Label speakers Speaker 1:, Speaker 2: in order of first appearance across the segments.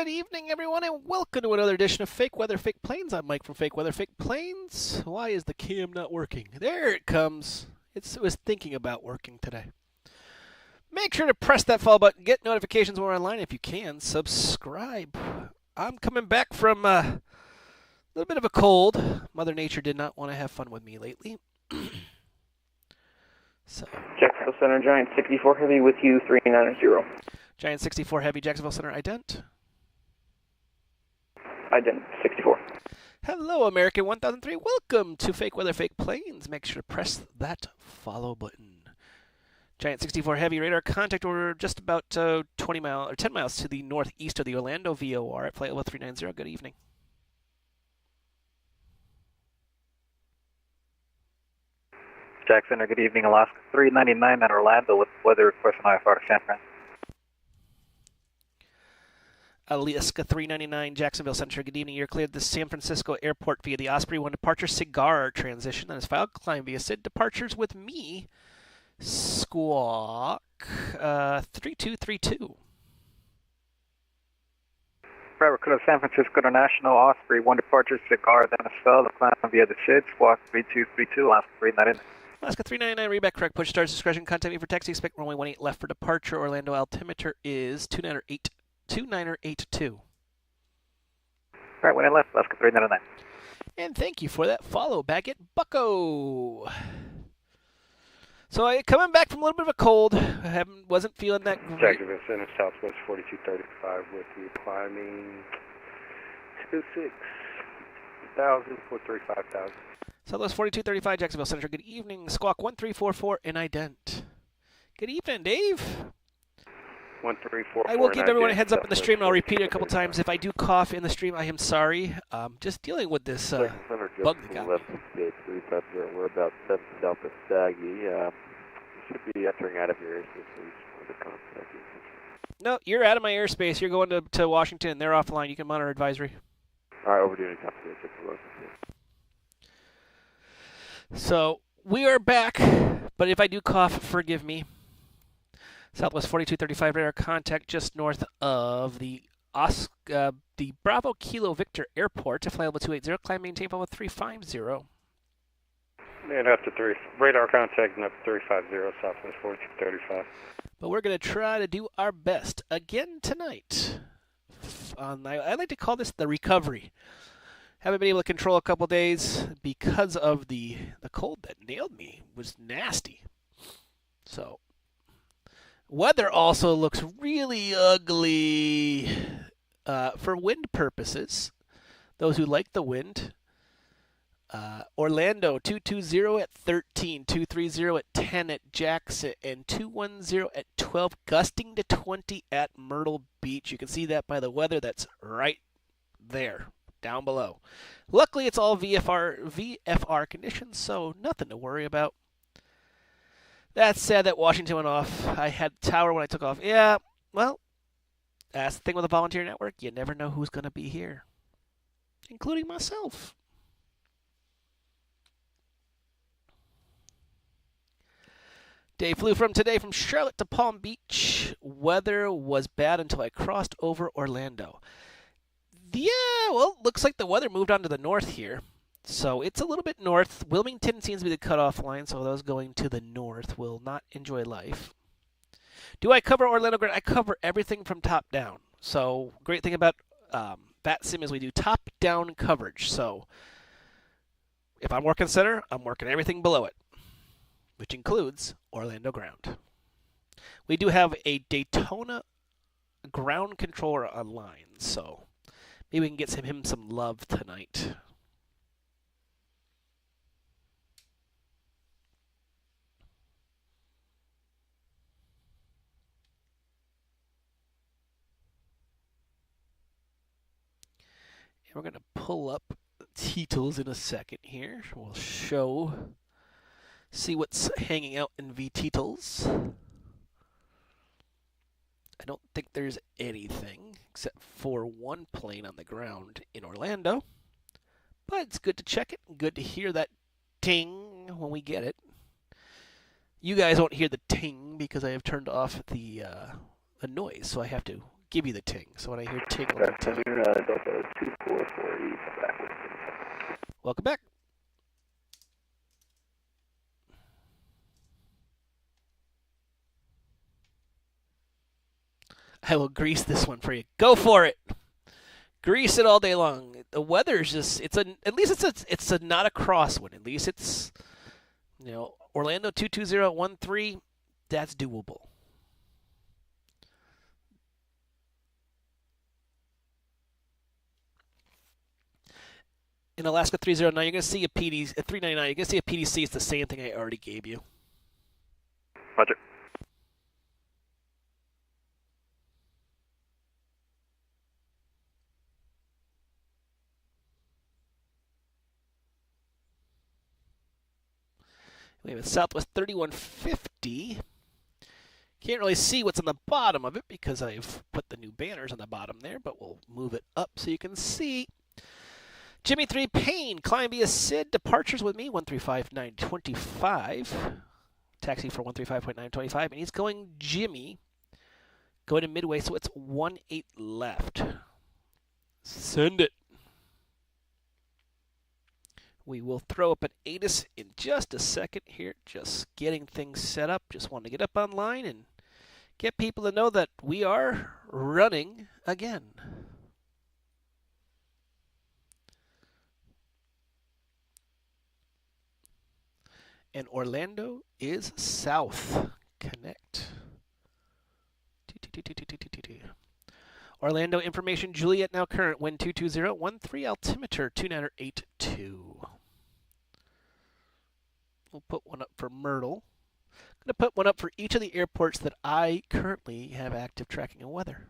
Speaker 1: Good evening, everyone, and welcome to another edition of Fake Weather, Fake Planes. I'm Mike from Fake Weather, Fake Planes. Why is the cam not working? There it comes. It was thinking about working today. Make sure to press that follow button. Get notifications when we're online if you can. Subscribe. I'm coming back from a little bit of a cold. Mother Nature did not want to have fun with me lately. So,
Speaker 2: Jacksonville Center, Giant 64 Heavy with you, 390.
Speaker 1: Giant 64 Heavy, Jacksonville Center, ident.
Speaker 2: Ident 64.
Speaker 1: Hello, American 1003. Welcome to Fake Weather, Fake Planes. Make sure to press that follow button. Giant 64 Heavy radar contact. We're just about 10 miles to the northeast of the Orlando VOR at flight level 390. Good evening.
Speaker 3: Jack Center, good evening. Alaska 399 at Orlando with weather request on IFR to San Fran.
Speaker 1: Alaska 399, Jacksonville Center. Good evening. You're cleared to San Francisco Airport via the Osprey 1 departure cigar transition. That is filed climb via SID. Departures with me. Squawk 3232.
Speaker 3: Right, we're clear to San Francisco International, Osprey 1 departure cigar, then SL, the climb via the SID, Squawk 3232, Alaska 399.
Speaker 1: Alaska 399, read back correct. Push stars discretion. Contact me for taxi. Expect runway 18 left for departure. Orlando altimeter is 2982.
Speaker 3: Right, when I left, Alaska 399.
Speaker 1: And thank you for that follow back at Bucko. So coming back from a little bit of a cold. Wasn't feeling that great.
Speaker 4: Jacksonville Center, Southwest 4235 with you, climbing 26,000, 435,000.
Speaker 1: Southwest 4235, Jacksonville Center. Good evening. Squawk 1344 and ident. Good evening, Dave.
Speaker 4: 1344.
Speaker 1: I will give everyone a heads up in the stream, and I'll repeat it a couple times. If I do cough in the stream, I am sorry. Just dealing with this bug that got me.
Speaker 5: We're about 7 south of Saggy. You should be entering out of your airspace, so you just wanted to contact you.
Speaker 1: No, you're out of my airspace. You're going to Washington, and they're offline. You can monitor advisory.
Speaker 5: All right, overdoing it.
Speaker 1: So we are back, but if I do cough, forgive me. Southwest 4235 radar contact just north of the Bravo Kilo Victor Airport to fly level 280, climb maintain level 350.
Speaker 4: And up to 3, radar contact and up to 350, Southwest 4235.
Speaker 1: But we're going to try to do our best again tonight. I like to call this the recovery. Haven't been able to control a couple days because of the cold that nailed me. It was nasty. So, weather also looks really ugly for wind purposes. Those who like the wind. Orlando 220 at 13, 230 at 10 at Jackson, and 210 at 12, gusting to 20 at Myrtle Beach. You can see that by the weather that's right there, down below. Luckily, it's all VFR conditions, so nothing to worry about. That said, that Washington went off. I had tower when I took off. Yeah, well, that's the thing with a volunteer network. You never know who's going to be here, including myself. Day flew from Charlotte to Palm Beach. Weather was bad until I crossed over Orlando. Yeah, well, looks like the weather moved on to the north here. So it's a little bit north. Wilmington seems to be the cutoff line, so those going to the north will not enjoy life. Do I cover Orlando? I cover everything from top down. So great thing about VATSIM is we do top-down coverage. So if I'm working center, I'm working everything below it, which includes Orlando ground. We do have a Daytona ground controller online, so maybe we can get him some love tonight. And we're going to pull up titles in a second here. We'll see what's hanging out in VTitles. I don't think there's anything except for one plane on the ground in Orlando. But it's good to check it. Good to hear that ting when we get it. You guys won't hear the ting because I have turned off the noise, so I have to give you the ting. So when I hear ting, I'll
Speaker 2: Okay,
Speaker 1: do ting.
Speaker 2: Clear, Delta 244 East, backwards.
Speaker 1: Welcome back. I will grease this one for you. Go for it. Grease it all day long. The weather's just at least it's not a crosswind. At least it's Orlando 22013. That's doable. In Alaska 309, you're going to see a 399. You're going to see a PDC. It's the same thing I already gave you.
Speaker 3: Roger.
Speaker 1: We have a Southwest 3150. Can't really see what's on the bottom of it because I've put the new banners on the bottom there, but we'll move it up so you can see. Jimmy 3 Payne, climb via Sid, departures with me, 135925. Taxi for 135.925, and he's going Jimmy. Going to Midway, so it's 18 left. Send it. We will throw up an ATIS in just a second here. Just getting things set up. Just want to get up online and get people to know that we are running again. And Orlando is south. Connect. Orlando information, Juliet now current, wind 22013, altimeter 2982. We'll put one up for Myrtle. I'm going to put one up for each of the airports that I currently have active tracking and weather.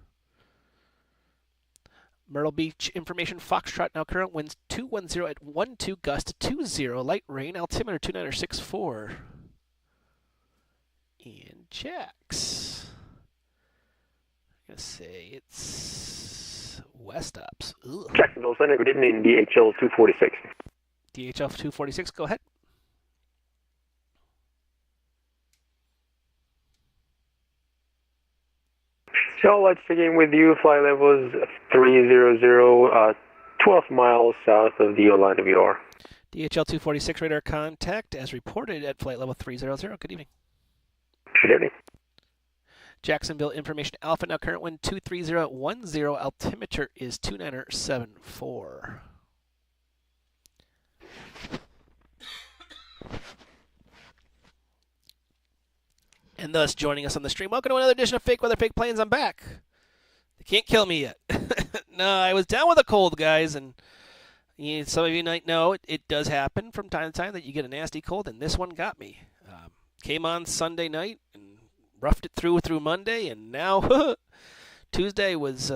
Speaker 1: Myrtle Beach information, Foxtrot now current, winds 210 at 12, gust 20, light rain, altimeter 2964. And Jax. I'm going to say it's West Ops. Ugh.
Speaker 2: Jacksonville Center, good evening, DHL 246.
Speaker 1: DHL 246, go ahead.
Speaker 2: So let's begin with you. Flight levels 300, 12 miles south of the Orlando VR.
Speaker 1: DHL 246 radar contact as reported at flight level 300. Good evening.
Speaker 2: Good evening.
Speaker 1: Jacksonville information alpha now current wind 23010, altimeter is 2974. And thus joining us on the stream. Welcome to another edition of Fake Weather, Fake Planes. I'm back. They can't kill me yet. No, I was down with a cold, guys, and some of you might know it does happen from time to time that you get a nasty cold, and this one got me. Came on Sunday night and roughed it through Monday, and now Tuesday was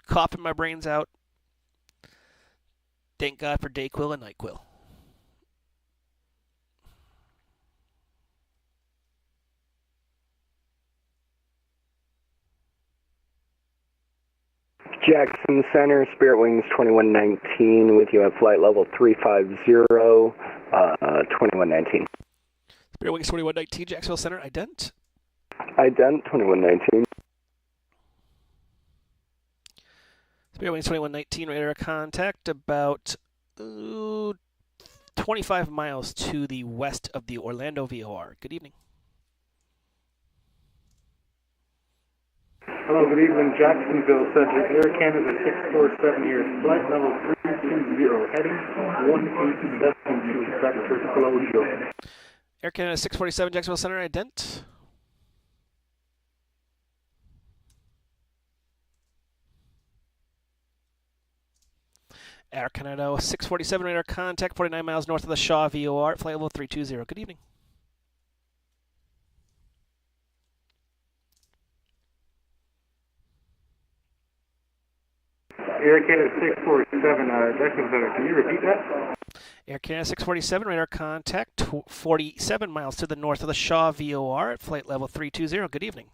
Speaker 1: coughing my brains out. Thank God for Dayquil and NyQuil.
Speaker 2: Jackson Center, Spirit Wings 2119 with you at flight level 350, 2119.
Speaker 1: Spirit Wings 2119, Jacksonville Center, ident.
Speaker 2: Ident 2119.
Speaker 1: Spirit Wings 2119, radar contact about 25 miles to the west of the Orlando VOR. Good evening.
Speaker 3: Hello, good evening, Jacksonville Center. Air Canada 647 here, flight level 320, heading 1872, vector closure.
Speaker 1: Air Canada 647, Jacksonville Center, ident. Air Canada 647, radar contact, 49 miles north of the Shaw VOR, flight level 320. Good evening.
Speaker 3: Air Canada 647, Jacksonville Center, can you repeat that?
Speaker 1: Air Canada 647, radar contact, 47 miles to the north of the Shaw VOR at flight level 320. Good evening.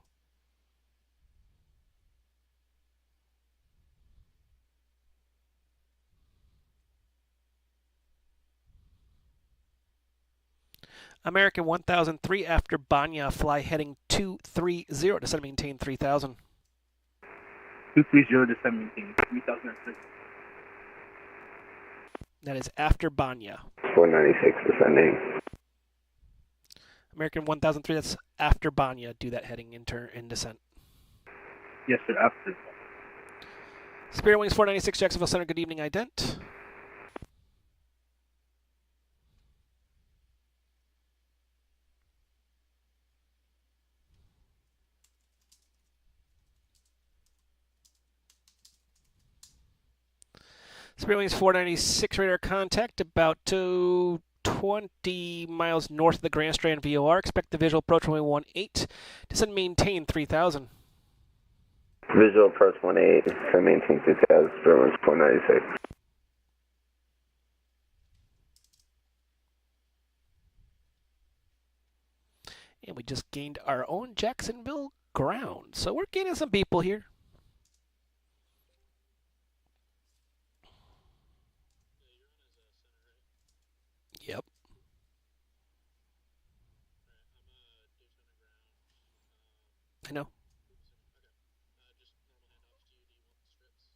Speaker 1: American 1003 after Banya, fly heading 230, descend and maintain 3000.
Speaker 3: 230 descent maintain 3006.
Speaker 1: That is after Banya.
Speaker 2: 496 descending.
Speaker 1: American 1003, that's after Banya. Do that heading in descent.
Speaker 3: Yes, sir, after.
Speaker 1: Spirit Wings 496, Jacksonville Center, good evening, ident. Spirit Wings 496, radar contact about 20 miles north of the Grand Strand VOR. Expect the visual approach runway 18. Descend maintain 3000.
Speaker 2: Visual approach 18, so maintain 2000, Spirit Wings 496.
Speaker 1: And we just gained our own Jacksonville ground. So we're gaining some people here. Yep. I know.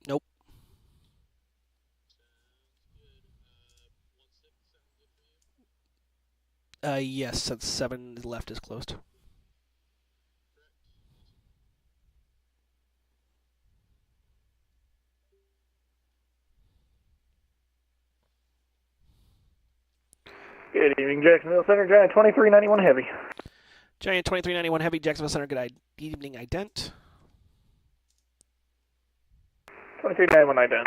Speaker 1: Nope. Yes, since 7 left is closed.
Speaker 3: Good evening, Jacksonville Center, Giant 2391 Heavy.
Speaker 1: Giant 2391 Heavy, Jacksonville Center, good evening, ident.
Speaker 3: 2391 ident.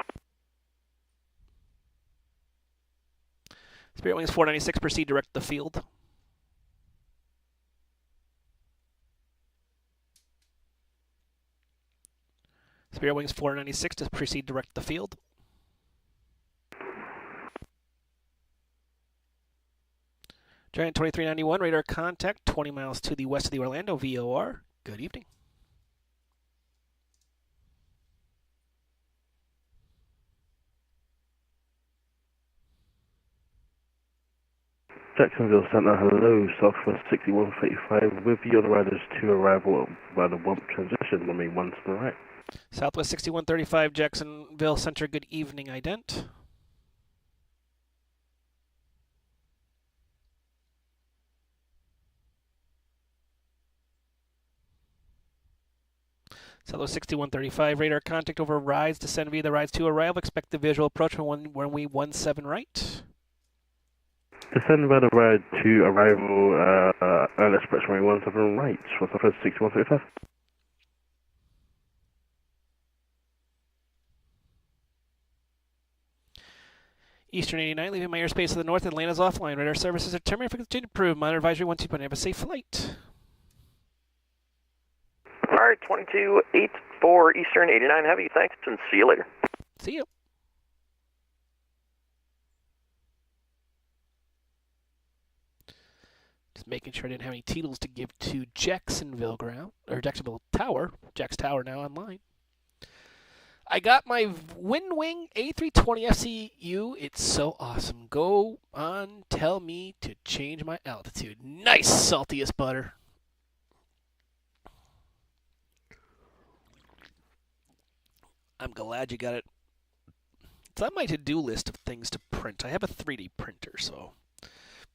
Speaker 1: Spirit Wings 496, proceed direct to the field. Spirit Wings 496 to proceed direct to the field. Giant 2391, radar contact 20 miles to the west of the Orlando VOR. Good evening.
Speaker 6: Jacksonville Center, hello, Southwest 6135, with you on the riders to arrival by the Wump transition, remain 1 to the right.
Speaker 1: Southwest 6135, Jacksonville Center, good evening, ident. Southwest 6135, radar contact over rides, descend via the rides to arrival, expect the visual approach when we 17 right.
Speaker 6: Descend by the ride to arrival, and express runway 17 right, for Southwest 6135.
Speaker 1: Eastern 89, leaving my airspace to the north, Atlanta's offline. Radar services are terminated for continued approved. Monitor advisory 12.0, have a safe flight.
Speaker 7: Alright, 2284 Eastern 89 Heavy, thanks, and see you later.
Speaker 1: See you. Just making sure I didn't have any titles to give to Jacksonville ground, or Jacksonville Tower. Jack's Tower now online. I got my WinWing A320 FCU. It's so awesome. Go on, tell me to change my altitude. Nice, salty as butter. I'm glad you got it. It's on my to-do list of things to print. I have a 3D printer, so I'm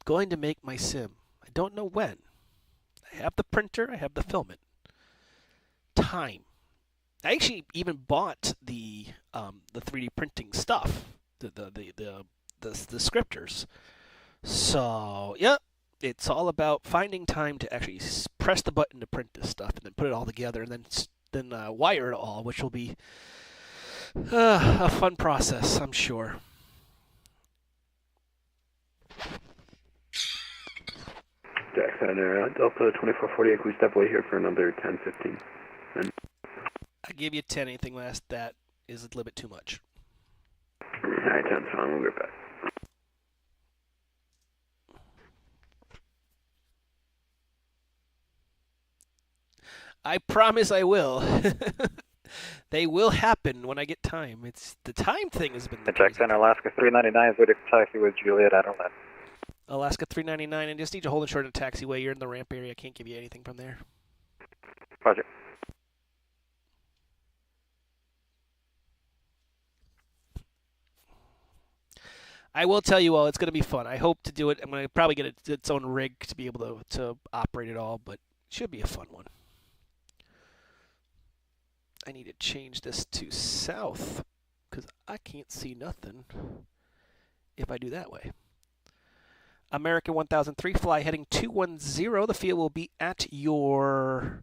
Speaker 1: going to make my sim. I don't know when. I have the printer. I have the filament. Time. I actually even bought the 3D printing stuff, the scripters. So yeah, it's all about finding time to actually press the button to print this stuff, and then put it all together, and then wire it all, which will be a fun process, I'm sure.
Speaker 2: Jack Center, Delta 2448, we step away here for another 10:15.
Speaker 1: I give you 10. Anything less that is a little bit too much.
Speaker 2: Alright, 10's fine, we'll get back.
Speaker 1: I promise I will. They will happen when I get time. It's the time thing has been.
Speaker 4: Jack Center, Alaska 399 is ready for taxi with Juliet Adelaide.
Speaker 1: Alaska 399, and just need you holding short of the taxiway. You're in the ramp area. I can't give you anything from there.
Speaker 4: Roger.
Speaker 1: I will tell you all, it's going to be fun. I hope to do it. I'm going to probably get its own rig to be able to operate it all, but it should be a fun one. I need to change this to south because I can't see nothing if I do that way. American 1003, fly heading 210. The field will be at your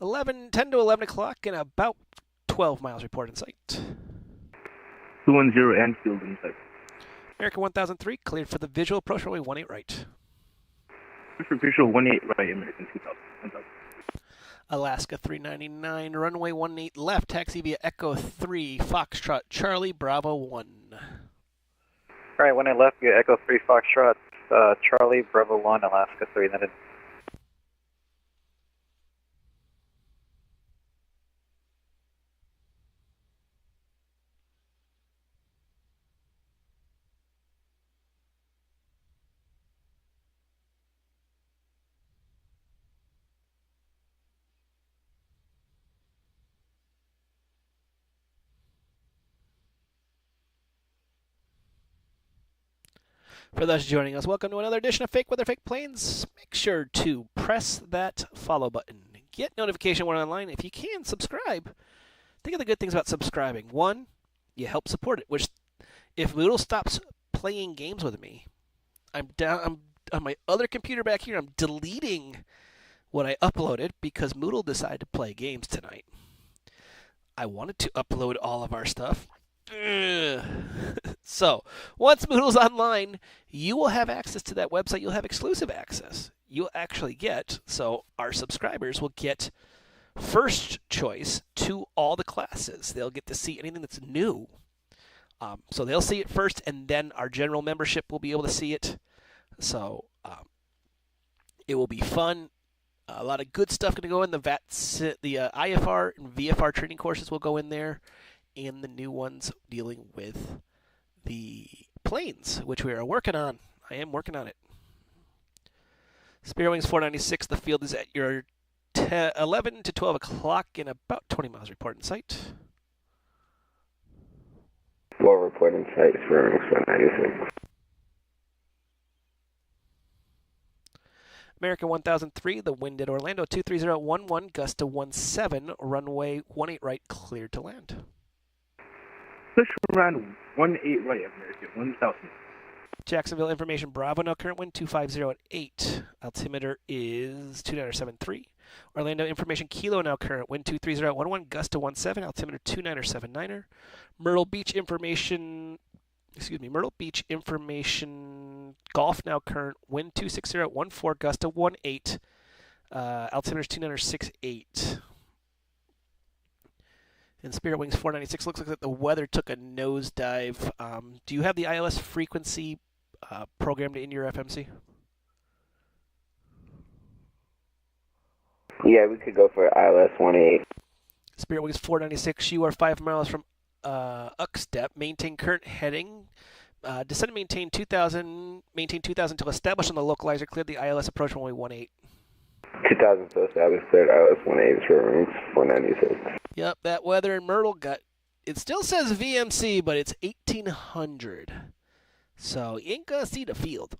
Speaker 1: 10 to 11 o'clock and about 12 miles report in sight.
Speaker 6: 210 and field in sight.
Speaker 1: American 1003, cleared for the visual approach, runway 18 right.
Speaker 6: For visual 18 right, American 2000.
Speaker 1: Alaska 399, runway 18 left, taxi via Echo 3, Foxtrot, Charlie, Bravo 1.
Speaker 8: All right, when I left, via Echo 3, Foxtrot, Charlie, Bravo 1, Alaska 399.
Speaker 1: For those joining us, welcome to another edition of Fake Weather, Fake Planes. Make sure to press that follow button. Get notification when online. If you can, subscribe. Think of the good things about subscribing. One, you help support it, which if Moodle stops playing games with me, I'm on my other computer back here, I'm deleting what I uploaded because Moodle decided to play games tonight. I wanted to upload all of our stuff. So, once Moodle's online, you will have access to that website. You'll have exclusive access. You'll actually get, so our subscribers will get first choice to all the classes. They'll get to see anything that's new. So they'll see it first, and then our general membership will be able to see it. So it will be fun. A lot of good stuff going to go in. The IFR and VFR training courses will go in there, and the new ones dealing with the planes, which we are working on. I am working on it. Spirit Wings 496, the field is at your 11 to 12 o'clock in about 20 miles report in sight.
Speaker 2: Low report in sight, Spirit Wings 496.
Speaker 1: American 1003, the wind at Orlando 23011, gust to 17, runway 18 right, cleared to land.
Speaker 6: Push around 18 right, American 1000.
Speaker 1: Jacksonville information, Bravo, now current wind 250 at 8. Altimeter is 2973. Orlando information, Kilo, now current wind 230 at 11, gust to 17, altimeter 2979er. Myrtle Beach information, Golf, now current wind 260 at 14, gust to 18. Altimeter is 2968. And Spirit Wings 496, looks like the weather took a nosedive. Do you have the ILS frequency programmed in your FMC?
Speaker 2: Yeah, we could go for ILS 18.
Speaker 1: Spirit Wings 496, you are 5 miles from Uckstep. Maintain current heading. Descend and maintain 2000 until established on the localizer. Cleared the ILS approach runway 18.
Speaker 2: 2000 so established, cleared ILS 18, Spirit Wings 496.
Speaker 1: Yep, that weather in Myrtle it still says VMC, but it's 1800. So you ain't going to see the field.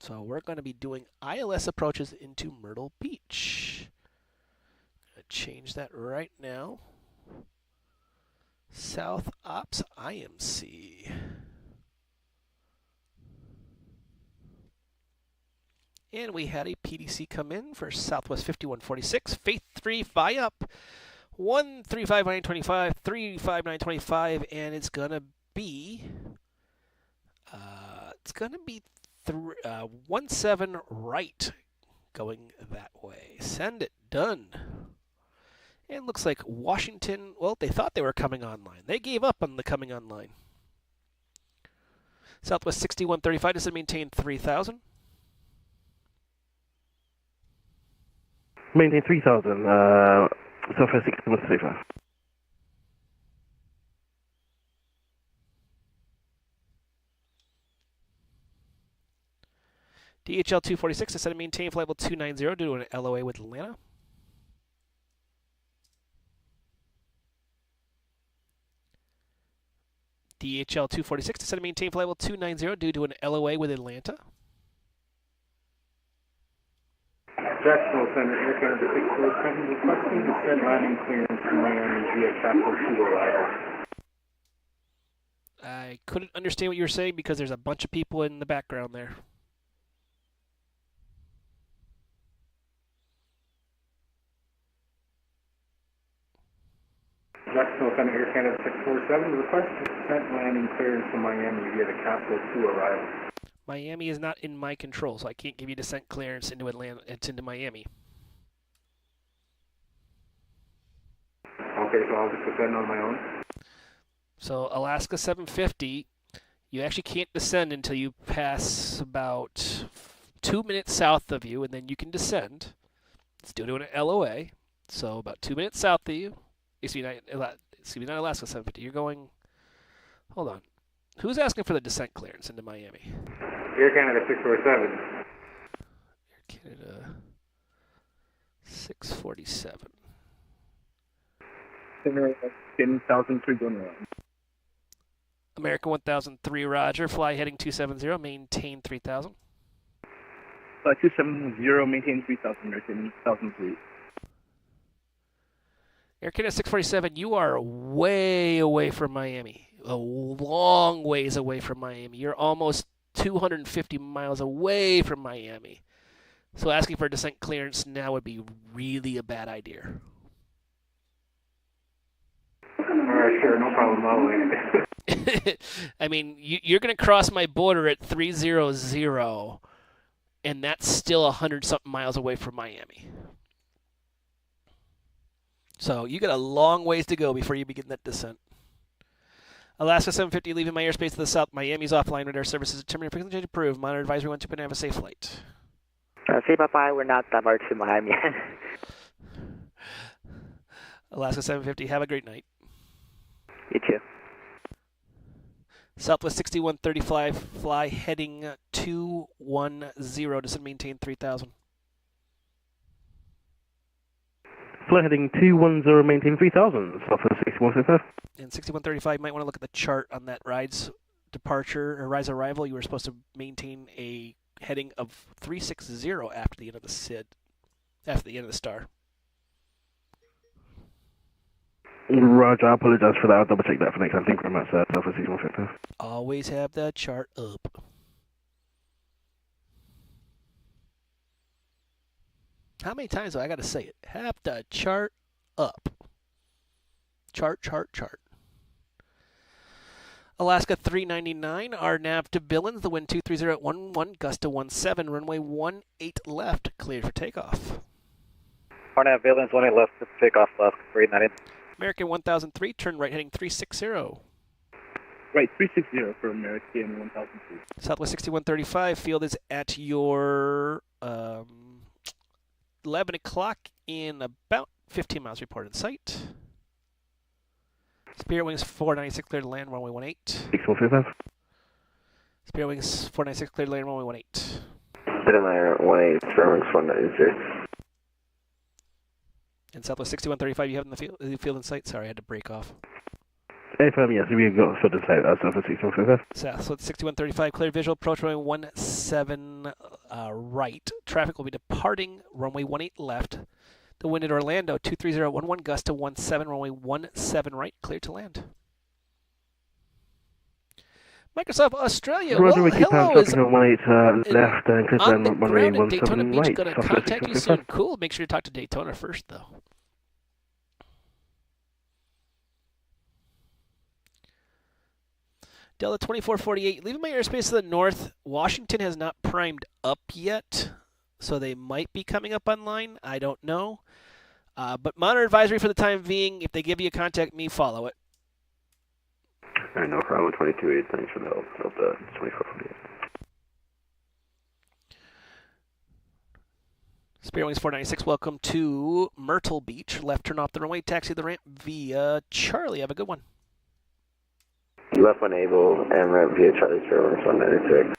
Speaker 1: So we're going to be doing ILS approaches into Myrtle Beach. Going to change that right now. South Ops IMC. And we had a PDC come in for Southwest 5146. Faith 3, fly up. 135-925, 35925, and it's going to be 17 right going that way. Send it. Done. And looks like Washington, well, they thought they were coming online. They gave up on the coming online. Southwest 6135, does it maintain 3000?
Speaker 6: Maintain 3000, Southwest 6135.
Speaker 1: DHL 246, does it maintain flight level 290 due to an LOA with Atlanta? DHL 246 to set and maintain flight level 290 due to an LOA with Atlanta.
Speaker 3: Jacksonville Center, Air Canada 647, requesting descent landing clearance from Miami via Capital 2 arrival.
Speaker 1: I couldn't understand what you were saying because there's a bunch of people in the background there.
Speaker 3: Jacksonville Center, Air Canada 647, request descent landing clearance from Miami via the Capital 2 arrival.
Speaker 1: Miami is not in my control, so I can't give you descent clearance into Atlanta. It's into Miami.
Speaker 3: Okay, so I'll just descend on my own?
Speaker 1: So Alaska 750, you actually can't descend until you pass about 2 minutes south of you, and then you can descend. It's due to an LOA, so about 2 minutes south of you. Excuse me, not Alaska 750. You're going. Hold on. Who's asking for the descent clearance into Miami?
Speaker 3: Air Canada 647.
Speaker 1: Air Canada 647.
Speaker 3: Center 10,311.
Speaker 1: America 1003, Roger. Fly heading 270, maintain 3000.
Speaker 6: Flight 270, maintain 3000, American 1003.
Speaker 1: Air Canada 647, you are way away from Miami. A long ways away from Miami. You're almost 250 miles away from Miami. So asking for descent clearance now would be really a bad idea.
Speaker 3: Alright, sure, no problem, I'll wait.
Speaker 1: I mean, you're going to cross my border at 300, and that's still 100-something miles away from Miami. So you got a long ways to go before you begin that descent. Alaska 750 leaving my airspace to the south. Miami's offline radar services determined frequency change approved. Monitor advisory 12, have a safe flight.
Speaker 9: Say bye-bye, we're not that far to Miami yet.
Speaker 1: Alaska 750, have a great night.
Speaker 9: You too.
Speaker 1: Southwest 6135, fly heading 210, descend maintain 3000.
Speaker 6: Flight heading 210, maintain 3000, Southwest 6135.
Speaker 1: And 6135, you might want to look at the chart on that ride's departure or ride's arrival. You were supposed to maintain a heading of 360 after the end of the SID, after the end of the star.
Speaker 6: Roger, I apologize for that. I'll double check that for next time. Thank you very much, Southwest 6135.
Speaker 1: Always have the chart up. How many times do I got to say it? Have the chart up. Chart, chart, chart. Alaska 399, our nav to Billings, the wind 230 at 11, gust to 17, runway 18 left, cleared for takeoff.
Speaker 8: Hornet Billings, 18 left to takeoff, Alaska 399.
Speaker 1: American 1003, turn right heading 360.
Speaker 6: Right, 360 for American 1003.
Speaker 1: Southwest 6135, field is at your 11 o'clock in about 15 miles reported sight. Spirit Wings 496 cleared to land, runway 18.
Speaker 6: 6135.
Speaker 1: Spirit Wings 496 cleared to land, runway 18.
Speaker 2: Deadline 18, Spirit Wings 196.
Speaker 1: And Southwest 6135, you have in the field in sight? Sorry, I had to break off.
Speaker 6: AFM, yes, we've got sort of sight, Southwest 6135.
Speaker 1: Southwest 6135, clear visual, approach runway 17 right. Traffic will be departing runway 18 left. The wind at Orlando, 23011, gust to 17, runway 17 right, clear to land. Microsoft Australia,
Speaker 6: Roger,
Speaker 1: well, hello, is
Speaker 6: on 18 left and click
Speaker 1: on the
Speaker 6: runway
Speaker 1: ground at Daytona
Speaker 6: 17
Speaker 1: Beach,
Speaker 6: right.
Speaker 1: going to contact you soon. Cool, make sure you talk to Daytona first, though. Delta 2448, leaving my airspace to the north. Washington has not primed up yet, so they might be coming up online. I don't know. But monitor advisory for the time being. If they give you a contact me, follow it.
Speaker 2: All right, no problem. 22.8, thanks for the help. Delta 2448.
Speaker 1: Spirit Wings 496, welcome to Myrtle Beach. Left turn off the runway, taxi the ramp via Charlie. Have a good one.
Speaker 2: Left one able, and ramp via Charlie Spirit Wings 196.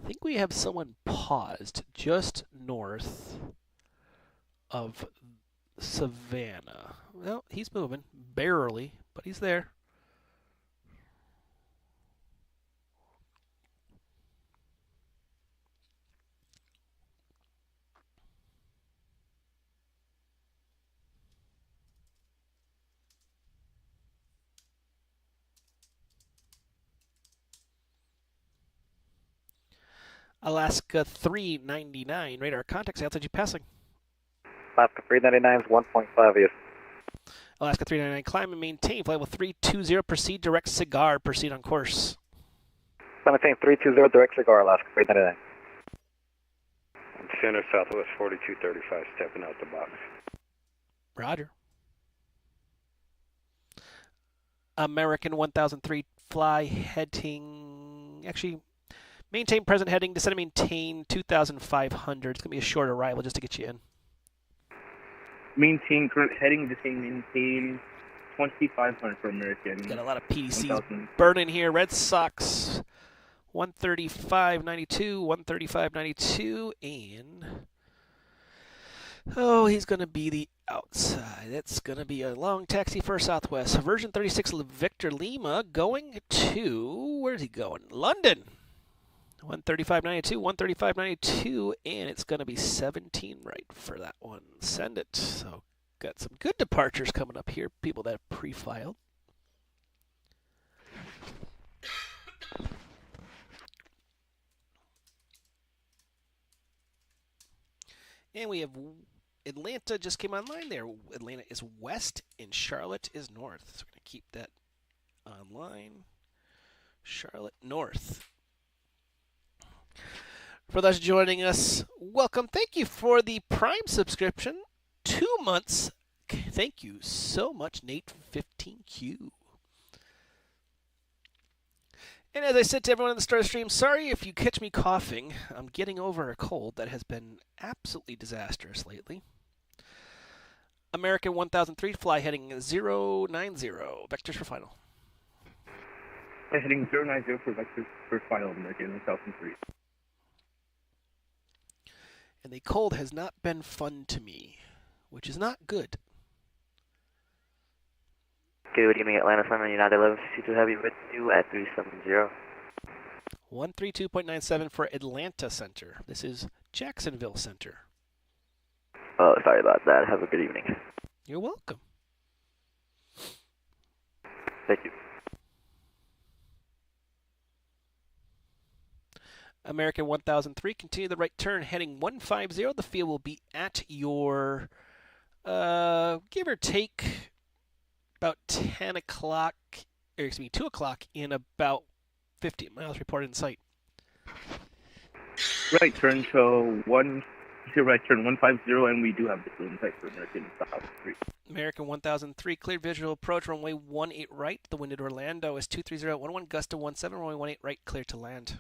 Speaker 1: I think we have someone paused just north of Savannah. Well, he's moving. Barely, but he's there. Alaska 399, radar contact, altitude you passing.
Speaker 8: Alaska 399 is 1.5 east.
Speaker 1: Alaska 399, climb and maintain, flight level 320, proceed direct cigar, proceed on course.
Speaker 8: Maintain 320 direct cigar, Alaska 399.
Speaker 4: Center Southwest 4235, stepping out the box.
Speaker 1: Roger. American 1003, fly heading, actually, maintain present heading, descend and maintain 2,500. It's going to be a short arrival just to get you in.
Speaker 6: Maintain current heading, descend, maintain 2,500 for American.
Speaker 1: Got a lot of PDCs burning here. Red Sox 135.92, 135.92, and oh, he's going to be the outside. It's going to be a long taxi for Southwest. Version 36 Victor Lima going to, where's he going? London. 135.92, 135.92, and it's going to be 17 right for that one. Send it. So, got some good departures coming up here. People that have pre-filed. And we have Atlanta just came online there. Atlanta is west and Charlotte is north. So we're going to keep that online. Charlotte north. For those joining us, welcome. Thank you for the Prime subscription. 2 months. Thank you so much, Nate 15Q. And as I said to everyone in the start of the stream, sorry if you catch me coughing. I'm getting over a cold that has been absolutely disastrous lately. American 1003, fly heading 090. Vectors for final.
Speaker 6: Heading 090 for vectors for final, American 1003.
Speaker 1: And the cold has not been fun to me, which is not good.
Speaker 9: Good evening, Atlanta Summit, United 1162 Heavy with you at 370.
Speaker 1: 132.97 for Atlanta Center. This is Jacksonville Center.
Speaker 9: Oh, sorry about that. Have a good evening.
Speaker 1: You're welcome.
Speaker 9: Thank you.
Speaker 1: American 1003, continue the right turn, heading 150. The field will be at your, give or take, about 10 o'clock, or excuse me, 2 o'clock in about 50 miles reported in sight.
Speaker 6: Right turn, so right turn 150, and we do have the in sight for American 1003.
Speaker 1: American 1003, cleared visual approach, runway 18 right. The wind at Orlando is 230.11, gust of 17, runway 18 right, clear to land.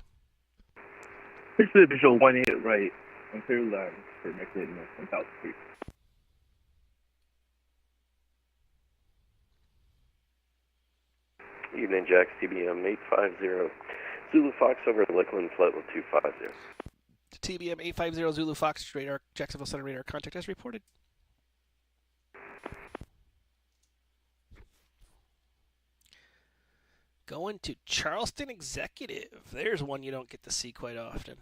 Speaker 6: Here's the visual 18 right, and clear land for American 1003.
Speaker 7: Evening, Jax, TBM 850. Zulu Fox over at Lakeland, flight level 250.
Speaker 1: TBM 850 Zulu Fox, radar, Jacksonville Center radar contact as reported. Going to Charleston Executive. There's one you don't get to see quite often.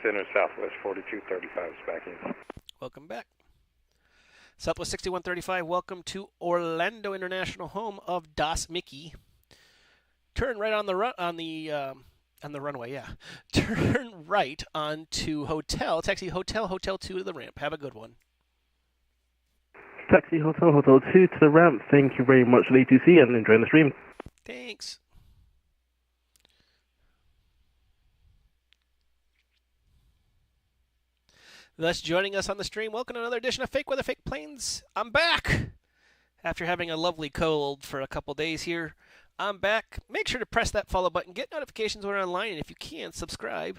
Speaker 4: Center Southwest 4235 is back in.
Speaker 1: Welcome back. Southwest 6135, welcome to Orlando International, home of Das Mickey. Turn right on the runway, yeah. Turn right onto Hotel, taxi Hotel 2 to the ramp. Have a good one.
Speaker 6: Taxi Hotel 2 to the ramp. Thank you very much, A2C, and enjoy the stream.
Speaker 1: Thanks. Thus, joining us on the stream, welcome to another edition of Fake Weather, Fake Planes. I'm back! After having a lovely cold for a couple days here, I'm back. Make sure to press that follow button, get notifications when we're online, and if you can, subscribe.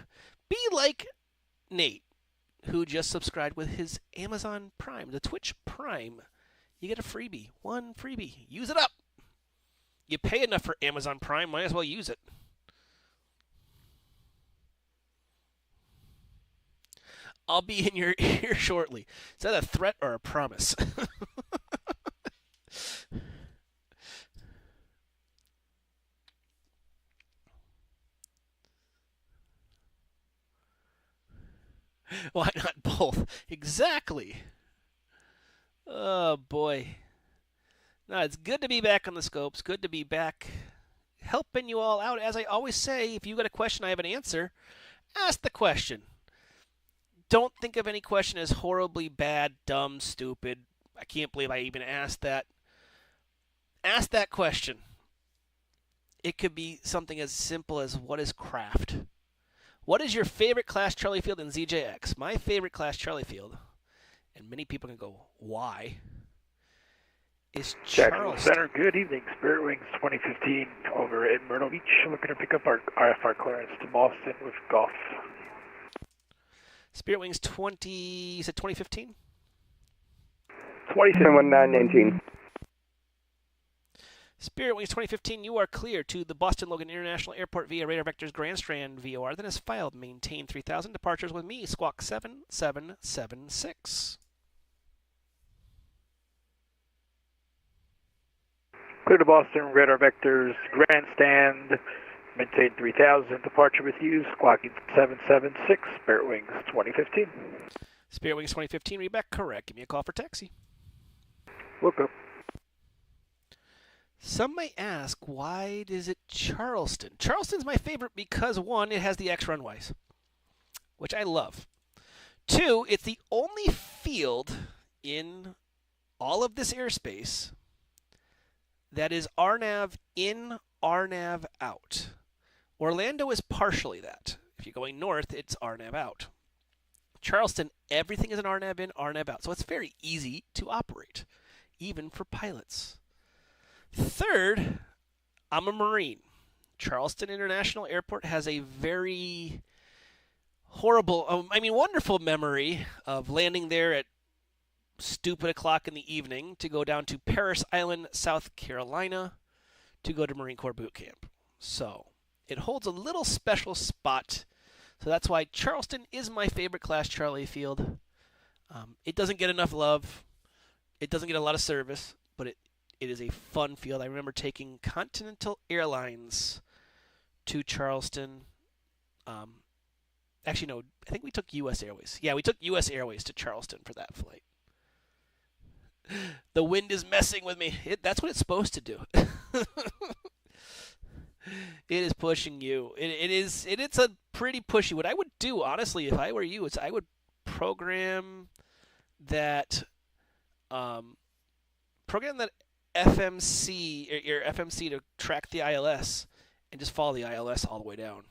Speaker 1: Be like Nate, who just subscribed with his Amazon Prime, the Twitch Prime. You get a freebie, one freebie. Use it up! You pay enough for Amazon Prime, might as well use it. I'll be in your ear shortly. Is that a threat or a promise? Why not both? Exactly. Oh, boy. No, it's good to be back on the scopes. Good to be back helping you all out. As I always say, if you got a question I have an answer, ask the question. Don't think of any question as horribly bad, dumb, stupid. I can't believe I even asked that. Ask that question. It could be something as simple as, what is craft? What is your favorite Class Charlie Field in ZJX? My favorite Class Charlie Field, and many people can go, why? Is
Speaker 3: Jacksonville
Speaker 1: Charleston.
Speaker 3: Center, good evening. Spirit Wings 2015 over at Myrtle Beach. Looking to pick up our RFR clearance to Boston with Golf.
Speaker 1: Spirit Wings 20, you said 2015?
Speaker 2: 2019.
Speaker 1: Spirit Wings 2015, you are clear to the Boston Logan International Airport via Radar Vector's Grand Strand VOR. Then is filed. Maintain 3000 departures with me, Squawk 7776.
Speaker 3: Clear to Boston, Radar Vectors, Grandstand, maintain 3000, departure with you, squawking 776, Spirit Wings 2015.
Speaker 1: Spirit Wings 2015, read back correct. Give me a call for taxi.
Speaker 3: Look up.
Speaker 1: Some may ask, why is it Charleston? Charleston's my favorite because, one, it has the X runways, which I love. Two, it's the only field in all of this airspace that is RNAV in, RNAV out. Orlando is partially that. If you're going north, it's RNAV out. Charleston, everything is an RNAV in, RNAV out. So it's very easy to operate, even for pilots. Third, I'm a Marine. Charleston International Airport has a very wonderful memory of landing there at stupid o'clock in the evening to go down to Parris Island, South Carolina, to go to Marine Corps boot camp. So it holds a little special spot. So that's why Charleston is my favorite Class Charlie field. It doesn't get enough love. It doesn't get a lot of service, but it is a fun field. I remember taking Continental Airlines to Charleston. Actually, no, I think we took U.S. Airways. Yeah, we took U.S. Airways to Charleston for that flight. The wind is messing with me. That's what it's supposed to do. It is pushing you. It's a pretty pushy. What I would do, honestly, if I were you, is I would program that FMC, or your FMC, to track the ILS and just follow the ILS all the way down.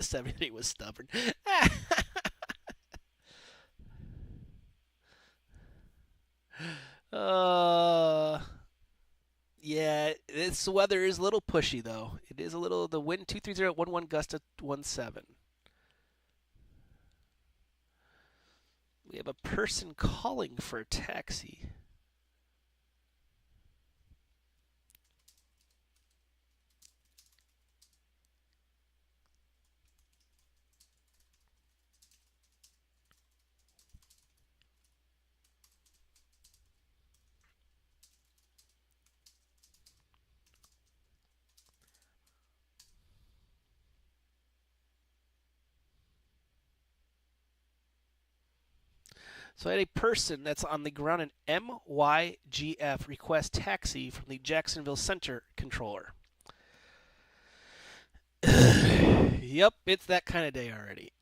Speaker 1: Somebody was stubborn. Yeah, this weather is a little pushy, though. It is a little, the wind 230, 11 gust of 17. We have a person calling for a taxi. So I had a person that's on the ground in MYGF request taxi from the Jacksonville Center controller. Yep, it's that kind of day already.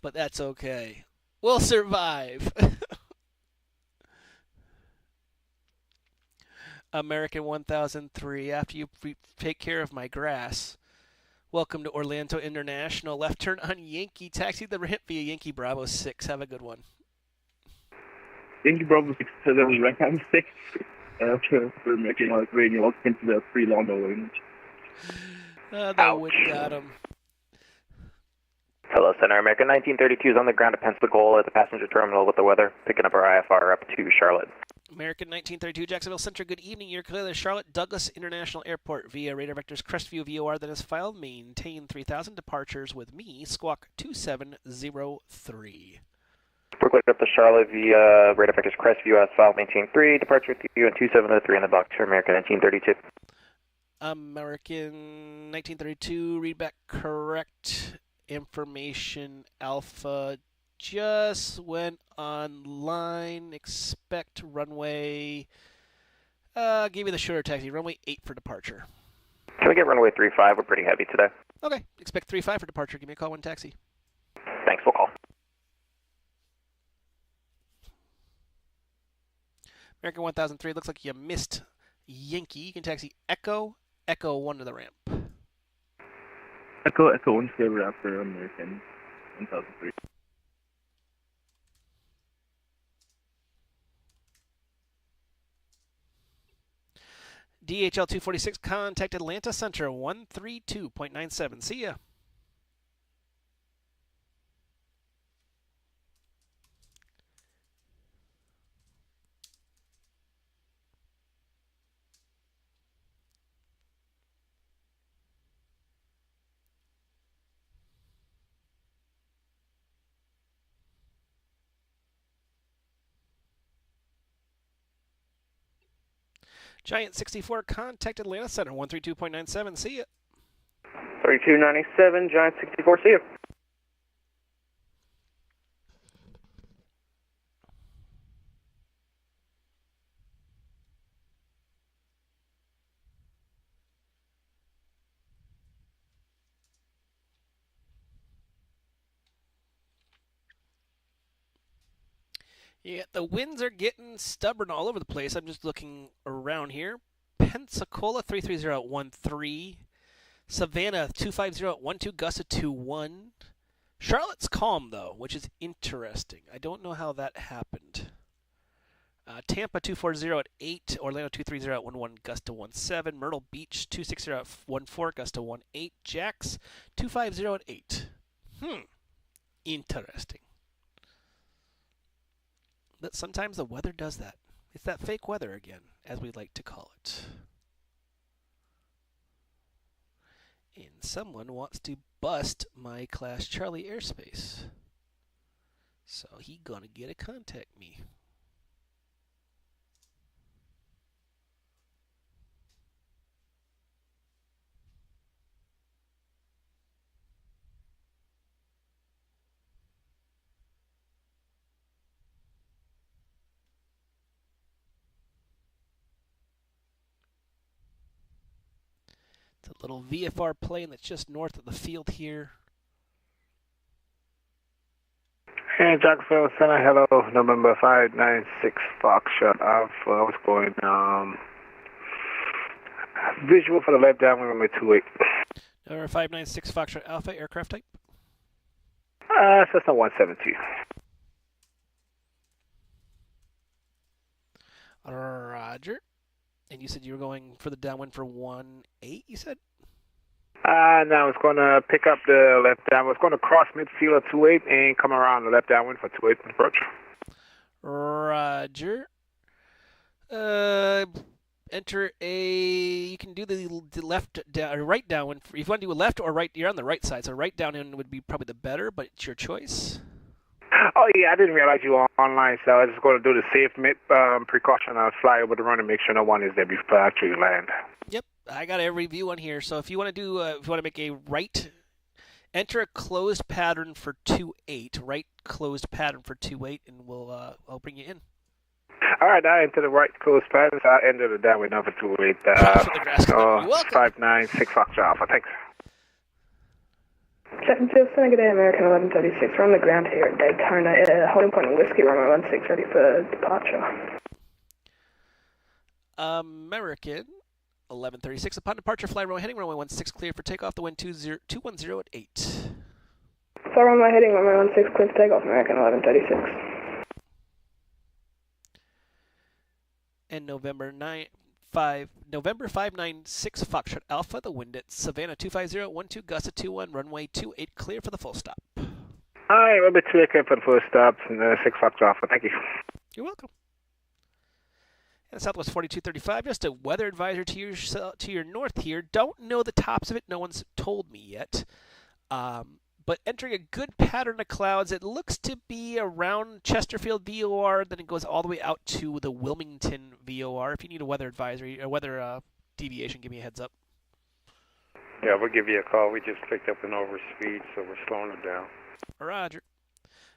Speaker 1: But that's okay. We'll survive. American 1003, after you take care of my grass. Welcome to Orlando International. Left turn on Yankee. Taxi the ramp via Yankee Bravo 6. Have a good one.
Speaker 6: Yankee Bravo 6 to the rank on 6. We're making our radio walk into the free Lando range.
Speaker 1: The wind got him.
Speaker 8: Hello, Center. American 1932 is on the ground at Pensacola at the passenger terminal with the weather, picking up our IFR up to Charlotte.
Speaker 1: American 1932, Jacksonville Center, good evening. You're clear to Charlotte Douglas International Airport via Radar Vector's Crestview VOR that is filed. Maintain 3,000 departures with me, Squawk 2703.
Speaker 8: We're cleared up to Charlotte via Radar Vector's Crestview as filed. Maintain 3, departure with you and 2703 in the box for American 1932.
Speaker 1: American 1932, read back correct. Information Alpha just went online. Expect runway. Give me the shorter taxi. Runway 8 for departure.
Speaker 8: Can we get runway 35? We're pretty heavy today.
Speaker 1: Okay. Expect 35 for departure. Give me a call when taxi.
Speaker 8: Thanks, we'll call.
Speaker 1: American 1003, looks like you missed Yankee. You can taxi Echo 1 to the ramp.
Speaker 6: Echo 1 to the ramp for American 1003.
Speaker 1: DHL 246, contact Atlanta Center 132.97. See ya. Giant 64, contact Atlanta Center 132.97. See ya.
Speaker 8: 3297, Giant 64, see you.
Speaker 1: Yeah, the winds are getting stubborn all over the place. I'm just looking around here. Pensacola 330 at 13. Savannah 250 at 12, gust of 21. Charlotte's calm though, which is interesting. I don't know how that happened. Tampa 240 at 8, Orlando 230 at 11, gust to 17. Myrtle Beach 260 at 14, gust to 18. Jax 250 at 8. Interesting. But sometimes the weather does that. It's that fake weather again, as we like to call it. And someone wants to bust my Class Charlie airspace. So he gonna get to contact me. It's a little VFR plane that's just north of the field here.
Speaker 3: Hey, Jacksonville Center, hello, November 596 Foxtrot Alpha. I was going, visual for the left downwind runway 28.
Speaker 1: Number 596 Foxtrot Alpha, aircraft type?
Speaker 3: Cessna 172.
Speaker 1: Roger. And you said you were going for the downwind for 18, you said?
Speaker 3: No, I was going to pick up the left downwind. I was going to cross midfield at 28 and come around the left downwind for 28 approach.
Speaker 1: Roger. Enter you can do the left down or right downwind. If you want to do a left or right, you're on the right side, so right downwind would be probably the better, but it's your choice.
Speaker 3: Oh, yeah, I didn't realize you were online, so I was just going to do the safe precaution. I'll fly over the run and make sure no one is there before I actually land.
Speaker 1: Yep, I got every view on here. So if you want to do, if you want to make a right, enter a closed pattern for 28, right closed pattern for 28, and I'll bring you in.
Speaker 3: All right, I enter the right closed pattern, so I enter the downwind number 28.
Speaker 1: You're welcome.
Speaker 3: 596 Foxtrot Alpha, thanks.
Speaker 10: Jacksonville Center, good day, American 1136. We're on the ground here at Daytona. Holding point of Whiskey, runway 16 ready for departure.
Speaker 1: American 1136. Upon departure, fly runway heading runway 16 clear for takeoff. The wind 210 at 8.
Speaker 10: Fly runway heading runway 16 clear for takeoff. American 1136.
Speaker 1: And November 596 Foxtrot Alpha. The wind at Savannah 250 12 gust at 21. Runway 28 clear for the full stop.
Speaker 3: Hi, runway 28 clear for the full stop. 6 Fox Alpha. Thank you.
Speaker 1: You're welcome. And Southwest 4235, just a weather advisor to your north here. Don't know the tops of it. No one's told me yet. But entering a good pattern of clouds. It looks to be around Chesterfield VOR. Then it goes all the way out to the Wilmington VOR. If you need a weather advisory or weather deviation, give me a heads up.
Speaker 4: Yeah, we'll give you a call. We just picked up an overspeed, so we're slowing it down.
Speaker 1: Roger.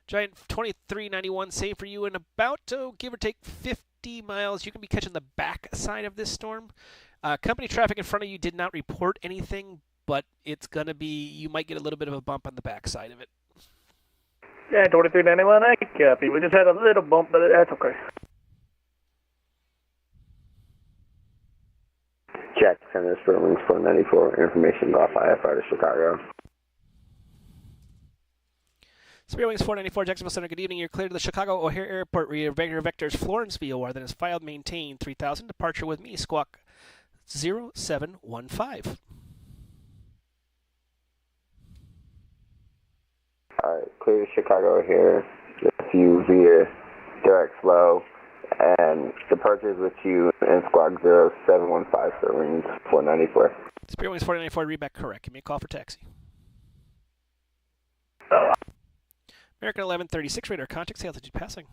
Speaker 1: Giant 2391, same for you, and about to give or take 50 miles. You can be catching the back side of this storm. Company traffic in front of you did not report anything, but it's going to be, you might get a little bit of a bump on the back side of it.
Speaker 3: Yeah, 2391, I copy. We just had a little bump, but that's okay.
Speaker 2: Jacksonville, Sterling, 494, information off IFR to Chicago.
Speaker 1: Spirit Wings 494, Jacksonville Center, good evening. You're clear to the Chicago O'Hare Airport where your regular vectors Florence VOR, then is filed, maintain 3000, departure with me, squawk 0715.
Speaker 2: Alright, clear to Chicago here, with you via direct flow, and departures with you in squawk 0715, Sterling 494.
Speaker 1: Spirit Wings 494, read back correct. Give me a call for taxi. American 1136, radar contact, altitude passing.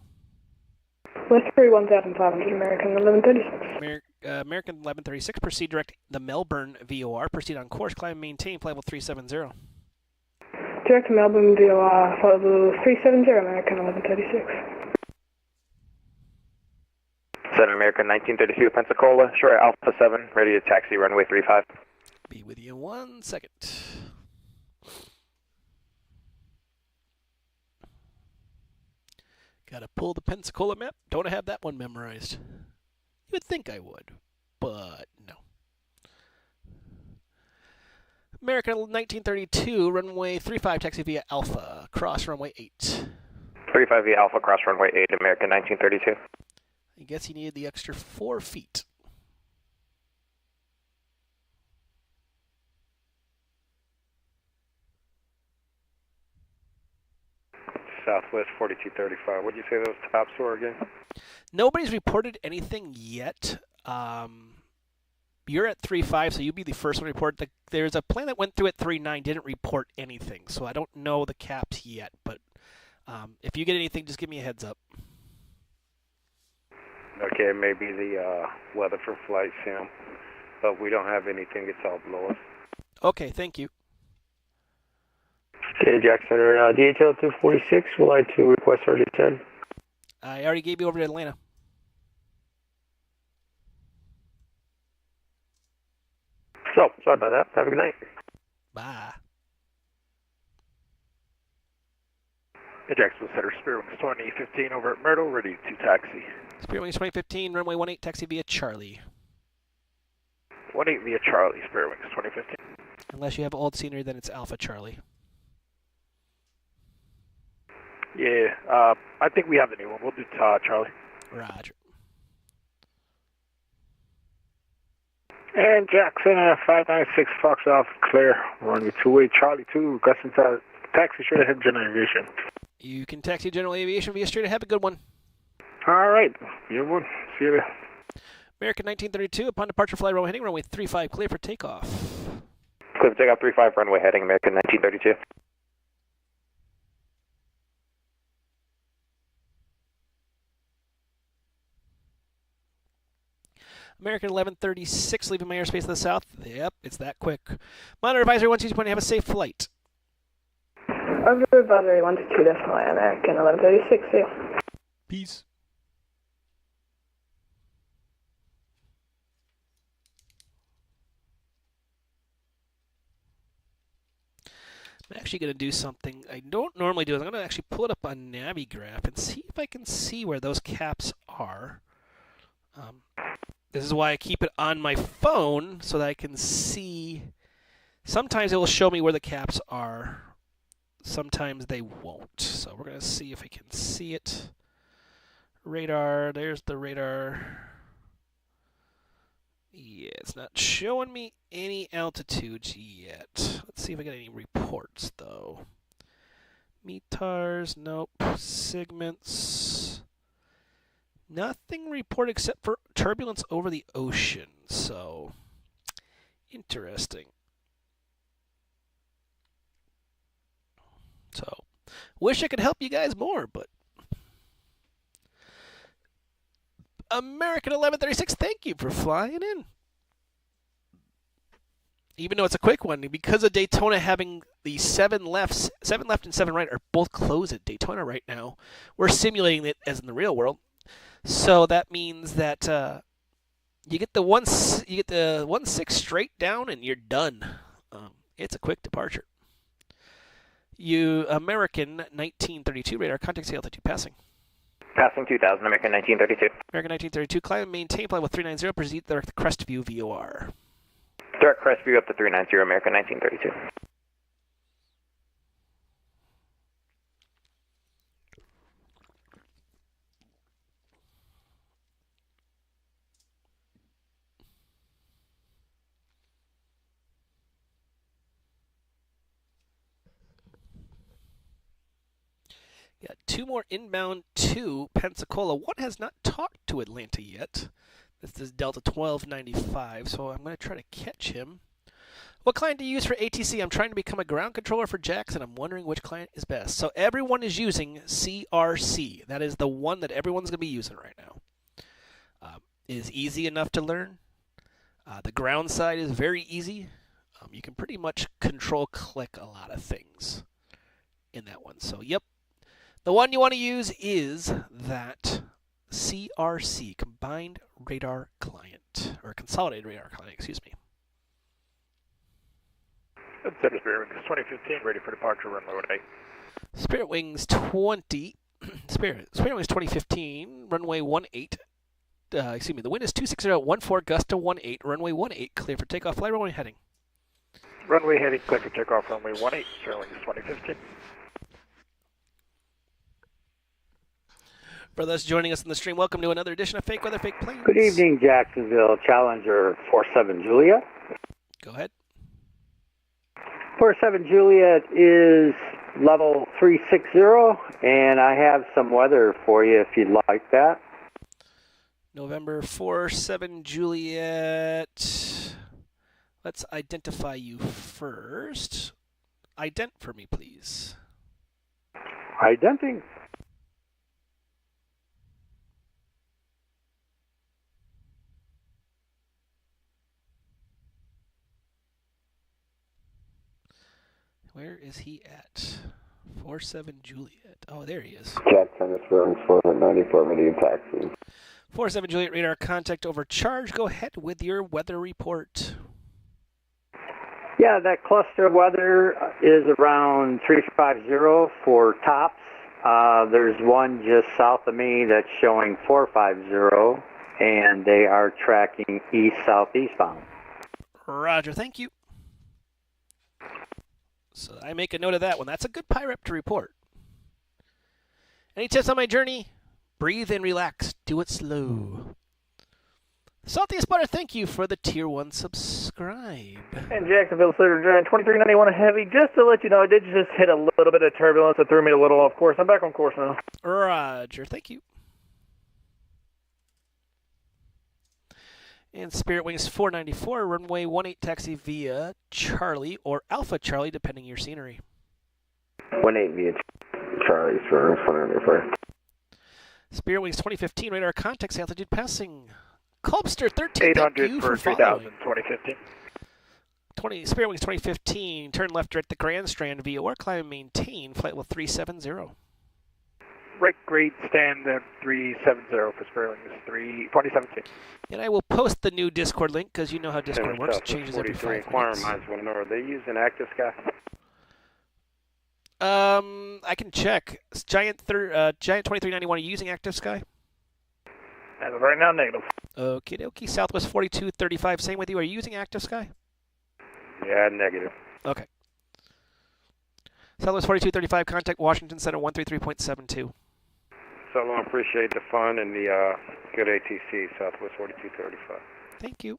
Speaker 10: West 31,500, American 1136.
Speaker 1: American 1136, proceed direct the Melbourne VOR, proceed on course, climb, maintain, flight level 370.
Speaker 10: Direct to Melbourne VOR, flight level 370, American 1136.
Speaker 8: Center American 1932, Pensacola, short Alpha 7, ready to taxi runway 35.
Speaker 1: Be with you in 1 second. Gotta pull the Pensacola map. Don't have that one memorized. You would think I would, but no. American 1932, runway 35, taxi via Alpha, cross runway 8.
Speaker 8: 35 via Alpha, cross runway 8, American 1932.
Speaker 1: I guess he needed the extra 4 feet.
Speaker 4: Southwest 4235. What did you say those tops were again?
Speaker 1: Nobody's reported anything yet. You're at 3.5, so you'll be the first one to report. There's a plane that went through at 3.9, didn't report anything, so I don't know the caps yet. But if you get anything, just give me a heads up.
Speaker 4: Okay, maybe the weather for flight sim, but we don't have anything. It's all below us.
Speaker 1: Okay, thank you.
Speaker 2: Okay, Jackson, DHL 246, would like to request RJ10.
Speaker 1: I already gave you over to Atlanta.
Speaker 2: So, sorry about that. Have a good night.
Speaker 1: Bye.
Speaker 3: Hey, Jacksonville Center, Spirit Wings 2015 over at Myrtle, ready to taxi.
Speaker 1: Spirit Wings 2015, runway 18, taxi via Charlie.
Speaker 3: 18 via Charlie, Spirit Wings 2015.
Speaker 1: Unless you have old scenery, then it's Alpha Charlie.
Speaker 3: Yeah, I think we have the new one. We'll do Charlie.
Speaker 1: Roger.
Speaker 3: And Jackson, 596 Fox Alpha, clear. Runway 28, Charlie 2, gusting to taxi straight ahead, General Aviation.
Speaker 1: You can taxi General Aviation via straight ahead. Have a good one.
Speaker 3: All right, you one. See you there.
Speaker 1: American 1932, upon departure, fly runway heading, runway 35, clear for takeoff.
Speaker 8: Clear for takeoff 35, runway heading, American 1932.
Speaker 1: American 1136, leaving my airspace to the south. Yep, it's that quick. Monitor advisory 122, have a safe flight.
Speaker 10: Over advisory 122, definitely, American 1136, see you.
Speaker 1: Peace. I'm actually going to do something I don't normally do. I'm going to actually pull it up on NaviGraph and see if I can see where those caps are. This is why I keep it on my phone so that I can see. Sometimes it will show me where the caps are. Sometimes they won't. So we're going to see if we can see it. Radar, there's the radar. Yeah, it's not showing me any altitudes yet. Let's see if I get any reports, though. METARs, nope. Segments. Nothing reported except for turbulence over the ocean. So, interesting. So, wish I could help you guys more, but American 1136, thank you for flying in. Even though it's a quick one, because of Daytona having the 7 left and 7 right are both closed at Daytona right now, we're simulating it as in the real world. So that means that you get the 1-6 straight down and you're done. It's a quick departure. You American 1932 radar, contact altitude passing.
Speaker 8: Passing 2000, American 1932.
Speaker 1: American 1932, climb and maintain flight with 390, proceed direct crest view VOR.
Speaker 8: Direct crest view up to 390, American 1932.
Speaker 1: Got 2 more inbound to Pensacola. One has not talked to Atlanta yet. This is Delta 1295, so I'm going to try to catch him. What client do you use for ATC? I'm trying to become a ground controller for Jackson. I'm wondering which client is best. So everyone is using CRC. That is the one that everyone's going to be using right now. It is easy enough to learn. The ground side is very easy. You can pretty much control-click a lot of things in that one. So, yep. The one you want to use is that CRC, Combined Radar Client, or Consolidated Radar Client, excuse me.
Speaker 11: Center Spirit Wings 2015, ready for departure, runway 18.
Speaker 1: Spirit Wings 20, Spirit Wings 2015, runway 18. Excuse me, the wind is 260.14, gust to 18, runway 18, clear for takeoff, flight runway heading.
Speaker 11: Runway heading, clear for takeoff, runway 18, Spirit Wings 2015.
Speaker 1: For those joining us on the stream, welcome to another edition of Fake Weather, Fake Planes.
Speaker 12: Good evening, Jacksonville. Challenger 47 Juliet.
Speaker 1: Go ahead.
Speaker 12: 47 Juliet is level 360, and I have some weather for you if you'd like that.
Speaker 1: November 47 Juliet. Let's identify you first. Ident for me, please.
Speaker 12: Identing.
Speaker 1: Where is he at? 47 Juliet. Oh, there he is.
Speaker 2: Jackson is running 494 medium taxi.
Speaker 1: 47 Juliet radar contact over charge. Go ahead with your weather report.
Speaker 12: Yeah, that cluster weather is around 350 for tops. There's one just south of me that's showing 450, and they are tracking east-southeastbound.
Speaker 1: Roger, thank you. So I make a note of that one. That's a good PIREP to report. Any tips on my journey? Breathe and relax. Do it slow. Saltiest Butter, thank you for the Tier 1 subscribe.
Speaker 11: And Jacksonville, Center 2391 heavy. Just to let you know, I did just hit a little bit of turbulence. It threw me a little off course. I'm back on course now.
Speaker 1: Roger, thank you. And Spirit Wings 494, runway 18 taxi via Charlie or Alpha Charlie, depending on your scenery.
Speaker 2: 18 via Charlie, for 494.
Speaker 1: Spirit Wings 2015, radar contact altitude passing. Colbster 13,
Speaker 11: 800
Speaker 1: thank you for
Speaker 11: 3000, 2015.
Speaker 1: Spirit Wings 2015, turn left direct the Grand Strand via or climb and maintain, flight with 370.
Speaker 11: Right grade stand at 370 for Spirit Wings 2017.
Speaker 1: And I will post the new Discord link because you know how Discord works. It changes every 5 minutes.
Speaker 4: Are they using Active Sky?
Speaker 1: I can check. Giant 2391, are you using Active Sky?
Speaker 11: As of right now, negative.
Speaker 1: Okie dokie. Southwest 4235, same with you. Are you using Active Sky?
Speaker 4: Yeah, negative.
Speaker 1: Okay. Southwest 4235, contact Washington Center 133.72.
Speaker 4: So long, appreciate the fun and the good ATC, Southwest 4235.
Speaker 1: Thank you.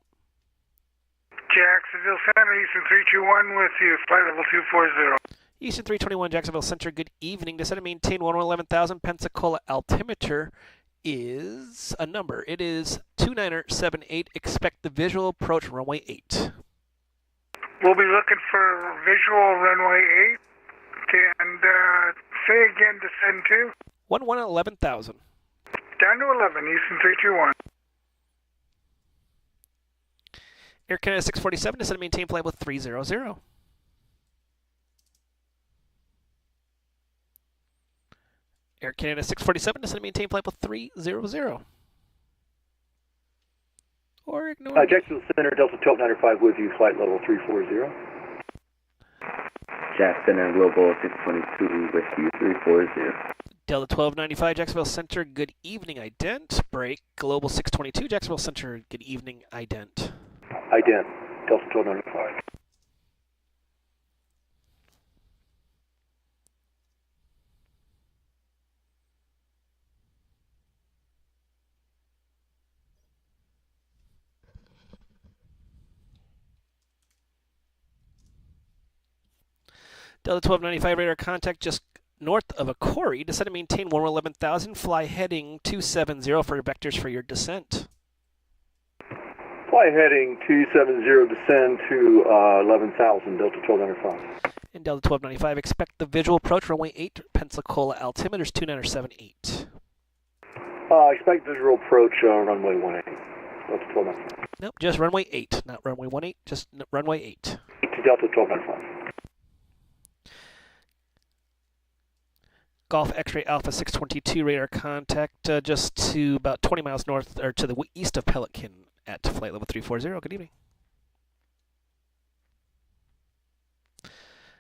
Speaker 13: Jacksonville Center, Eastern 321 with you, flight level 240.
Speaker 1: Eastern 321, Jacksonville Center, good evening. Descend and maintain 111,000. Pensacola altimeter is a number. It is 2978. Expect the visual approach runway 8.
Speaker 13: We'll be looking for visual runway 8. And say again, descend to?
Speaker 1: 11,000.
Speaker 13: Down to 11, Eastern 321.
Speaker 1: Air Canada 647, descend and maintain flight with 300. Air Canada 647, descend and maintain flight with 300. Or ignore
Speaker 14: Jacksonville Center, Delta 1295 with you, flight level 340.
Speaker 2: Jackson and Global 622 with you, 340.
Speaker 1: Delta 1295, Jacksonville Center, good evening, ident. Break, Global 622, Jacksonville Center, good evening, ident.
Speaker 14: Ident, Delta 1295.
Speaker 1: Delta 1295, radar contact just north of Akori. Descend and maintain 111,000. Fly heading 270 for vectors for your descent.
Speaker 14: Fly heading 270, descend to 11,000, Delta 1295.
Speaker 1: In Delta 1295, expect the visual approach, runway 8, Pensacola altimeter is 2978.
Speaker 14: Expect visual approach, runway 18, Delta 1295.
Speaker 1: Nope, just runway 8, not runway 18, just runway 8.
Speaker 14: To Delta 1295.
Speaker 1: Golf X-ray Alpha 622 radar contact just to about 20 miles north, or to the east of Pelican at flight level 340. Good evening.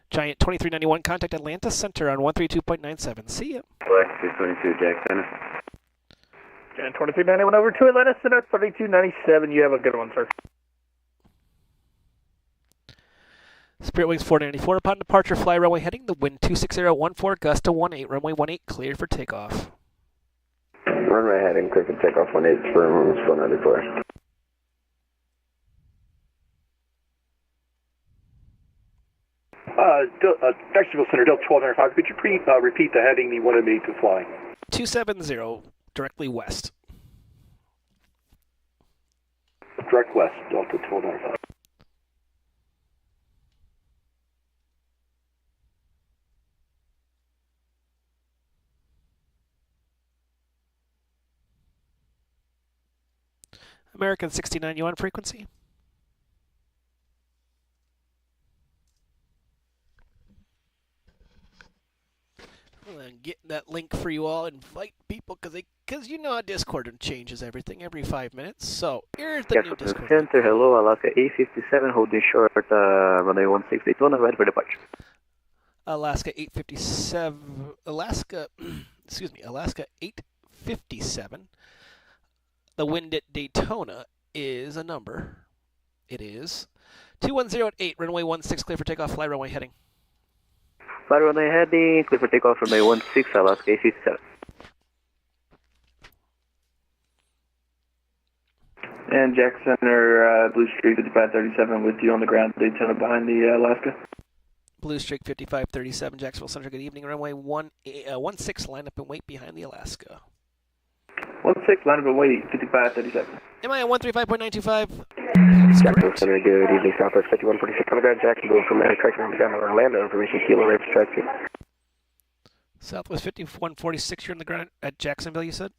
Speaker 1: Giant 2391, contact Atlanta Center on 132.97. See ya.
Speaker 2: Flight 622, Jackson.
Speaker 11: Giant 2391 over to Atlanta Center, 3297. You have a good one, sir.
Speaker 1: Spirit Wings 494, upon departure, fly runway heading, the wind 26014, gust to 18, runway 18, cleared for takeoff.
Speaker 2: Runway heading, clear for takeoff, 18, Spirit Wings 494.
Speaker 14: Jacksonville Center, Delta 1295, could you repeat the heading you wanted me to fly?
Speaker 1: 270, directly west.
Speaker 14: Direct west, Delta 1295.
Speaker 1: American 69, you on frequency? I'm getting that link for you all. Invite people because you know how Discord changes everything every 5 minutes. So here's the new Discord.
Speaker 9: Center, hello, Alaska 857, holding short, runway 1682, and ready for departure.
Speaker 1: Alaska 857, Alaska 857. The wind at Daytona is a number. It is 210 at 8, runway 16, clear for takeoff, fly runway heading.
Speaker 9: Fly runway heading, clear for takeoff, runway 16, Alaska 857.
Speaker 15: And Jack Center, Blue Streak 5537 with you on the ground, Daytona behind the Alaska.
Speaker 1: Blue Streak 5537, Jacksonville Center, good evening, runway 16, line up and wait behind the Alaska.
Speaker 15: 16, line up and wait, 5537.
Speaker 1: Am I at 135.925?
Speaker 2: Jacksonville Center, good evening, Southwest 5146 on the ground, Jacksonville from correction on the ground, Orlando, information, kilo rate for track 2.
Speaker 1: Southwest 5146, you're on the ground at Jacksonville, you said?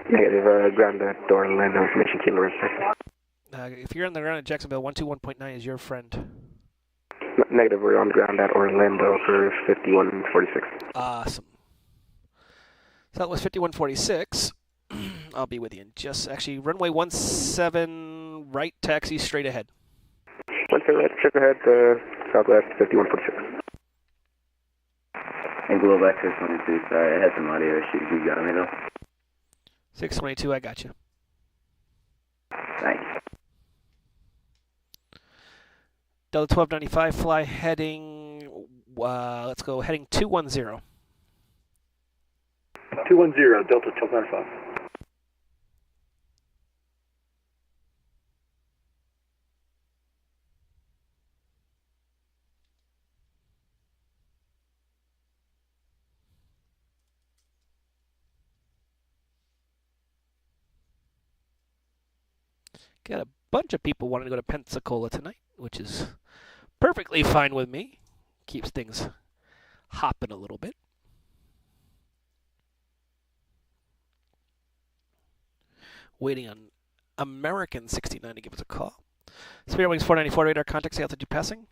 Speaker 2: Negative, ground at Orlando, information, kilo rate for track 2.
Speaker 1: If you're on the ground at Jacksonville, 121.9 is your friend.
Speaker 2: Negative, we're on the ground at Orlando for 5146.
Speaker 1: Awesome. Southwest 5146. I'll be with you in just, actually, runway 17, right, taxi, straight ahead.
Speaker 2: 17, right, straight ahead, Southwest 5146.
Speaker 16: And Global Access 22, sorry, I had some audio issues, you got me though.
Speaker 1: 622, I got you.
Speaker 9: Thanks.
Speaker 1: Delta 1295, fly heading, let's go heading 210.
Speaker 14: 210, Delta 1295.
Speaker 1: Got a bunch of people wanting to go to Pensacola tonight, which is perfectly fine with me. Keeps things hopping a little bit. Waiting on American 69 to give us a call. Spirit Wings 494, radar contact, altitude passing.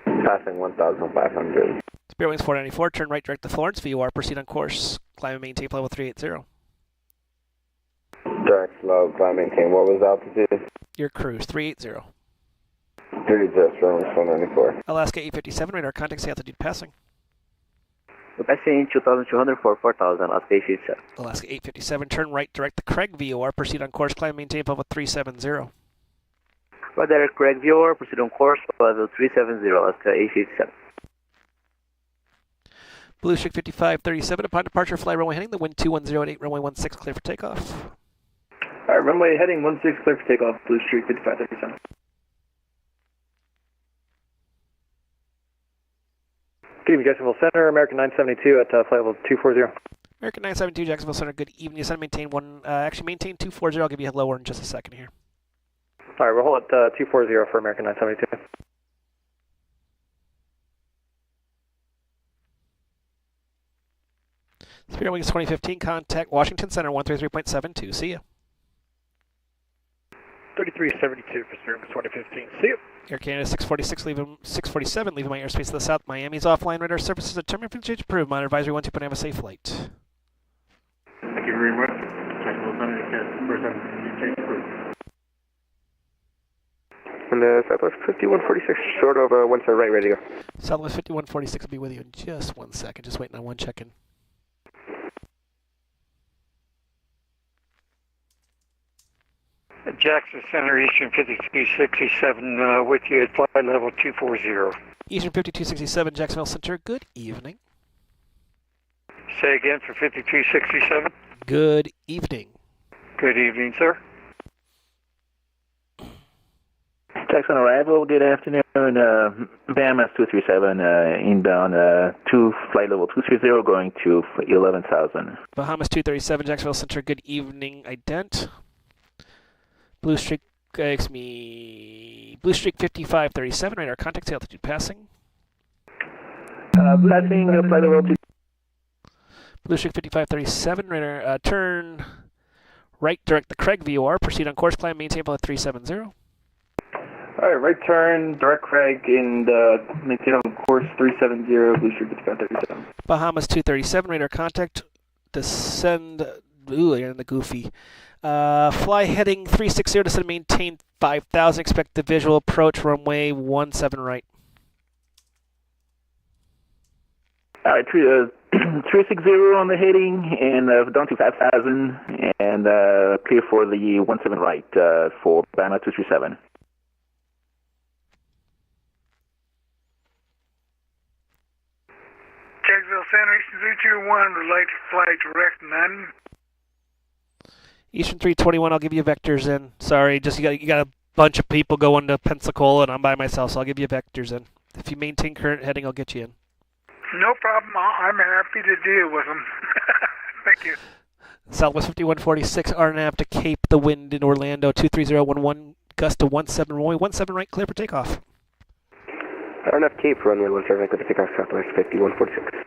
Speaker 2: Passing 1,500.
Speaker 1: Spirit Wings 494, turn right direct to Florence, VOR, proceed on course, climb and maintain level 380.
Speaker 2: Direct slow, climb, maintain. What was altitude?
Speaker 1: Your cruise, 380.
Speaker 2: 30, Spirit Wings 494.
Speaker 1: Alaska 857, radar contact, altitude passing.
Speaker 9: Passing 2,200 for 4,000, Alaska 857.
Speaker 1: Alaska 857, turn right direct to Craig, VOR, proceed on course, climb and maintain level 370.
Speaker 9: Direct Craig, VOR, proceed on course, level 370, Alaska 857.
Speaker 1: Blue Streak 5537, upon departure, fly runway heading, the wind 210 at 8, runway 16, clear for takeoff.
Speaker 15: Alright, runway heading 16, clear for takeoff, Blue Streak 5537.
Speaker 11: Good evening, Jacksonville Center, American 972 at flight level 240.
Speaker 1: American 972, Jacksonville Center, good evening. Ascend, maintain maintain 240, I'll give you a lower in just a second here.
Speaker 11: Alright, we'll hold at 240 for American 972.
Speaker 1: Spirit Wings 2015, contact Washington Center 133.72. See ya.
Speaker 11: 3372 for Spirit Wings 2015. See you.
Speaker 1: Air Canada 647, leaving my airspace to the south. Miami's offline radar services determined for change approved. Monitor advisory 12, have a safe flight.
Speaker 3: Thank you very much. Jacksonville Center, first time change approved.
Speaker 2: And Southwest 5146, short of 1 to right, ready to go.
Speaker 1: Southwest 5146 will be with you in just 1 second. Just waiting on one check-in.
Speaker 16: Jackson Center, Eastern 5267, with you at flight level 240.
Speaker 1: Eastern 5267, Jacksonville Center, good evening.
Speaker 16: Say again for 5267.
Speaker 1: Good evening.
Speaker 16: Good evening, sir.
Speaker 17: Jackson arrival, good afternoon. BAMS 237, inbound, flight level 230, going to 11,000.
Speaker 1: Bahamas 237, Jacksonville Center, good evening. Ident. Blue Streak 5537, radar contact, altitude passing.
Speaker 17: Passing, flight level 2.
Speaker 1: Blue Streak 5537, radar, turn right direct to Craig, VOR, proceed on course, climb, maintain level 370.
Speaker 15: Alright, right turn, direct Craig, and maintain on course 370, Blue Streak 5537.
Speaker 1: Bahamas 237, radar contact, descend, ooh, you're in the goofy. Fly heading 360, descend, maintain 5,000, expect the visual approach, runway 17 right.
Speaker 17: Alright, 360 on the heading, and down to 5,000, and clear for the 17 right for Bama 237.
Speaker 13: Jacksonville Center, Eastern 321, would like to fly direct 9.
Speaker 1: Eastern 321, I'll give you vectors in. Sorry, just you got a bunch of people going to Pensacola, and I'm by myself, so I'll give you vectors in. If you maintain current heading, I'll get you in.
Speaker 13: No problem. I'm happy to deal with them. Thank you.
Speaker 1: Southwest 5146, RNAV to Cape, the wind in Orlando, 23011, gust to 17, runway 17 right, clear for takeoff.
Speaker 2: RNF Cape, runway 17 right, clear for takeoff, Southwest 5146.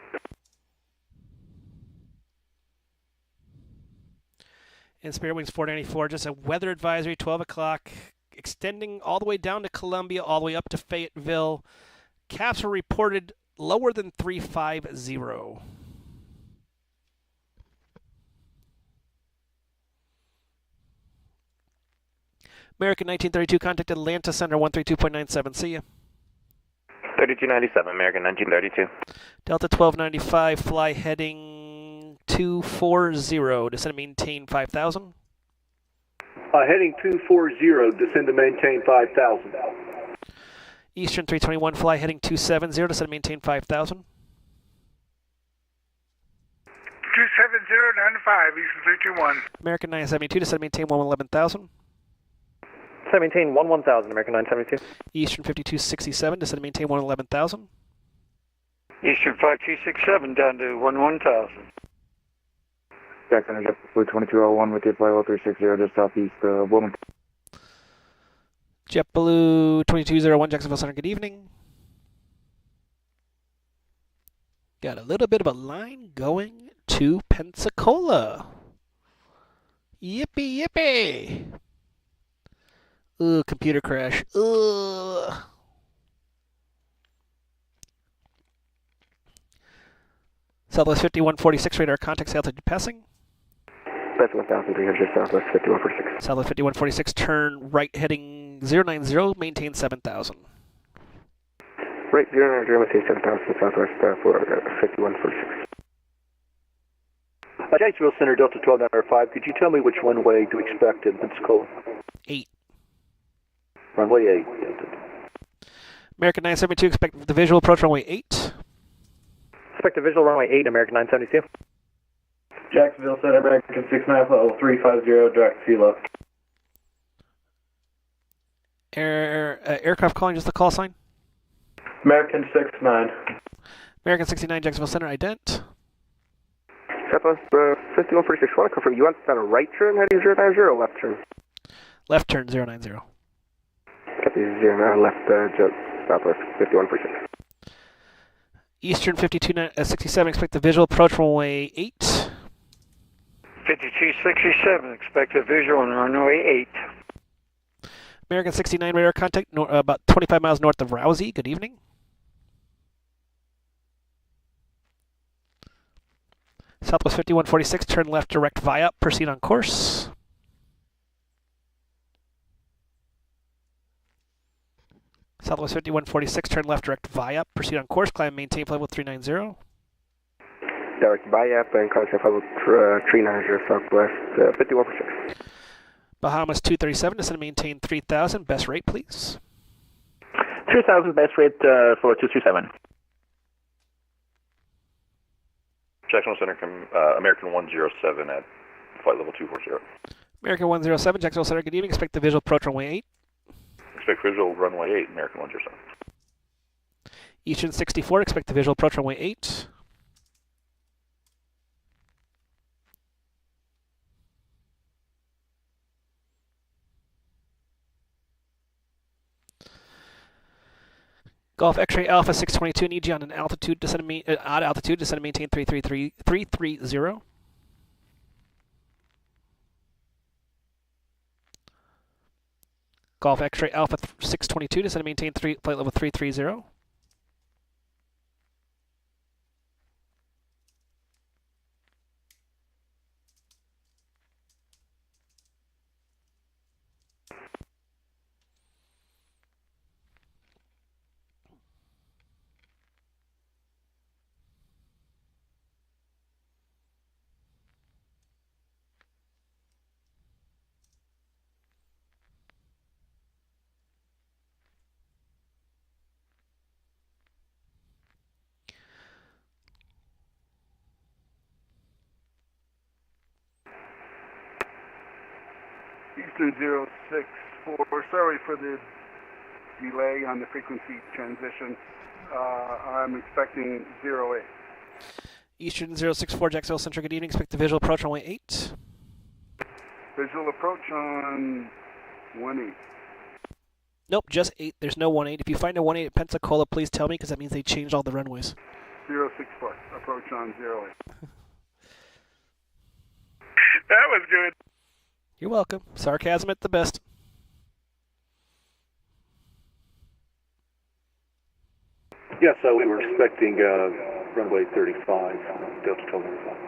Speaker 1: And Spirit Wings 494, just a weather advisory, 12 o'clock, extending all the way down to Columbia, all the way up to Fayetteville. Caps were reported lower than 350. American 1932, contact Atlanta Center 132.97. See ya.
Speaker 18: 3297, American 1932.
Speaker 1: Delta 1295, fly heading 240, descend and maintain 5,000.
Speaker 14: Heading 240, descend to maintain 5,000.
Speaker 1: Eastern 321, fly heading 270, descend and maintain 5,000.
Speaker 13: 27095, Eastern 321.
Speaker 1: American 972, descend and maintain 11,000.
Speaker 11: Descend and maintain 11,000, American 972.
Speaker 1: Eastern 5267, descend and maintain 11,000.
Speaker 16: Eastern 5267 down to 11,000.
Speaker 18: Jackson, JetBlue 2201 with you, fly level 360, just southeast Wilmington.
Speaker 1: JetBlue 2201, Jacksonville Center, good evening. Got a little bit of a line going to Pensacola. Yippee, yippee. Ooh, computer crash. Ugh. Southwest 5146, radar contact, altitude passing.
Speaker 2: That's 1,300, Southwest 5146.
Speaker 1: Southwest 5146, turn right heading 090, maintain 7,000.
Speaker 2: Right, 090, maintain 7,000, Southwest 5146.
Speaker 14: Jacksonville Center, Delta 1295, could you tell me which runway to expect in Pensacola?
Speaker 1: 8.
Speaker 14: Runway 8, Delta.
Speaker 1: American 972, expect the visual approach runway 8.
Speaker 11: Expect a visual runway 8, American 972.
Speaker 15: Jacksonville Center, American 69, level 350, direct CLO.
Speaker 1: Aircraft calling, just the call sign.
Speaker 15: American 69.
Speaker 1: American 69, Jacksonville Center, ident.
Speaker 2: Southwest 5146, want to confirm, you want on a right turn heading 090 or left turn?
Speaker 1: Left turn 090.
Speaker 2: Copy, 090, left jet, Southwest 5146.
Speaker 1: Eastern 5267, expect the visual approach runway 8.
Speaker 16: 5267, expect a visual on runway 8.
Speaker 1: American 69, radar contact, about 25 miles north of Rousey, good evening. Southwest 5146, turn left direct via, proceed on course. Southwest 5146, turn left direct via, proceed on course, climb maintain flight level 390.
Speaker 2: Direct via and contact level 390, Southwest 5146.
Speaker 1: Bahamas 237, descend and maintain 3,000, best rate please.
Speaker 17: 3,000 best rate for 237.
Speaker 19: Jacksonville Center, American 107 at flight level 240.
Speaker 1: American 107, Jacksonville Center, good evening, expect the visual approach runway 8.
Speaker 19: Expect visual runway 8, American 107.
Speaker 1: Eastern 64, expect the visual approach runway 8. Golf X-ray Alpha 622, need you on an altitude, odd altitude, descend and maintain 330. Golf X-ray Alpha 622, descend and maintain flight level 330.
Speaker 20: Eastern 064, sorry for the delay on the frequency transition. I'm expecting 08.
Speaker 1: Eastern 064, Jacksonville Central, good evening, expect the visual approach runway 8.
Speaker 20: Visual approach on 18.
Speaker 1: Nope, just 8, there's no 18. If you find a 18 at Pensacola, please tell me, because that means they changed all the runways.
Speaker 20: 064, approach on 08. That was good.
Speaker 1: You're welcome. Sarcasm at the best.
Speaker 14: Yes, we were expecting runway 35, Delta 1295.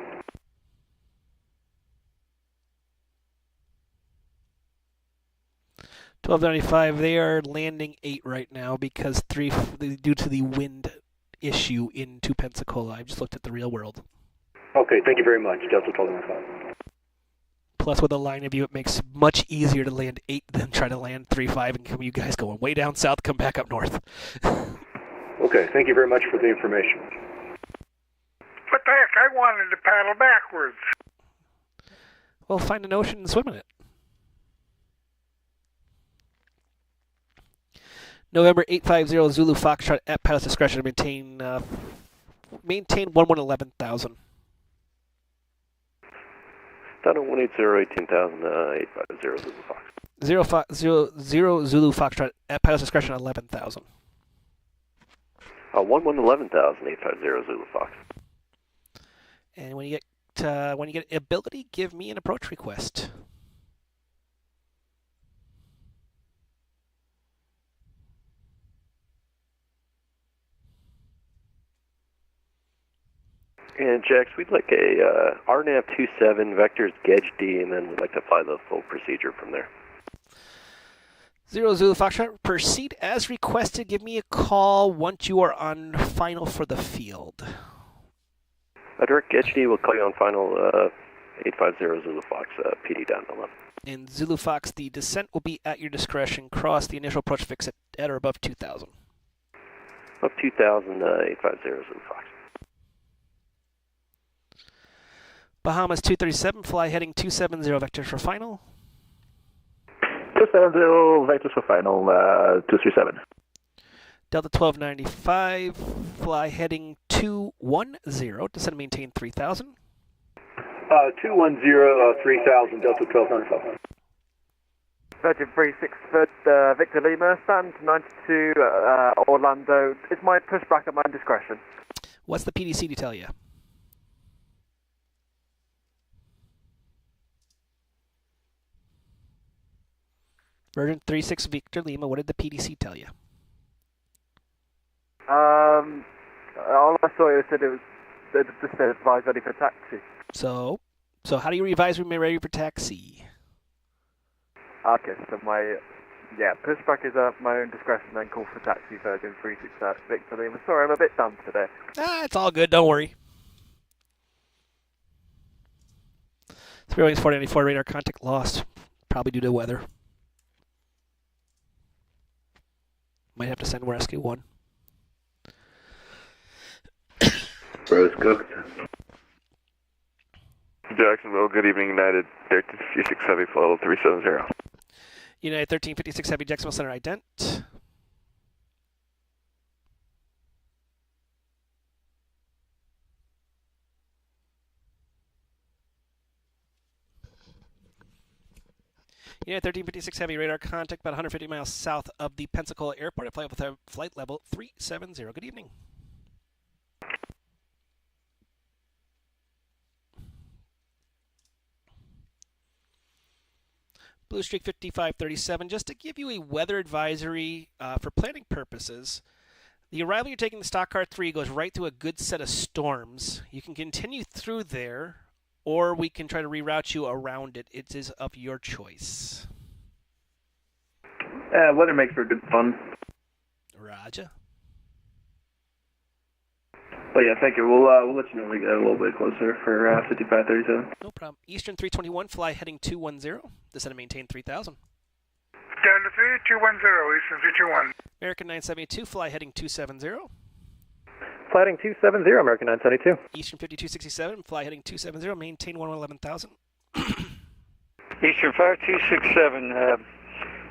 Speaker 1: $12.95. They are landing 8 right now because due to the wind issue into Pensacola. I just looked at the real world.
Speaker 14: Okay, thank you very much. Delta 1295.
Speaker 1: Plus, with a line of view, it makes it much easier to land 8 than try to land 3-5 and come you guys going way down south, come back up north.
Speaker 14: Okay, thank you very much for the information.
Speaker 20: What the heck? I wanted to paddle backwards.
Speaker 1: Well, find an ocean and swim in it. November 850 Zulu Foxtrot at pilot's discretion to maintain 11,000.
Speaker 7: Down at 180, 18,000, 850 Zulu Fox.
Speaker 1: 0 Zulu Foxtrot at pilot's discretion 11,000.
Speaker 7: 11,000, 850 Zulu Fox.
Speaker 1: And when you get ability, give me an approach request.
Speaker 7: And Jax, we'd like a RNAV 27, vectors Gedge D, and then we'd like to apply the full procedure from there.
Speaker 1: 0 Zulu Foxtrot, proceed as requested. Give me a call once you are on final for the field.
Speaker 7: Direct Gedge D will call you on final 850 Zulu Fox, PD down 11.
Speaker 1: In Zulu Fox, the descent will be at your discretion. Cross the initial approach fix at or above 2,000.
Speaker 7: Up 2,000, 850 Zulu Fox.
Speaker 1: Bahamas 237, fly heading 270, vectors for final.
Speaker 17: 270, vectors for final, 237.
Speaker 1: Delta 1295, fly heading 210, descend and maintain 3,000.
Speaker 14: 210, 3000, Delta 1295.
Speaker 11: Virgin 36, Victor Lima, stand 92, Orlando. Is my pushback at my discretion?
Speaker 1: What's the PDC to tell you? Virgin 36 Victor Lima, what did the PDC tell you?
Speaker 11: All I saw it said it was just said advise ready for taxi.
Speaker 1: So how do you revise when we're ready for taxi?
Speaker 11: Okay, so pushback is at my own discretion, then call for taxi, Virgin 36 Victor Lima. Sorry, I'm a bit done today.
Speaker 1: It's all good, don't worry. 3 wings 494, radar contact lost, probably due to weather. Might have to send rescue 1.
Speaker 2: Rose cooked.
Speaker 5: Jacksonville, good evening, United 1356 Heavy, flight 370.
Speaker 1: United 1356 Heavy, Jacksonville Center, ident. United 1356 Heavy, radar contact about 150 miles south of the Pensacola Airport at flight level 370. Good evening. Blue Streak 5537, just to give you a weather advisory for planning purposes. The arrival you're taking the Stock Car 3 goes right through a good set of storms. You can continue through there, or we can try to reroute you around it. It is of your choice.
Speaker 15: Weather makes for good fun.
Speaker 1: Roger.
Speaker 15: But yeah, thank you. We'll let you know when we get a little bit closer for 5537.
Speaker 1: No problem. Eastern 321, fly heading 210. Descend and maintain 3,000.
Speaker 20: Down to 3210, Eastern 321.
Speaker 1: American 972, fly heading 270.
Speaker 8: Fly heading 270, American 972.
Speaker 1: Eastern 5267, fly heading 270, maintain 11,000.
Speaker 16: Eastern 5267,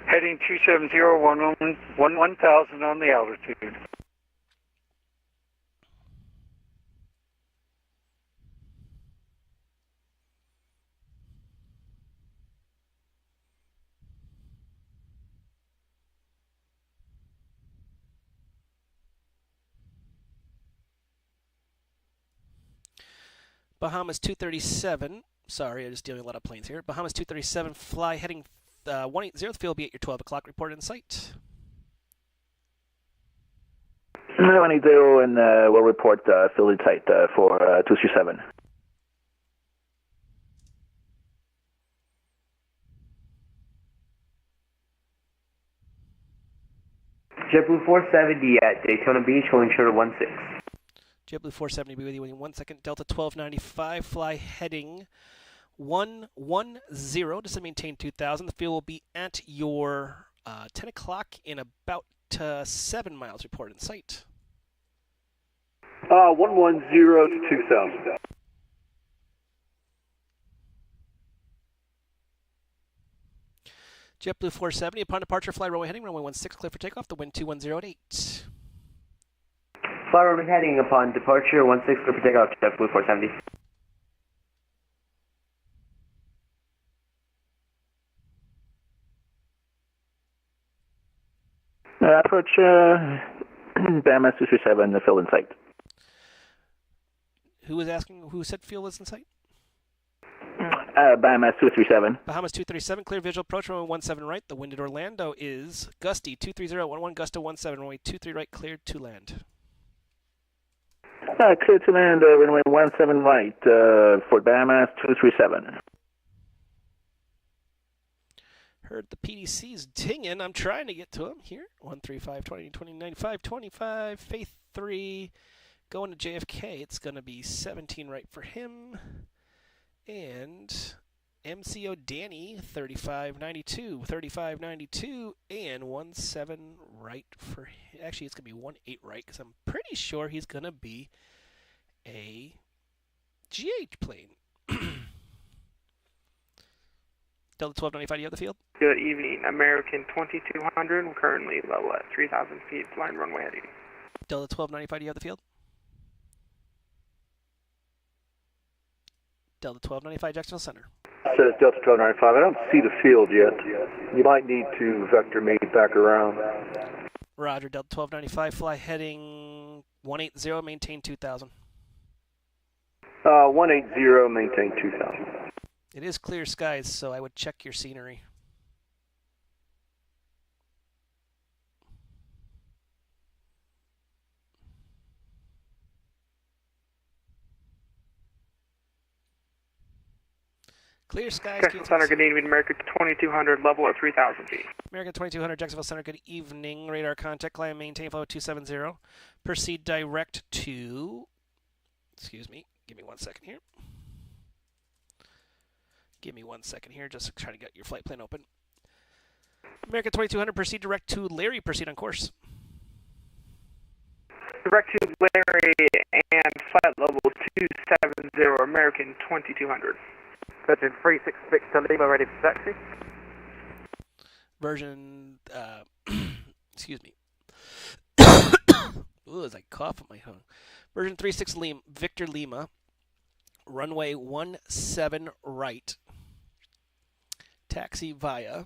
Speaker 16: heading 270, 11,000 on the altitude.
Speaker 1: Bahamas 237, sorry, I'm just dealing with a lot of planes here. Bahamas 237, fly heading 180, the field will be at your 12 o'clock report in sight.
Speaker 17: 180, and we'll report field in sight for 237.
Speaker 9: JetBlue 470 at Daytona Beach, holding short of 16.
Speaker 1: JetBlue 470 be with you in 1 second. Delta 1295, fly heading 110, just to maintain 2000. The fuel will be at your 10 o'clock in about 7 miles report in sight.
Speaker 14: 110 to 2000.
Speaker 1: JetBlue 470, upon departure, fly runway heading, runway 16, clear for takeoff, the wind 210 at 8.
Speaker 9: Fly runway heading upon departure, 16, clear for takeoff, JetBlue 470.
Speaker 17: Approach Bama 237, the field in sight.
Speaker 1: Who was asking, who said fuel is in sight?
Speaker 17: Bama 237.
Speaker 1: Bahamas 237, clear visual approach, runway 17 right. The wind at Orlando is gusty, 230, gusto 17, runway 23 right, cleared to land.
Speaker 17: Clear to land, runway 17 right, for Bama 237.
Speaker 1: Heard the PDC's dinging. I'm trying to get to him here. 135, 20, 20, 95, 25, Faith 3. Going to JFK. It's going to be 17 right for him. And MCO Danny, 3592, 3592, and 17 right for him. Actually, it's going to be 18 right because I'm pretty sure he's going to be a GH plane. Delta 1295, you have the field?
Speaker 21: Good evening, American 2200. I'm currently level at 3,000 feet, flying runway heading.
Speaker 1: Delta 1295, do you have the field? Delta 1295, Jacksonville Center.
Speaker 14: Says Delta 1295. I don't see the field yet. You might need to vector me back around.
Speaker 1: Roger, Delta 1295, fly heading 180, maintain 2000.
Speaker 14: 180, maintain 2000.
Speaker 1: It is clear skies, so I would check your scenery. Clear skies.
Speaker 21: Jacksonville Center, good evening. American 2200, level at 3,000 feet.
Speaker 1: American 2200, Jacksonville Center, good evening. Radar contact, climb, maintain flow 270. Proceed direct to, excuse me, give me 1 second here. Give me 1 second here, just trying to get your flight plan open. American 2200, proceed direct to Larry, proceed on course.
Speaker 21: Direct to Larry and flight level 270, American 2200.
Speaker 8: Virgin 36 Victor Lima, ready for taxi.
Speaker 1: Version, excuse me. Ooh, as I cough at my tongue. Version 36 Victor Lima, runway 17 right. Taxi via,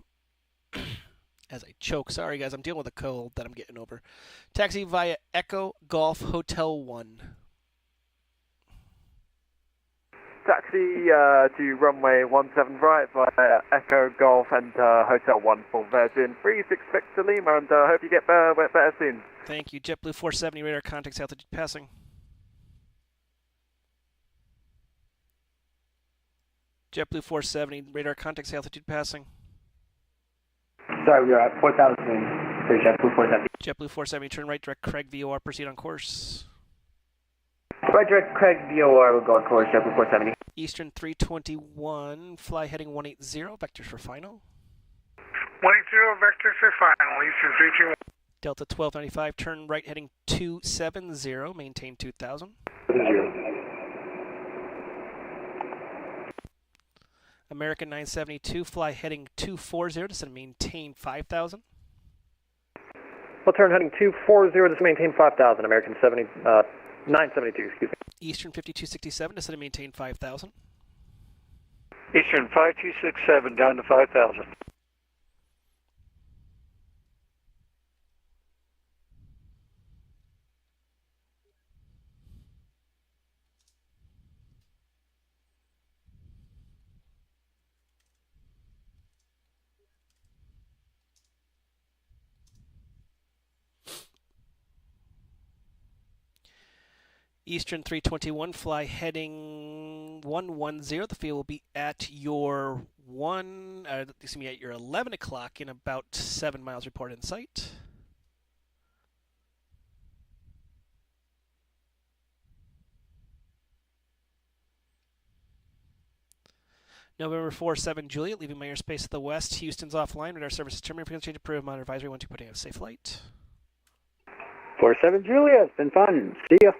Speaker 1: as I choke, sorry guys, I'm dealing with a cold that I'm getting over. Taxi via Echo Golf Hotel 1.
Speaker 8: Taxi to runway 17 right via Echo Golf and Hotel 1 for Virgin 36 Victor Lima, and hope you get better soon.
Speaker 1: Thank you. JetBlue 470, radar contacts altitude passing. JetBlue 470, radar contacts altitude passing.
Speaker 9: Sorry, we're at 4,000 for JetBlue 470.
Speaker 1: JetBlue 470, turn right, direct Craig VOR, proceed on course.
Speaker 9: Right, direct Craig VOR, we'll go on course, JetBlue 470.
Speaker 1: Eastern 321, fly heading 180, vectors for final.
Speaker 20: 180, vectors for final, Eastern 321.
Speaker 1: Delta 1295, turn right heading 270, maintain 2000. American 972, fly heading 240, just to maintain 5000.
Speaker 12: We'll turn heading 240, just maintain 5,000, American 972, excuse me.
Speaker 1: Eastern 5267, just to maintain 5000.
Speaker 16: Eastern 5267, down to 5,000.
Speaker 1: Eastern 321, fly heading 110. The field will be at your at your 11 o'clock in about 7 miles report in sight. November 47 Juliet, leaving my airspace to the west. Houston's offline. Radar services terminated. Frequency change approved. Monitor advisory 12.8. Have a safe flight.
Speaker 12: 47 Julia, it's been fun. See ya.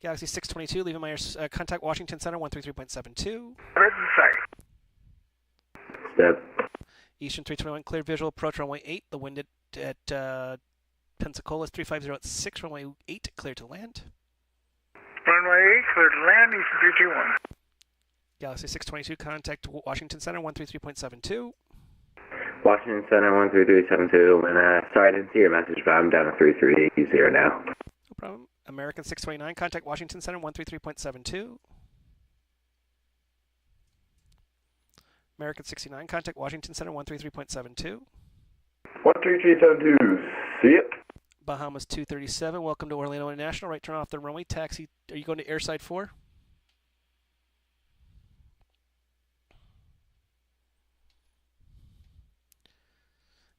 Speaker 1: Galaxy 622, leaving my contact Washington Center 133.72.
Speaker 9: Step.
Speaker 1: Eastern 321, cleared visual. Approach runway 8. The wind at Pensacola is 350 at 6. Runway 8, cleared to land.
Speaker 13: Runway 8, cleared to land. Eastern 321.
Speaker 1: Galaxy 622, contact Washington Center 133.72.
Speaker 9: Washington Center 13372. And sorry, I didn't see your message, but I'm down to 3380 now.
Speaker 1: No problem. American 629, contact Washington Center 133.72. American 69, contact Washington Center 133.72.
Speaker 14: 13372. See it.
Speaker 1: Bahamas 237, welcome to Orlando International. Right turn off the runway. Taxi, are you going to airside 4?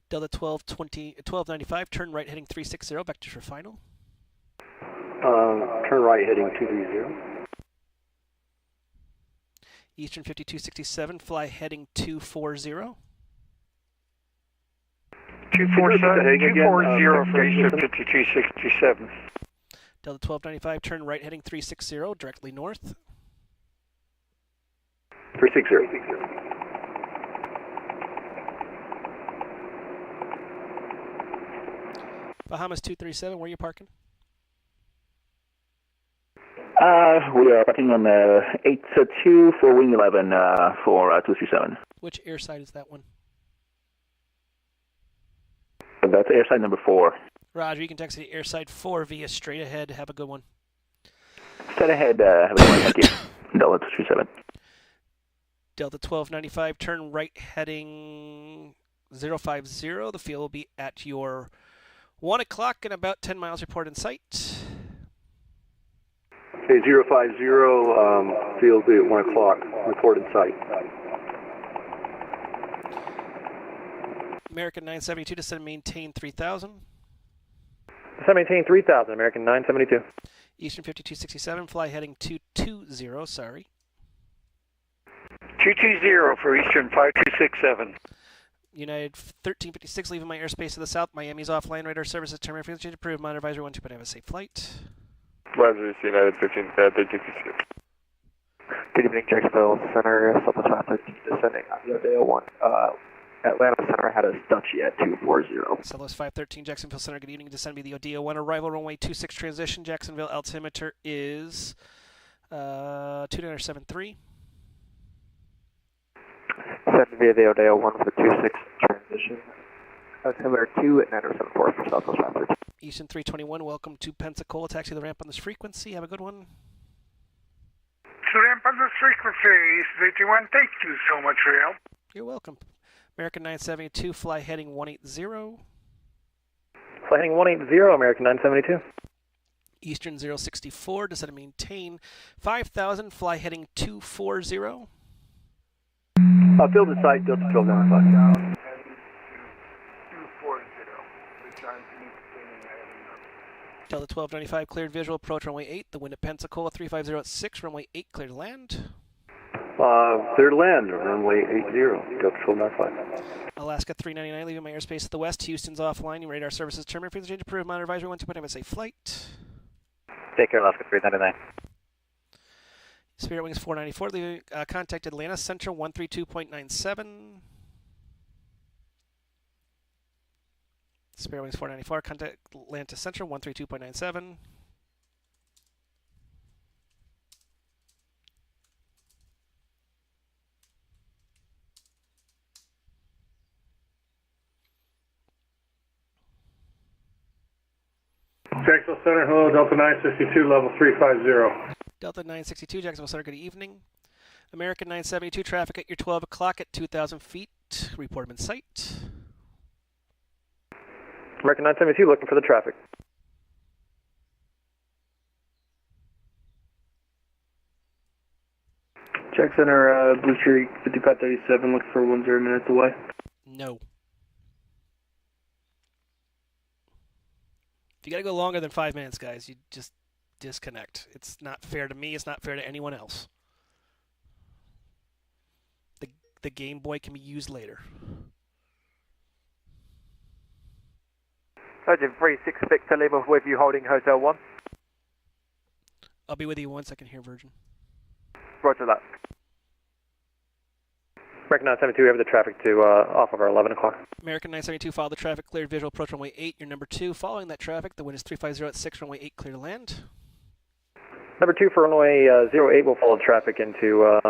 Speaker 1: Delta 1295, turn right heading 360, vectors for final.
Speaker 5: Turn right heading 230.
Speaker 1: Eastern 5267, fly heading 240.
Speaker 16: 240 for Eastern 5267.
Speaker 1: Delta 1295, turn right heading 360, directly north.
Speaker 5: 360.
Speaker 1: Bahamas 237, where are you parking?
Speaker 17: We are parking on 8-2 for wing 11 for 237.
Speaker 1: Which airside is that one?
Speaker 17: That's airside number 4.
Speaker 1: Roger, you can taxi to airside 4 via straight ahead. Have a good one.
Speaker 17: Straight ahead, have a good one. Thank you. Delta 237.
Speaker 1: Delta 1295, turn right heading 050. The field will be at your 1 o'clock and about 10 miles. Report in sight.
Speaker 14: Okay, 050, field be at 1 o'clock, report in sight.
Speaker 1: American 972, descend and maintain 3000.
Speaker 5: Descend and maintain 3000, American 972.
Speaker 1: Eastern 5267, fly heading 220, sorry.
Speaker 16: 220 for Eastern 5267.
Speaker 1: United 1356, leaving my airspace to the south. Miami's offline. Radar services terminated. Frequency change approved. Monitor advisory 12.8. Have a safe flight.
Speaker 5: Roger, United 1356.
Speaker 11: Good evening, Jacksonville Center, Southwest 513, descending on the Rodeo 1. Atlanta Center had us Dutchy at 240.
Speaker 1: Southwest 513, Jacksonville Center, good evening. Descend via the Odio 1. Arrival runway 26 transition. Jacksonville altimeter is 2973.
Speaker 11: Descend via the Odio 1 for 26 transition. Altimeter 2 at 974 for Southwest 513.
Speaker 1: Eastern 321, welcome to Pensacola. Taxi the ramp on this frequency. Have a good one.
Speaker 13: To ramp on this frequency, Eastern 321, thank you so much for your help.
Speaker 1: You're welcome. American 972, fly heading 180.
Speaker 5: Fly heading 180, American 972.
Speaker 1: Eastern 064, descend and maintain 5000, fly heading 240.
Speaker 14: Field in sight, Delta 1295.
Speaker 1: Delta 1295, cleared visual, approach runway 8, the wind at Pensacola 350 at 6, runway 8, clear to land.
Speaker 14: Clear to land, runway 80, Delta 1295.
Speaker 1: Alaska 399, leaving my airspace to the west. Houston's offline, radar services terminated. Frequency change approved. Monitor advisory 12.8. Have a safe flight.
Speaker 9: Take care, Alaska 399.
Speaker 1: Spirit Wings 494, leaving, contact Atlanta Central 132.97. Spirit Wings 494, contact Atlanta Central 132.97.
Speaker 3: Jacksonville Center, hello, Delta 962, level 350.
Speaker 1: Delta 962, Jacksonville Center, good evening. American 972, traffic at your 12 o'clock at 2,000 feet. Report in sight.
Speaker 5: American 972, looking for the traffic.
Speaker 15: Jack Center, Blue Streak 5537, looking for 10 minutes away.
Speaker 1: No. If you gotta go longer than 5 minutes, guys, you just disconnect. It's not fair to me. It's not fair to anyone else. the Game Boy can be used later.
Speaker 8: Virgin 36 Victor Lima with you holding Hotel 1.
Speaker 1: I'll be with you 1 second here, Virgin.
Speaker 8: Roger that.
Speaker 5: American 972, we have the traffic to off of our 11 o'clock.
Speaker 1: American 972, follow the traffic, cleared visual, approach runway 8, your number 2. Following that traffic, the wind is 350 at 6, runway 8, clear to land.
Speaker 5: Number 2 for runway 08 will follow traffic into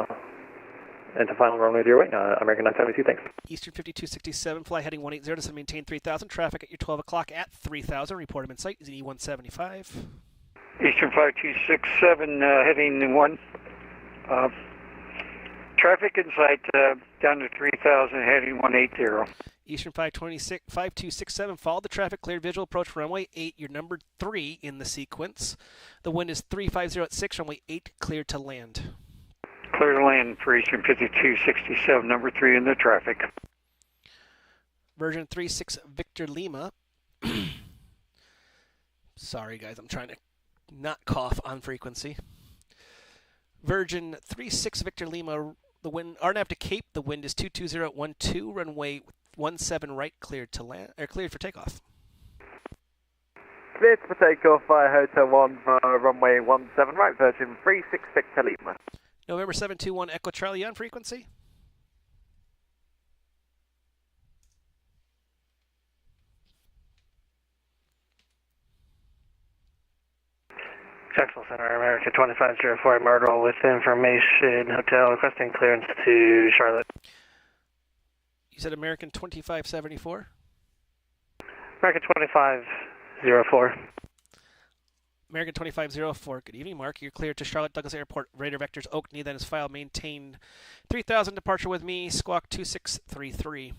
Speaker 5: final runway 08. American 972, thanks.
Speaker 1: Eastern 5267, fly heading 180 to maintain 3000. Traffic at your 12 o'clock at 3000. Report him in sight. Is an E175.
Speaker 16: Eastern 5267, heading 1. Traffic in sight down to 3000, heading 180.
Speaker 1: Eastern 5267, follow the traffic, cleared visual, approach runway 8, your number 3 in the sequence. The wind is 350 at 6, runway 8, cleared to land.
Speaker 16: Clear to land for Eastern 5267, number 3 in the traffic.
Speaker 1: Version 36 Victor Lima. Sorry guys, I'm trying to not cough on frequency. Virgin 36 Victor Lima, the wind RNAV to Cape, the wind is 220 at 12, runway 17 right, cleared to land, or cleared for takeoff.
Speaker 8: Cleared for takeoff via Hotel 1 for runway 17 right, Virgin 36 Victor Lima.
Speaker 1: November 721 Echo Charlie on frequency.
Speaker 6: Jacksonville Center, America 2504, Myrtle with information, hotel requesting clearance to Charlotte.
Speaker 1: You said American 2574?
Speaker 6: America 2504.
Speaker 1: American 2504, good evening, Mark. You're cleared to Charlotte Douglas Airport, Raider Vectors Oakney, then is filed, maintain 3000, departure with me, squawk 2633.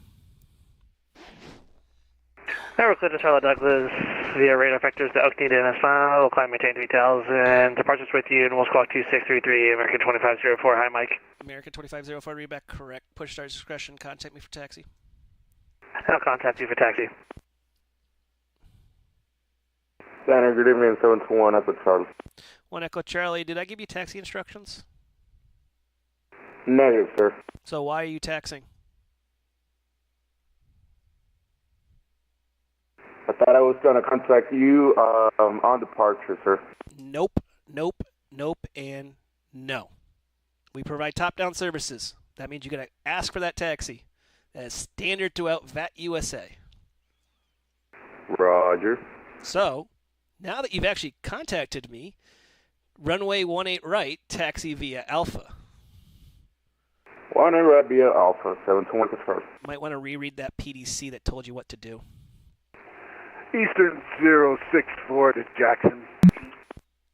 Speaker 6: Now we're cleared to Charlotte Douglas via radar vectors to Oakney, then is filed, we'll climb maintain 3000, departures with you, and we'll squawk 2633, American 2504, hi Mike.
Speaker 1: American 2504, read back correct, push start discretion, contact me for taxi.
Speaker 6: I'll contact you for taxi.
Speaker 2: Center, good evening, 721 Echo Charlie.
Speaker 1: 1 Echo Charlie, did I give you taxi instructions?
Speaker 2: Negative, sir.
Speaker 1: So why are you taxing?
Speaker 2: I thought I was going to contact you on departure, sir.
Speaker 1: Nope, nope, nope, and no. We provide top-down services. That means you're going to ask for that taxi. That is standard throughout VAT USA.
Speaker 2: Roger.
Speaker 1: So, now that you've actually contacted me, runway 18 right, taxi via Alpha.
Speaker 2: 18 right via Alpha, 721 confirmed.
Speaker 1: Might want to reread that PDC that told you what to do.
Speaker 14: Eastern 064 to Jackson.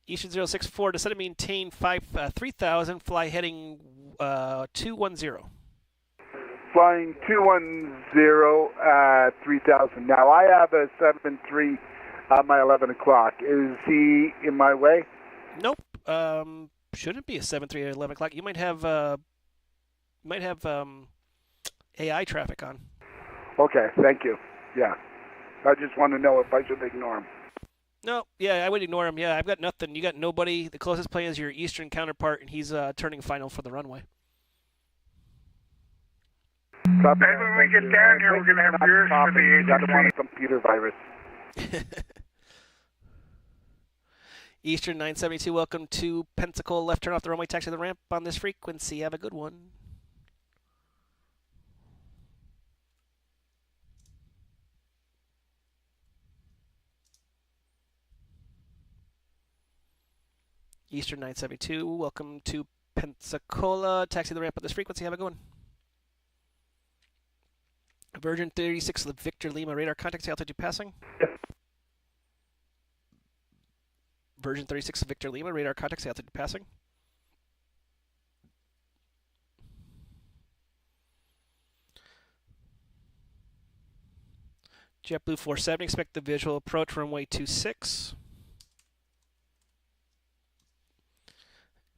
Speaker 6: Eastern
Speaker 1: 064, descend to maintain 3000, fly heading 210.
Speaker 14: Flying 210 at 3000. Now I have a 73 on my 11 o'clock. Is he in my way?
Speaker 1: Nope. Shouldn't be a 73 at 11 o'clock. You might have AI traffic on.
Speaker 14: Okay, thank you. Yeah. I just want to know if I should ignore him.
Speaker 1: No, yeah, I would ignore him. Yeah, I've got nothing. You got nobody. The closest plane is your eastern counterpart, and he's turning final for the runway.
Speaker 13: Maybe when we get down here, we're going to have beers for the agency.
Speaker 14: I don't want a computer virus.
Speaker 1: Eastern 972, welcome to Pensacola. Left turn off the runway, taxi to the ramp on this frequency. Have a good one. Eastern 972, welcome to Pensacola. Taxi to the ramp on this frequency. Have a good one. Virgin 36, Victor Lima, radar contact, altitude passing.
Speaker 6: Yep.
Speaker 1: Virgin 36, Victor Lima, radar contact, altitude passing. JetBlue 470, expect the visual approach runway 26.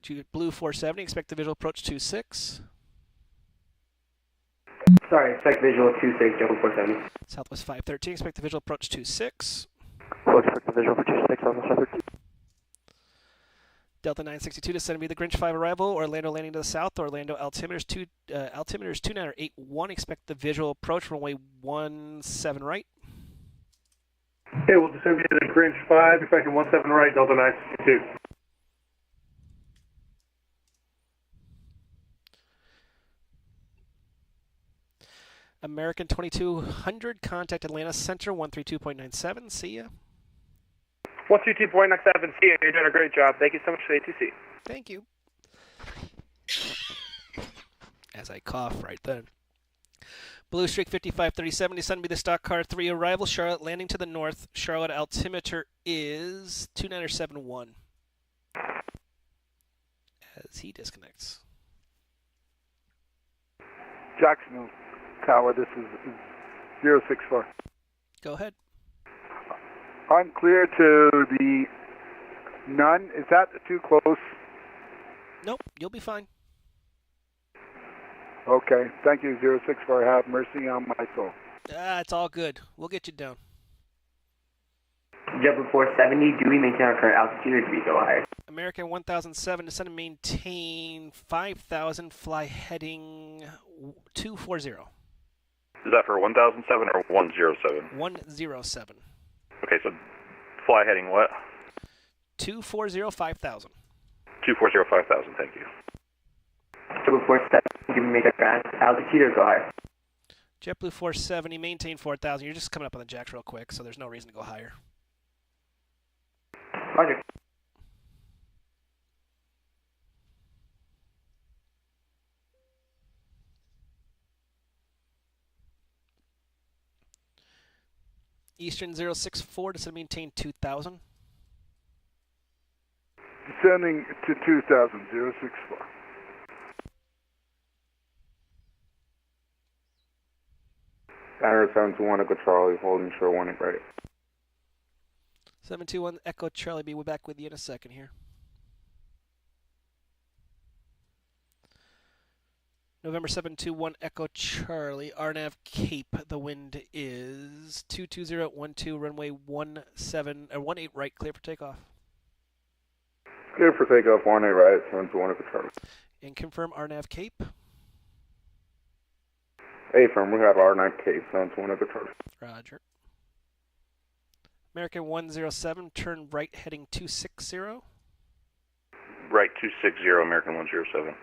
Speaker 1: JetBlue 470, expect the visual approach 26.
Speaker 6: Sorry, expect visual 26, JetBlue 470.
Speaker 1: Southwest 513, expect the visual approach 26.
Speaker 6: We'll expect the visual for 26, Southwest 513.
Speaker 1: Delta 962 to send me the Grinch 5 arrival. Orlando landing to the south. Orlando altimeters 2981. Expect the visual approach. Runway 17 right.
Speaker 3: Okay, we'll descend to the Grinch 5, expecting 17 right, Delta 962.
Speaker 1: American 2200, contact Atlanta Center 132.97. See ya.
Speaker 21: 122.97, see you. You're doing a great job. Thank you so much for the ATC.
Speaker 1: Thank you. As I cough right then. Blue Streak 5537, descend me the stock car 3 arrival. Charlotte landing to the north. Charlotte altimeter is 2971. As he disconnects.
Speaker 14: Jacksonville Tower, this is 064.
Speaker 1: Go ahead.
Speaker 14: I'm clear to the none. Is that too close?
Speaker 1: Nope, you'll be fine.
Speaker 14: Okay, thank you, 064. Have mercy on my soul.
Speaker 1: It's all good. We'll get you down.
Speaker 10: JetBlue 470, do we maintain our current altitude or do we go higher?
Speaker 1: American 1007, descend and maintain 5000, fly heading 240.
Speaker 19: Is that for 1007 or 107?
Speaker 1: 107.
Speaker 19: Okay, so fly heading what?
Speaker 1: 240, 5000.
Speaker 19: 240, 5000, thank you.
Speaker 10: JetBlue 470, do we maintain our current altitude or go higher?
Speaker 1: JetBlue 470, maintain 4000. You're just coming up on the jacks real quick, so there's no reason to go higher.
Speaker 10: Roger.
Speaker 1: Eastern 064, descend and maintain 2000.
Speaker 14: Descending to 2000, 064.
Speaker 18: Banner 721 Echo Charlie, holding short 1 right.
Speaker 1: 721 Echo Charlie, be back with you in a second here. November 721 Echo Charlie, RNAV Cape. The wind is 22012, runway 18 right, clear for takeoff.
Speaker 18: Clear for takeoff, 18 right, 721 Echo Charlie.
Speaker 1: And confirm RNAV Cape.
Speaker 18: Affirm, we have R9 Cape, 721 Echo Charlie.
Speaker 1: Roger. American 107, turn right heading 260.
Speaker 19: Right 260, American 107.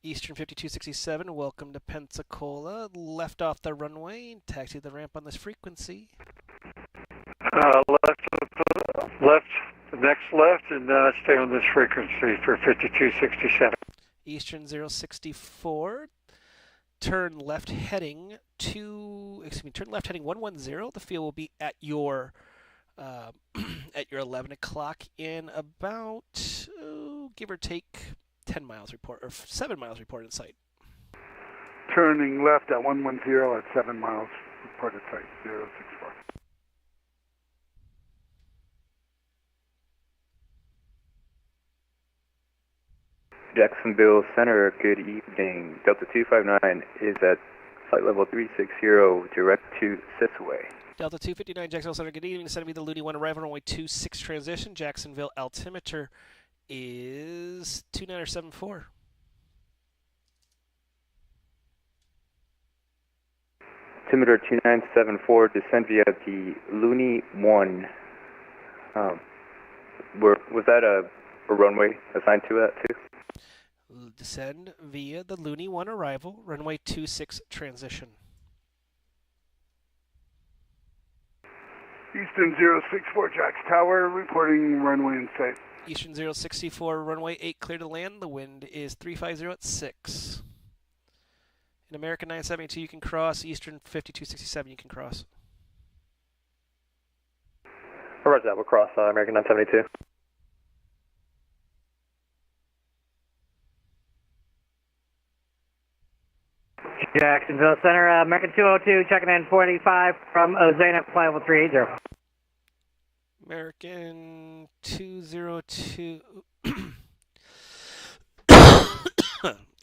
Speaker 1: Eastern 5267, welcome to Pensacola. Left off the runway, taxi the ramp on this frequency.
Speaker 16: Left, next left, and stay on this frequency for 5267.
Speaker 1: Eastern 064, turn left heading turn left heading 110. The field will be at your at your 11 o'clock in about give or take 10 miles report, or 7 miles report in sight.
Speaker 14: Turning left at 110 at 7 miles, reported site, 064.
Speaker 2: Jacksonville Center, good evening. Delta 259 is at flight level 360, direct to Sisway.
Speaker 1: Delta 259, Jacksonville Center, good evening. Send me the Looney 1 arrival, runway 26 transition. Jacksonville altimeter is 2974.
Speaker 2: Altimeter 2974, descend via the Looney 1. Was that a runway assigned to that too?
Speaker 1: Descend via the Looney 1 arrival, runway 26 transition.
Speaker 14: Eastern 064, Jacks Tower, reporting runway in sight.
Speaker 1: Eastern 064, runway 8 clear to land. The wind is 350 at 6. In American 972, you can cross. Eastern 5267, you can cross.
Speaker 7: Roger that, we'll cross American 972.
Speaker 21: Jacksonville Center, American 202, checking in 485 from Ozana, flight level 380.
Speaker 1: American 202.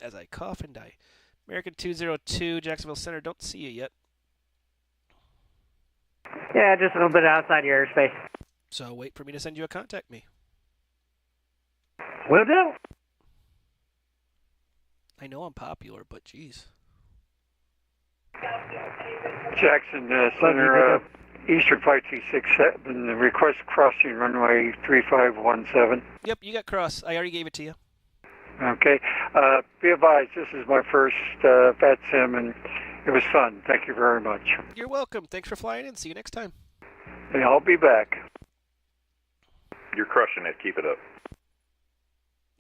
Speaker 1: As I cough and die. American 202, Jacksonville Center, don't see you yet.
Speaker 21: Yeah, just a little bit outside your airspace.
Speaker 1: So wait for me to send you a contact me.
Speaker 21: Will do.
Speaker 1: I know I'm popular, but geez.
Speaker 16: Jackson Center, Eastern Flight 267, request crossing runway 3517.
Speaker 1: Yep, you got cross. I already gave it to you.
Speaker 16: Okay. Be advised, this is my first FAT sim, and it was fun. Thank you very much.
Speaker 1: You're welcome. Thanks for flying in. See you next time.
Speaker 16: And I'll be back.
Speaker 19: You're crushing it. Keep it up.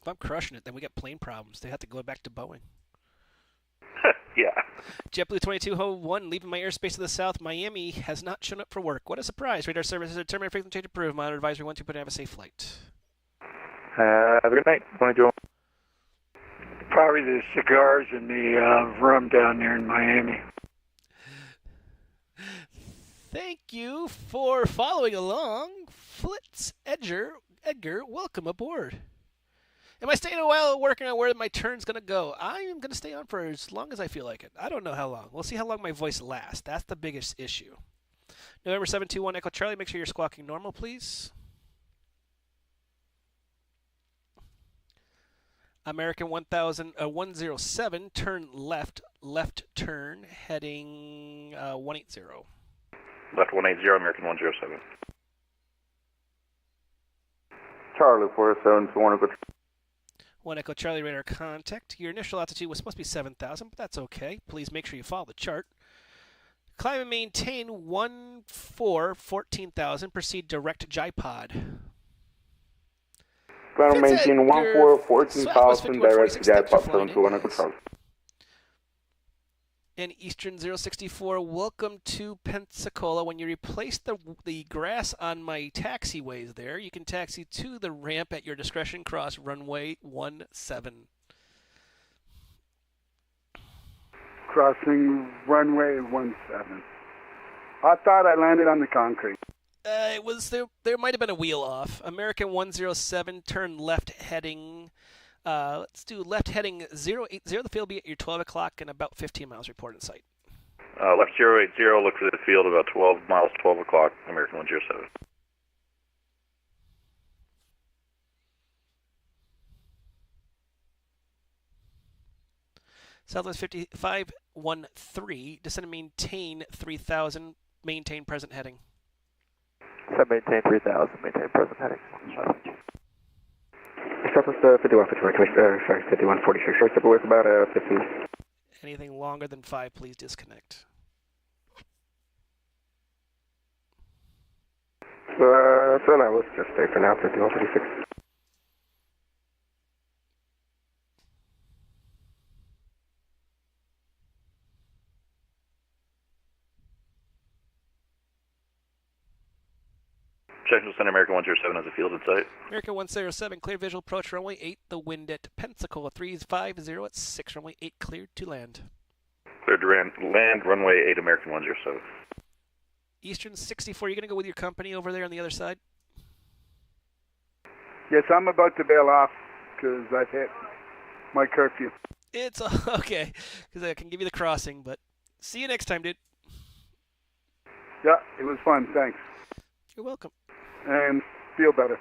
Speaker 1: If I'm crushing it, then we got plane problems. They have to go back to Boeing.
Speaker 19: Yeah.
Speaker 1: JetBlue 2201, leaving my airspace to the south. Miami has not shown up for work. What a surprise. Radar services are terminated. Frequency change approved. Monitor advisory 12, but have a safe flight.
Speaker 18: Have a good night. Want to go?
Speaker 16: Probably the cigars in the room down there in Miami.
Speaker 1: Thank you for following along. Flitz Edgar, welcome aboard. Am I staying a while working on where my turn's going to go? I am going to stay on for as long as I feel like it. I don't know how long. We'll see how long my voice lasts. That's the biggest issue. November 721 Echo Charlie, make sure you're squawking normal, please. American 107, turn left turn, heading 180.
Speaker 19: Left 180, American 107.
Speaker 18: Charlie 471, go.
Speaker 1: 1 Echo Charlie radar contact. Your initial altitude was supposed to be 7,000, but that's okay. Please make sure you follow the chart. Climb and maintain 14,000. Proceed direct Jaipod.
Speaker 18: Climb and maintain 14,000 direct Jaipod, 721 Echo Charlie.
Speaker 1: And Eastern 064, welcome to Pensacola. When you replace the grass on my taxiways there, you can taxi to the ramp at your discretion, cross runway 17.
Speaker 14: Crossing runway 17. I thought I landed on the concrete.
Speaker 1: It was there might have been a wheel off. American 107, turn left heading. Let's do left heading 080. The field will be at your 12 o'clock and about 15 miles report in sight.
Speaker 19: Left 080, look for the field about 12 miles, 12 o'clock, American 107.
Speaker 1: Southwest 5513, descend and maintain 3,000, maintain present heading.
Speaker 8: So maintain 3,000, maintain present heading.
Speaker 2: Southwest 5146, short step away for about 15.
Speaker 1: Anything longer than 5, please disconnect.
Speaker 2: So now let's just stay for now, 5146.
Speaker 19: Jacksonville Center, American 107 has a field in sight.
Speaker 1: American 107, clear visual approach runway 8, the wind at Pensacola 350 at 6, runway 8 cleared to land.
Speaker 19: Cleared to land, runway 8, American 107.
Speaker 1: Eastern 64, you going to go with your company over there on the other side?
Speaker 14: Yes, I'm about to bail off because I've hit my curfew.
Speaker 1: It's okay, because I can give you the crossing, but see you next time, dude.
Speaker 14: Yeah, it was fun, thanks.
Speaker 1: You're welcome.
Speaker 14: And feel better.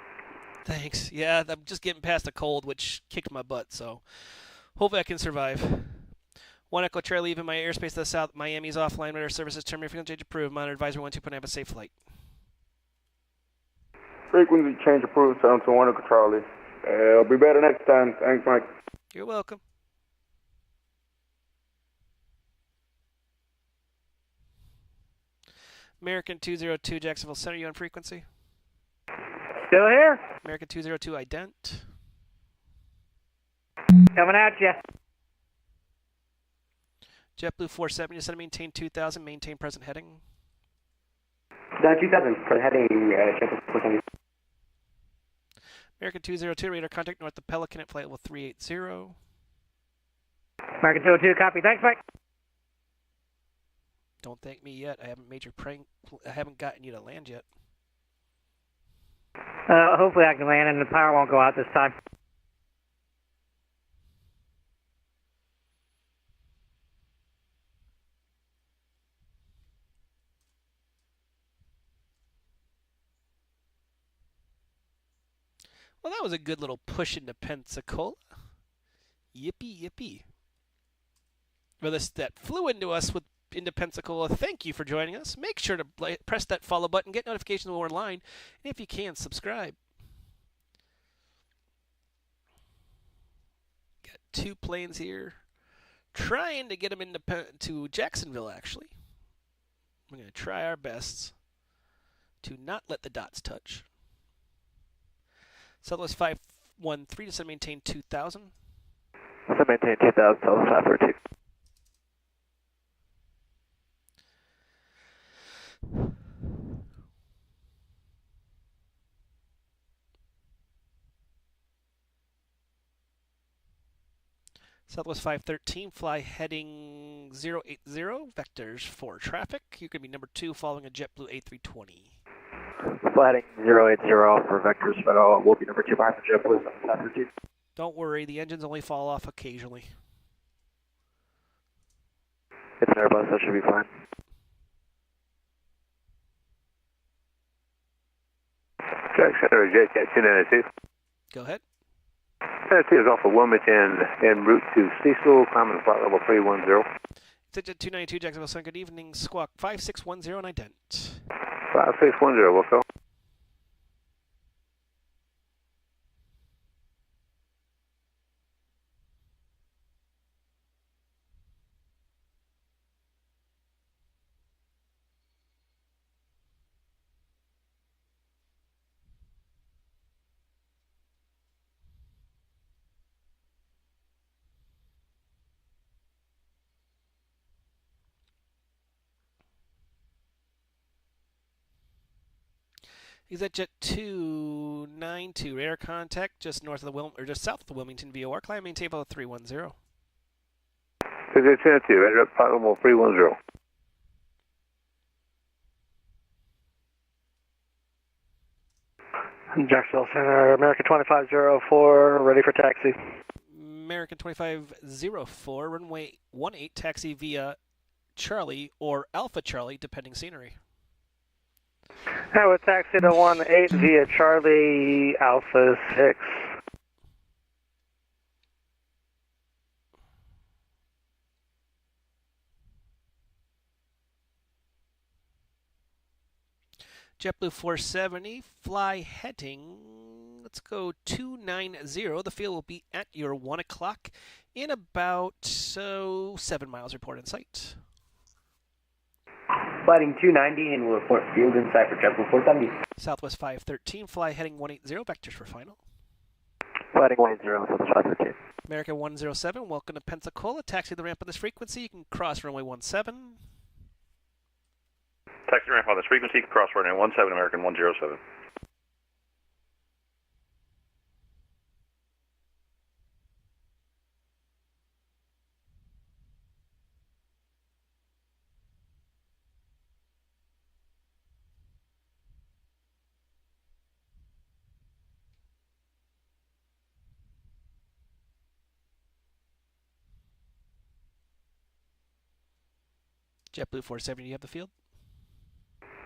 Speaker 1: Thanks. Yeah, I'm just getting past a cold, which kicked my butt, so hopefully I can survive. 1 Echo Charlie, leaving my airspace to the south. Miami's offline. Radar services terminated. Frequency change approved. Monitor advisory 12, have a safe flight.
Speaker 18: Frequency change approved, 721 Echo Charlie. I'll be better next time. Thanks, Mike.
Speaker 1: You're welcome. American 202, Jacksonville Center, you on frequency?
Speaker 21: Still here.
Speaker 1: American 202, ident.
Speaker 21: Coming at you.
Speaker 1: JetBlue 47, you said to maintain 2,000, maintain present heading.
Speaker 10: Down 2,000, present heading, JetBlue 47.
Speaker 1: American 202, radar contact north of Pelican at flight level 380.
Speaker 21: American 202, copy. Thanks, Mike.
Speaker 1: Don't thank me yet. I haven't made your prank. I haven't gotten you to land yet.
Speaker 21: Hopefully I can land and the power won't go out this time.
Speaker 1: Well, that was a good little push into Pensacola. Yippee, yippee. For this that flew into us into Pensacola, thank you for joining us. Make sure to press that follow button, get notifications when we're online, and if you can, subscribe. Got 2 planes here. Trying to get them to Jacksonville, actually. We're going to try our best to not let the dots touch. Southwest 513, just to maintain 2,000.
Speaker 11: So maintain 2,000, Southwest 513.
Speaker 1: Southwest 513, fly heading 080, vectors for traffic. You could be number 2 following a JetBlue A320.
Speaker 11: Fly heading 080 for vectors, but we'll be number 2 behind the JetBlue 513.
Speaker 1: Don't worry, the engines only fall off occasionally.
Speaker 11: It's an Airbus, that should be fine.
Speaker 4: Jacksonville, Jet 292.
Speaker 1: Go ahead.
Speaker 4: 292 is off of Wilmington en route to Cecil, climbing flight level 310.
Speaker 1: Jet 292, Jacksonville, Sun. Good evening. Squawk 5610 and ident.
Speaker 4: 5610, we'll go.
Speaker 1: He's at Jet 292, radar contact just north of the just south of the Wilmington VOR. Climb maintain level 310.
Speaker 4: Jet 292, radar up flight level 310.
Speaker 6: Jacksonville Center, American 2504, ready for taxi.
Speaker 1: American 2504, runway 18, taxi via Charlie or Alpha Charlie, depending scenery.
Speaker 6: I would taxi to 18 via Charlie Alpha 6.
Speaker 1: JetBlue 470, fly heading, let's go 290. The field will be at your 1 o'clock in about 7 miles. Report in sight.
Speaker 10: Flighting 290 and we'll report field in sight for JetBlue 470.
Speaker 1: Southwest 513, fly heading 180, vectors for final.
Speaker 11: Flighting 180, Southwest 513.
Speaker 1: American 107, welcome to Pensacola. Taxi the ramp on this frequency. You can cross runway 17.
Speaker 19: Taxi ramp on this frequency, cross runway 17, American 107.
Speaker 1: JetBlue 470, do you have the field?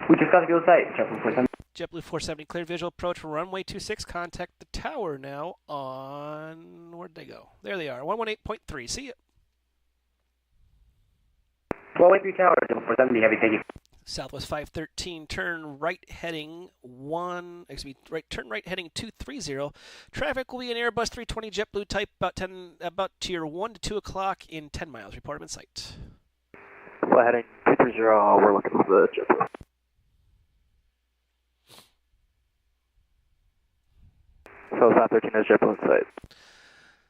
Speaker 10: We just got the field sight, JetBlue 470.
Speaker 1: JetBlue 470, cleared visual approach for runway 26. Contact the tower now on, where'd they go? There they are, 118.3. See ya.
Speaker 10: 183 tower, JetBlue 470, heavy, thank you.
Speaker 1: Southwest 513, turn right heading turn right heading 230. Traffic will be an Airbus 320 JetBlue type about to your 1 to 2 o'clock in 10 miles. Report them in sight.
Speaker 11: Flight heading 230, we're looking for the JetBlue. So 513 is JetBlue in sight.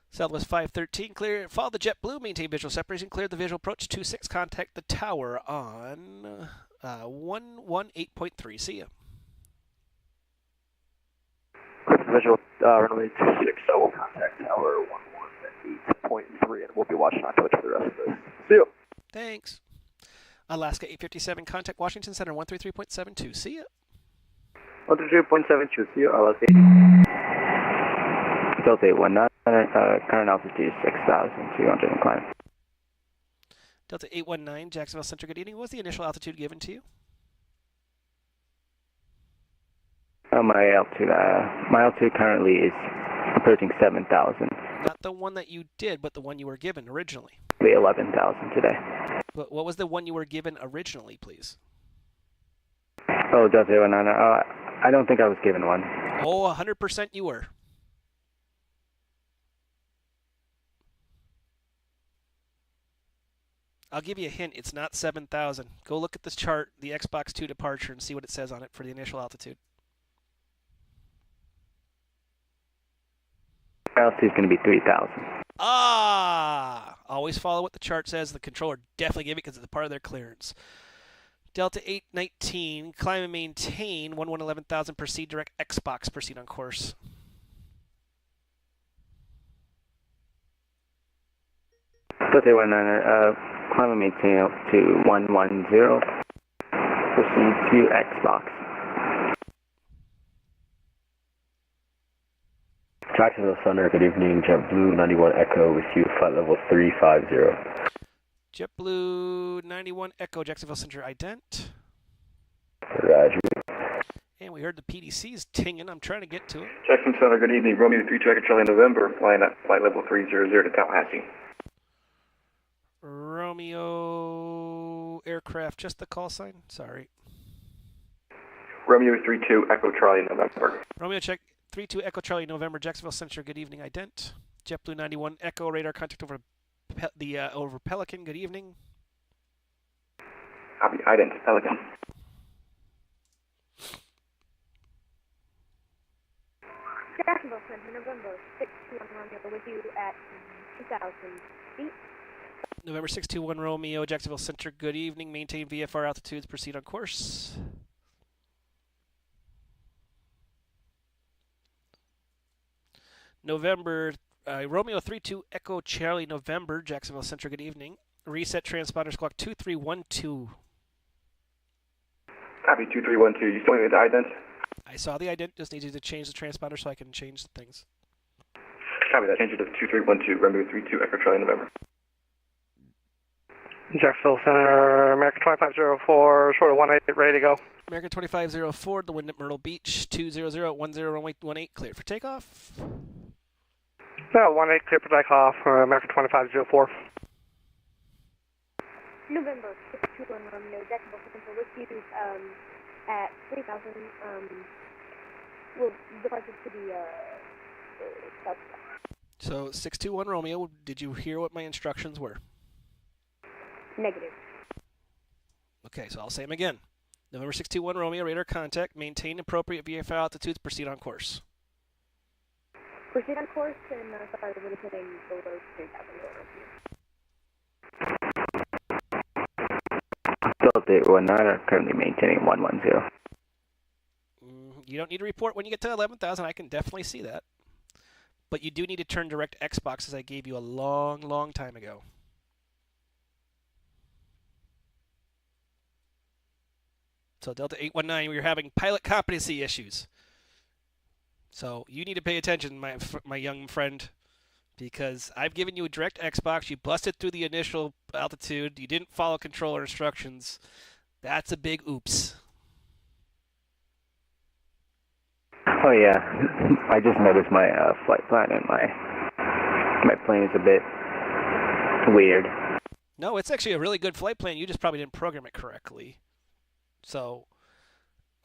Speaker 1: Southwest 513, clear. Follow the JetBlue, maintain visual separation, clear the visual approach 26. Contact the tower on 118.3. See ya.
Speaker 11: Clear the visual runway 26, so we'll contact tower 118.3, and we'll be watching on Twitch for the rest of this. See ya.
Speaker 1: Thanks. Alaska 857, contact Washington Center 133.72. See ya.
Speaker 4: 133.72, see you, Alaska.
Speaker 10: Delta 819, current altitude 6,200 and climb.
Speaker 1: Delta 819, Jacksonville Center, good evening. What was the initial altitude given to you?
Speaker 17: My altitude currently is approaching 7,000.
Speaker 1: Not the one that you did, but the one you were given originally.
Speaker 17: 11,000 today.
Speaker 1: But what was the one you were given originally, please?
Speaker 17: Oh, Delta 19. I don't think I was given one.
Speaker 1: Oh, 100% you were. I'll give you a hint. It's not 7,000. Go look at this chart, the Xbox 2 departure, and see what it says on it for the initial altitude.
Speaker 17: Altitude is going to be 3,000.
Speaker 1: Ah! Always follow what the chart says. The controller definitely gave it because it's a part of their clearance. Delta 819, climb and maintain 11,000. Proceed direct Xbox. Proceed on course.
Speaker 17: Delta 819, climb and maintain up to 110. Proceed to Xbox.
Speaker 7: Jacksonville Center, good evening. JetBlue 91 Echo with you, flight level 350.
Speaker 1: JetBlue 91 Echo, Jacksonville Center, ident.
Speaker 7: Roger.
Speaker 1: And we heard the PDC's tinging. I'm trying to get to it.
Speaker 18: Jackson Center, good evening. Romeo 32 Echo Charlie November, flying at flight level 300 to Tallahassee.
Speaker 1: Romeo aircraft, just the call sign? Sorry.
Speaker 18: Romeo 32 Echo Charlie November.
Speaker 1: Romeo check 32 Echo Charlie November, Jacksonville Center, good evening, ident. JetBlue 91 Echo, radar contact over over Pelican, good evening.
Speaker 18: Copy, ident, Pelican.
Speaker 20: Jacksonville Center, November 621 Romeo with you at 2,000 feet.
Speaker 1: November 621 Romeo, Jacksonville Center, good evening. Maintain VFR altitudes, proceed on course. November, Romeo 32 Echo Charlie November, Jacksonville Center, good evening. Reset transponders clock 2312.
Speaker 18: Copy, 2312. You still need the ident?
Speaker 1: I saw the ident, just need you to change the transponder so I can change the things.
Speaker 18: Copy that, change it to 2312, Romeo 32 Echo Charlie November.
Speaker 6: Jacksonville Center, American 2504, short of 18, ready to go.
Speaker 1: American 2504, the wind at Myrtle Beach, 20010 cleared for takeoff.
Speaker 6: No, 18 clear for takeoff, American 2504.
Speaker 20: November 621 Romeo, Jacksonville Center with you at 3,000. Well, departure to the south.
Speaker 1: So 621 Romeo, did you hear what my instructions were?
Speaker 20: Negative.
Speaker 1: Okay, so I'll say them again. November 621 Romeo, radar contact, maintain appropriate VFR altitudes, proceed on course.
Speaker 20: Proceed on course, and sorry, we're hitting below 3,000
Speaker 17: Delta 819 are currently maintaining 110.
Speaker 1: You don't need to report when you get to 11,000. I can definitely see that. But you do need to turn direct Xbox as I gave you a long, long time ago. So Delta 819, we were having pilot competency issues. So you need to pay attention, my young friend, because I've given you a direct Xbox. You busted through the initial altitude. You didn't follow controller instructions. That's a big oops.
Speaker 17: Oh yeah, I just noticed my flight plan and my plane is a bit weird.
Speaker 1: No, it's actually a really good flight plan. You just probably didn't program it correctly. So,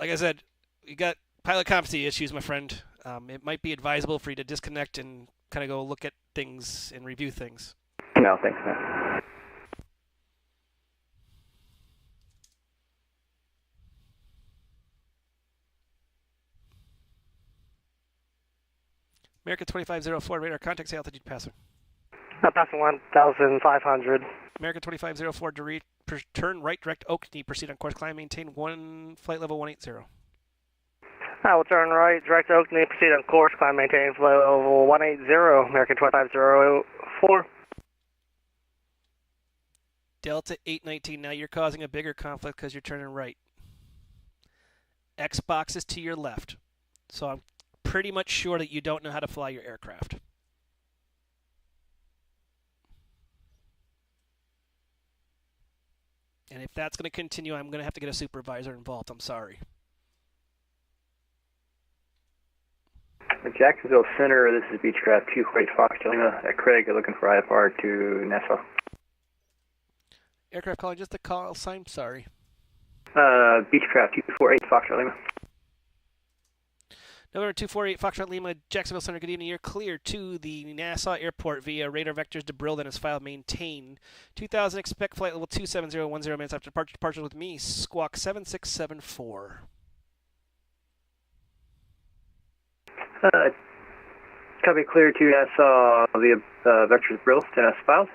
Speaker 1: like I said, you got pilot competency issues, my friend. It might be advisable for you to disconnect and kind of go look at things and review things.
Speaker 17: No, thanks, man.
Speaker 1: American 2504, radar contact, say altitude passer.
Speaker 6: Passing 1,500.
Speaker 1: American 2504, turn right direct Oakney, proceed on course, climb, maintain flight level 180.
Speaker 6: We'll turn right, direct Oakney, proceed on course, climb, maintain flight level 180, American 2504.
Speaker 1: Delta 819, now you're causing a bigger conflict because you're turning right. Xbox is to your left, so I'm pretty much sure that you don't know how to fly your aircraft. And if that's going to continue, I'm going to have to get a supervisor involved. I'm sorry.
Speaker 10: Jacksonville Center, this is Beechcraft 248 Fox Lima. Craig, looking for IFR to Nassau.
Speaker 1: Aircraft calling just the call sign, sorry.
Speaker 10: Beechcraft 248 Fox Lima.
Speaker 1: November 248 Foxtrot Lima, Jacksonville Center, good evening. You're clear to the Nassau Airport via radar vectors to Brill, then as file maintain. 2000, expect flight level 27010 minutes after departure. Departure with me, squawk 7674.
Speaker 10: Copy clear to Nassau via vectors Brill, then as filed.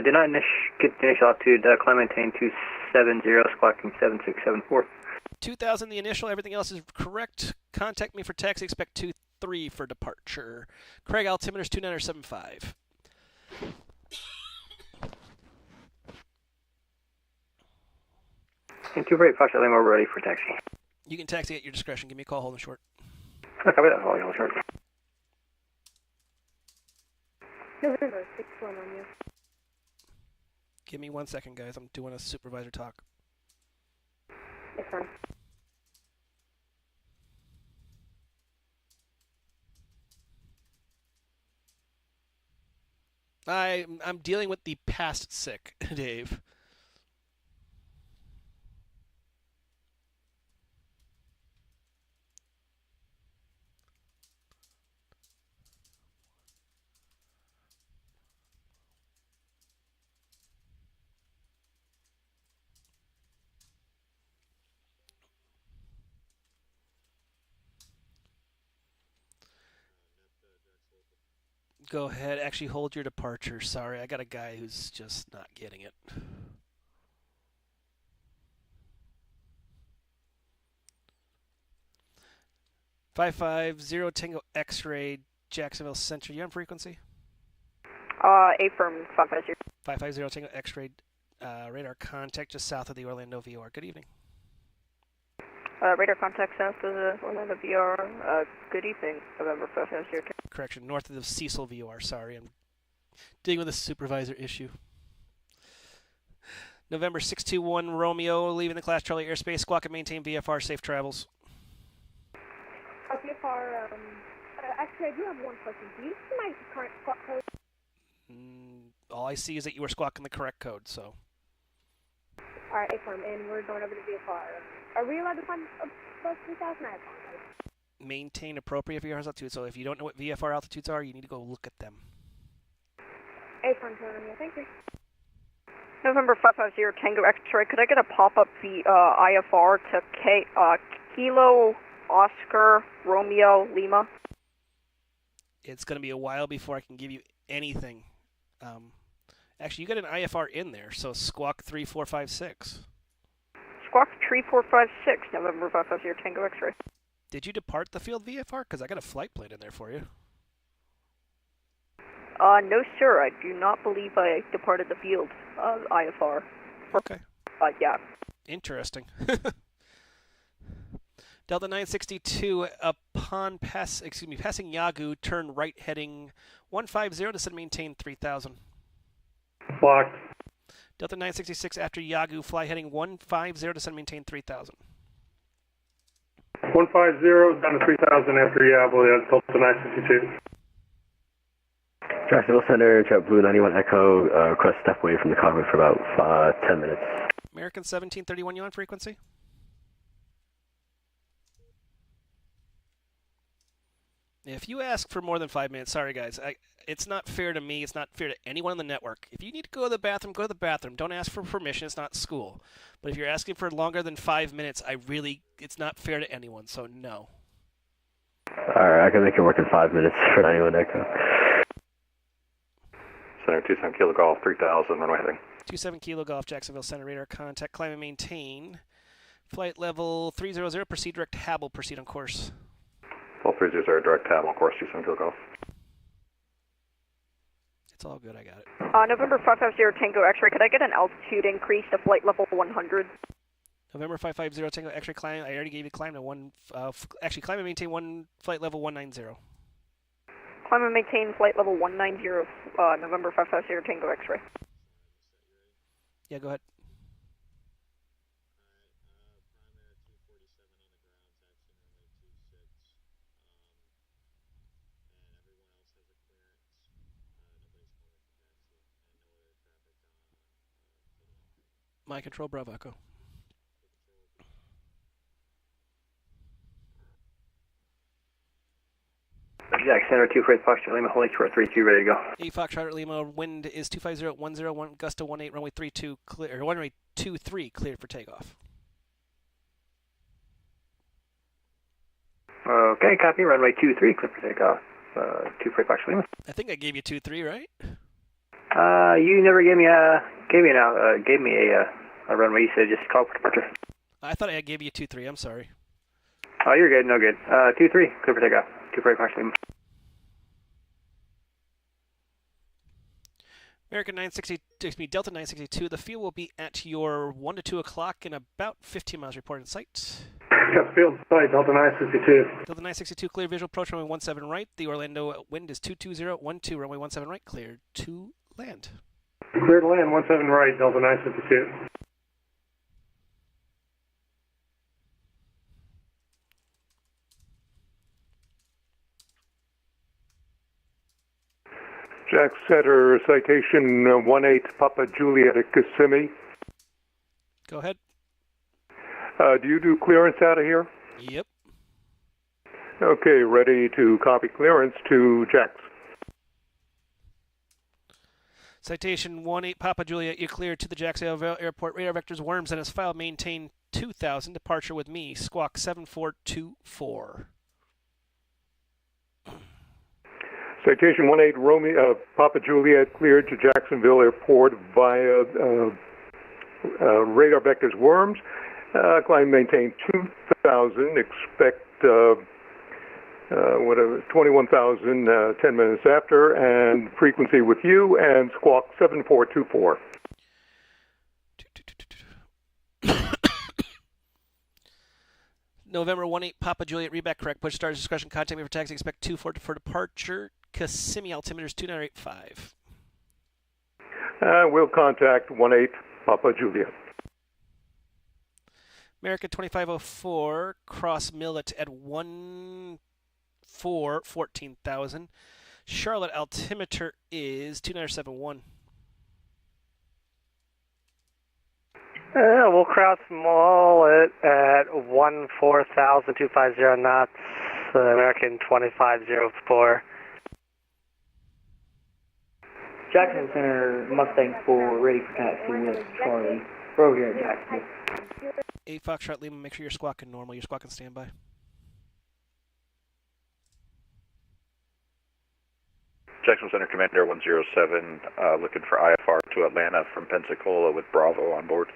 Speaker 10: Did not get the initial altitude, climb maintain 270, squawking 7674.
Speaker 1: 2000, the initial, everything else is correct. Contact me for taxi, expect 23 for departure. Craig, altimeter's 2975.
Speaker 10: And 248 Fox Lima, we're ready for taxi.
Speaker 1: You can taxi at your discretion. Give me a call, holding short.
Speaker 10: Copy that, holding short.
Speaker 20: November 6-1 on you.
Speaker 1: Give me 1 second, guys. I'm doing a supervisor talk.
Speaker 20: It's fine.
Speaker 1: I'm dealing with the past sick, Dave. Go ahead. Actually, hold your departure. Sorry, I got a guy who's just not getting it. $550 Tango X-ray, Jacksonville Center. You on frequency?
Speaker 12: Affirm 550.
Speaker 1: 550 Tango X-ray, radar contact just south of the Orlando VOR. Good evening.
Speaker 12: Radar contact south of the Orlando VR. Good evening, November 550.
Speaker 1: Correction, north of the Cecil VOR. Sorry, I'm dealing with a supervisor issue. November 621 Romeo, leaving the Class Charlie airspace. Squawk and maintain VFR. Safe travels.
Speaker 20: VFR, actually, I do have one question. Do you see my current squawk code?
Speaker 1: All I see is that you were squawking the correct code, so.
Speaker 20: Alright, affirm, and we're going over to VFR. Are we allowed to find above 3,000? I apologize.
Speaker 1: Maintain appropriate VFR altitude. So if you don't know what VFR altitudes are, you need to go look at them.
Speaker 20: Affirm, thank you.
Speaker 12: November 550 Tango X-ray. Could I get a pop-up IFR to Kilo Oscar Romeo Lima?
Speaker 1: It's going to be a while before I can give you anything. Actually, you got an IFR in there, so squawk 3456.
Speaker 12: Squawk 3456, November 550 Tango X-ray.
Speaker 1: Did you depart the field VFR? Because I got a flight plan in there for you.
Speaker 12: No, sir. I do not believe I departed the field IFR.
Speaker 1: Okay.
Speaker 12: Yeah.
Speaker 1: Interesting. Delta 962, upon passing Yagu, turn right heading 150 to maintain 3000.
Speaker 3: Blocked.
Speaker 1: Delta 966 after Yagu, fly heading 150 to maintain 3000.
Speaker 3: 150 down to 3000 after Yagu, Delta 962.
Speaker 7: Jacksonville Center, Jet Blue 91 Echo, request step away from the cockpit for about 10 minutes.
Speaker 1: American 1731, you on frequency? If you ask for more than 5 minutes, sorry guys, it's not fair to me, it's not fair to anyone on the network. If you need to go to the bathroom, go to the bathroom. Don't ask for permission, it's not school. But if you're asking for longer than 5 minutes, it's not fair to anyone, so no.
Speaker 7: Alright, I can make it work in 5 minutes for 91 Echo.
Speaker 19: Center 27 Kilo Golf 3000, runway heading.
Speaker 1: 27 Kilo Golf, Jacksonville Center, radar contact, climb and maintain. Flight level 300, proceed direct Habel, proceed on course.
Speaker 19: Full 300, direct tab on course 27 Kilo Golf.
Speaker 1: It's all good, I got it.
Speaker 12: November 550 Tango X-ray, could I get an altitude increase to flight level 100?
Speaker 1: November 550 Tango X-ray climb, I already gave you climb to climb and maintain flight level 190.
Speaker 12: Climb and maintain flight level 190, November 550 Tango X-ray.
Speaker 1: Yeah, go ahead. My control, Bravo Echo.
Speaker 10: Jack Center 2 for Foxtrot Lima, holding short 32, ready to go.
Speaker 1: 8 Foxtrot Lima, wind is 250 at 101, gust of 18, runway 32 clear, or runway 23 cleared for takeoff.
Speaker 10: Okay, copy. Runway 23, clear for takeoff. 2 for Foxtrot Lima.
Speaker 1: I think I gave you 23, right?
Speaker 10: You never gave me a runway. You said just call for departure.
Speaker 1: I thought I gave you 23. I'm sorry.
Speaker 10: Oh, you're good. No good. 23, clear for takeoff. 2 for Foxtrot Lima.
Speaker 1: American 960, excuse me, Delta 962. The fuel will be at your 1 to 2 o'clock in about 15 miles. Report in sight.
Speaker 9: Got field sight, Delta 962.
Speaker 1: Delta 962, clear visual approach, runway 17 right. The Orlando wind is 22012, runway 17 right, cleared to land.
Speaker 9: Clear to land, 17 right, Delta 962.
Speaker 18: Jack Center, citation 18 Papa Juliet at Kissimmee.
Speaker 1: Go ahead.
Speaker 18: Do you do clearance out of here?
Speaker 1: Yep.
Speaker 18: Okay, ready to copy clearance to Jax.
Speaker 1: Citation 18 Papa Juliet, you're cleared to the Jacksonville Airport. Radar vectors worms and its file maintain 2000. Departure with me, squawk 7424.
Speaker 18: Citation 18 Romeo, Papa Juliet cleared to Jacksonville Airport via radar vectors worms. Climb maintain 2000. Expect 21,000 10 minutes after, and frequency with you, and squawk 7424.
Speaker 1: November 18 Papa Juliet, readback correct. Push stars discretion. Contact me for taxi. Expect 24 for departure. Kissimmee altimeter is 2985.
Speaker 18: We'll contact 18 Papa Juliet.
Speaker 1: American 2504, cross Millet at 14,000. Charlotte altimeter is 2971.
Speaker 6: We'll cross Mullet at 14,250 knots, American 2504.
Speaker 10: Jackson Center, Mustang 4, ready for taxi with Charlie. We're over here at Jacksonville.
Speaker 1: 8 Foxtrot Lima, make sure you're squawking normal. You're squawking standby.
Speaker 19: Jackson Center Commander 107, looking for IFR to Atlanta from Pensacola with Bravo on board.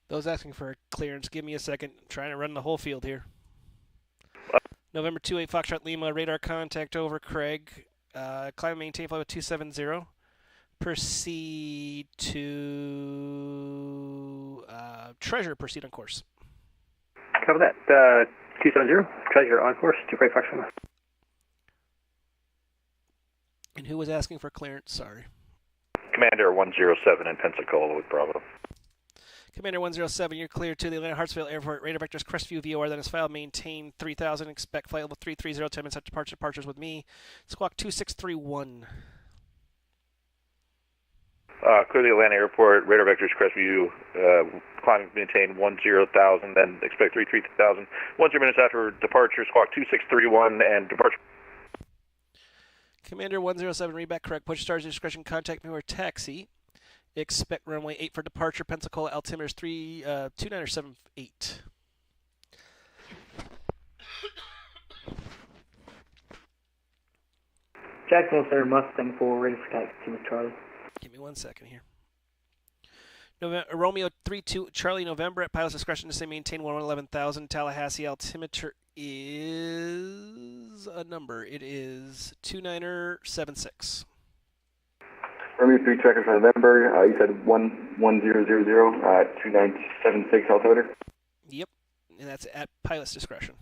Speaker 1: Those asking for clearance, give me a second. I'm trying to run the whole field here. November 28 Foxtrot Lima, radar contact over, Craig. Climb and maintain flight with 270. Proceed to Treasure, proceed on course.
Speaker 10: Cover that. 270, Treasure on course, 2 Fox Lima.
Speaker 1: And who was asking for clearance? Sorry.
Speaker 19: Commander 107 in Pensacola with Bravo.
Speaker 1: Commander 107, you're clear to the Atlanta Hartsfield Airport. Radar vectors Crestview VOR, then is filed. Maintain 3000. Expect flight level 330. 10 minutes after departure. Departures with me. Squawk 2631.
Speaker 19: Clear the Atlanta Airport. Radar vectors Crestview. Climb maintain 10,000. Then expect 33,000. 10 minutes after departure. Squawk 2631 and departure.
Speaker 1: Commander 107, readback correct. Push stars discretion. Contact me or taxi. Expect runway 8 for departure. Pensacola altimeter is 2978.
Speaker 10: Jacksonville Center, Mustang 4, ready for taxi with Charlie.
Speaker 1: Give me 1 second here. Romeo 32 Charlie November at pilot's discretion to say maintain 111,000. Tallahassee altimeter is a number. It is 2976.
Speaker 2: Romeo 3 tracker for November. You said 1000 2976 altimeter.
Speaker 1: Yep, and that's at pilot's discretion.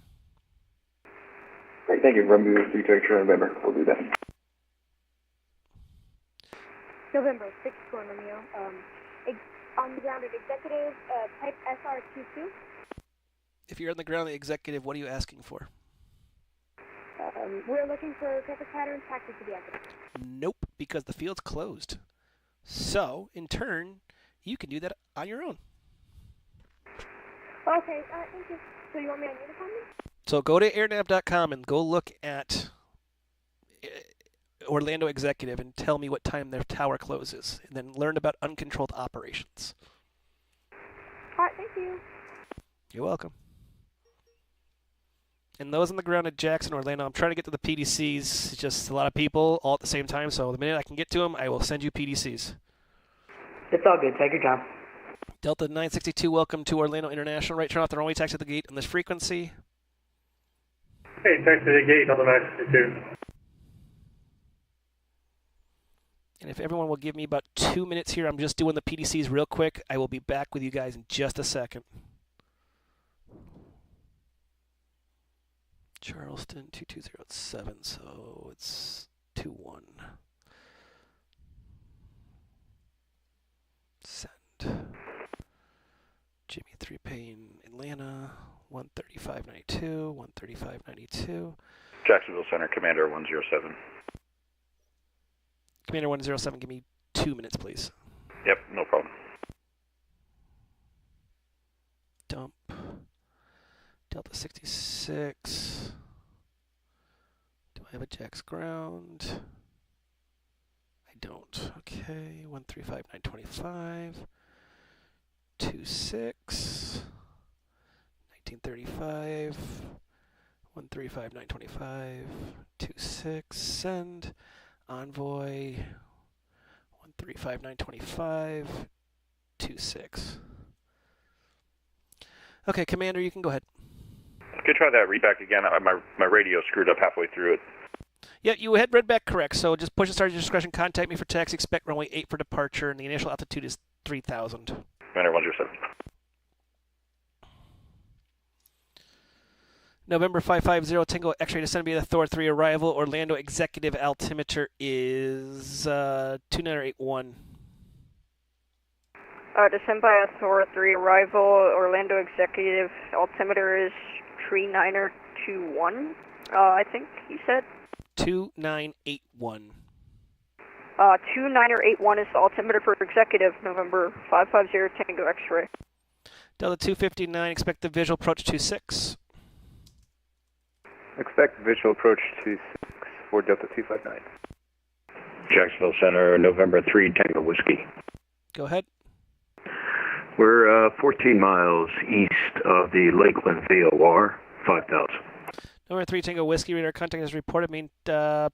Speaker 2: Great, thank you. Romeo 3 tracker for November. We'll do that.
Speaker 20: November 6 for Romeo. On the ground at executive, type SR22.
Speaker 1: If you're on the ground at executive, what are you asking for?
Speaker 20: We're looking for traffic patterns, taxi to be active.
Speaker 1: Nope, because the field's closed. So, in turn, you can do that on your own.
Speaker 20: Okay, thank you. So you want me on uniform?
Speaker 1: So go to airnav.com and go look at Orlando Executive and tell me what time their tower closes, and then learn about uncontrolled operations.
Speaker 20: All right, thank you.
Speaker 1: You're welcome. And those on the ground at Jackson, Orlando, I'm trying to get to the PDCs. It's just a lot of people all at the same time, so the minute I can get to them, I will send you PDCs.
Speaker 21: It's all good. Take your time.
Speaker 1: Delta 962, welcome to Orlando International. Right, turn off the runway, taxi at the gate on this frequency.
Speaker 9: Hey, taxi to the gate, Delta 962.
Speaker 1: And if everyone will give me about 2 minutes here, I'm just doing the PDCs real quick. I will be back with you guys in just a second. Charleston 2207, so it's 21. Send. Jimmy 3 Payne, Atlanta, 13592, 13592.
Speaker 19: Jacksonville Center, Commander 107.
Speaker 1: Commander 107, give me 2 minutes, please.
Speaker 19: Yep, no problem.
Speaker 1: Dump. Delta 66. Do I have a Jax ground? I don't. Okay, 135925. 26. 1935. 135925. 26. Send. Envoy. 135925. 26. Okay, Commander, you can go ahead.
Speaker 19: Could try that read back again. My radio screwed up halfway through it.
Speaker 1: Yeah, you had read back correct. So just push and start at your discretion. Contact me for taxi. Expect runway 8 for departure, and the initial altitude is 3,000.
Speaker 19: Commander 107.
Speaker 1: November 550 Tango X-ray descend via the Thor 3 arrival. Orlando Executive altimeter is 2981.
Speaker 12: Descend by a Thor 3 arrival. Orlando Executive altimeter is 3921. I think you said.
Speaker 1: 2981.
Speaker 12: 2981 is the altimeter for Executive. November 550 Tango X-ray.
Speaker 1: Delta 259. Expect the visual approach 26.
Speaker 4: Expect visual approach 26 for Delta 259.
Speaker 15: Jacksonville Center, November 3 Tango Whiskey.
Speaker 1: Go ahead.
Speaker 15: We're 14 miles east of the Lakeland VOR, 5,000.
Speaker 1: Number 3 Tango Whiskey, radar contact has reported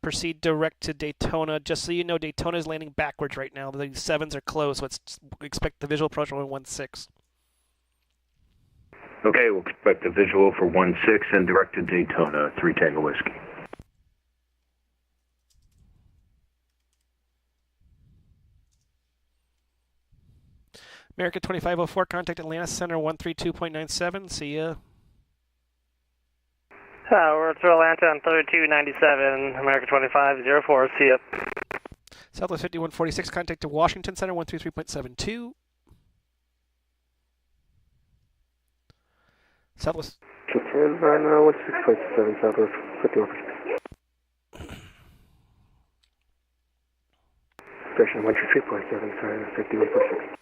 Speaker 1: proceed direct to Daytona. Just so you know, Daytona is landing backwards right now. The 7s are closed, so expect the visual approach on 16.
Speaker 15: Okay, we'll expect the visual for 16 and direct to Daytona, 3 Tango Whiskey.
Speaker 1: America 2504, contact Atlanta Center 132.97. See ya.
Speaker 6: We're through Atlanta on 3297, America 2504. See ya.
Speaker 1: Southwest 5146, contact to Washington Center 133.72. Southwest.
Speaker 2: Confirm right now, 16.7 Southwest 5146. Station 123.7, sorry, 5146.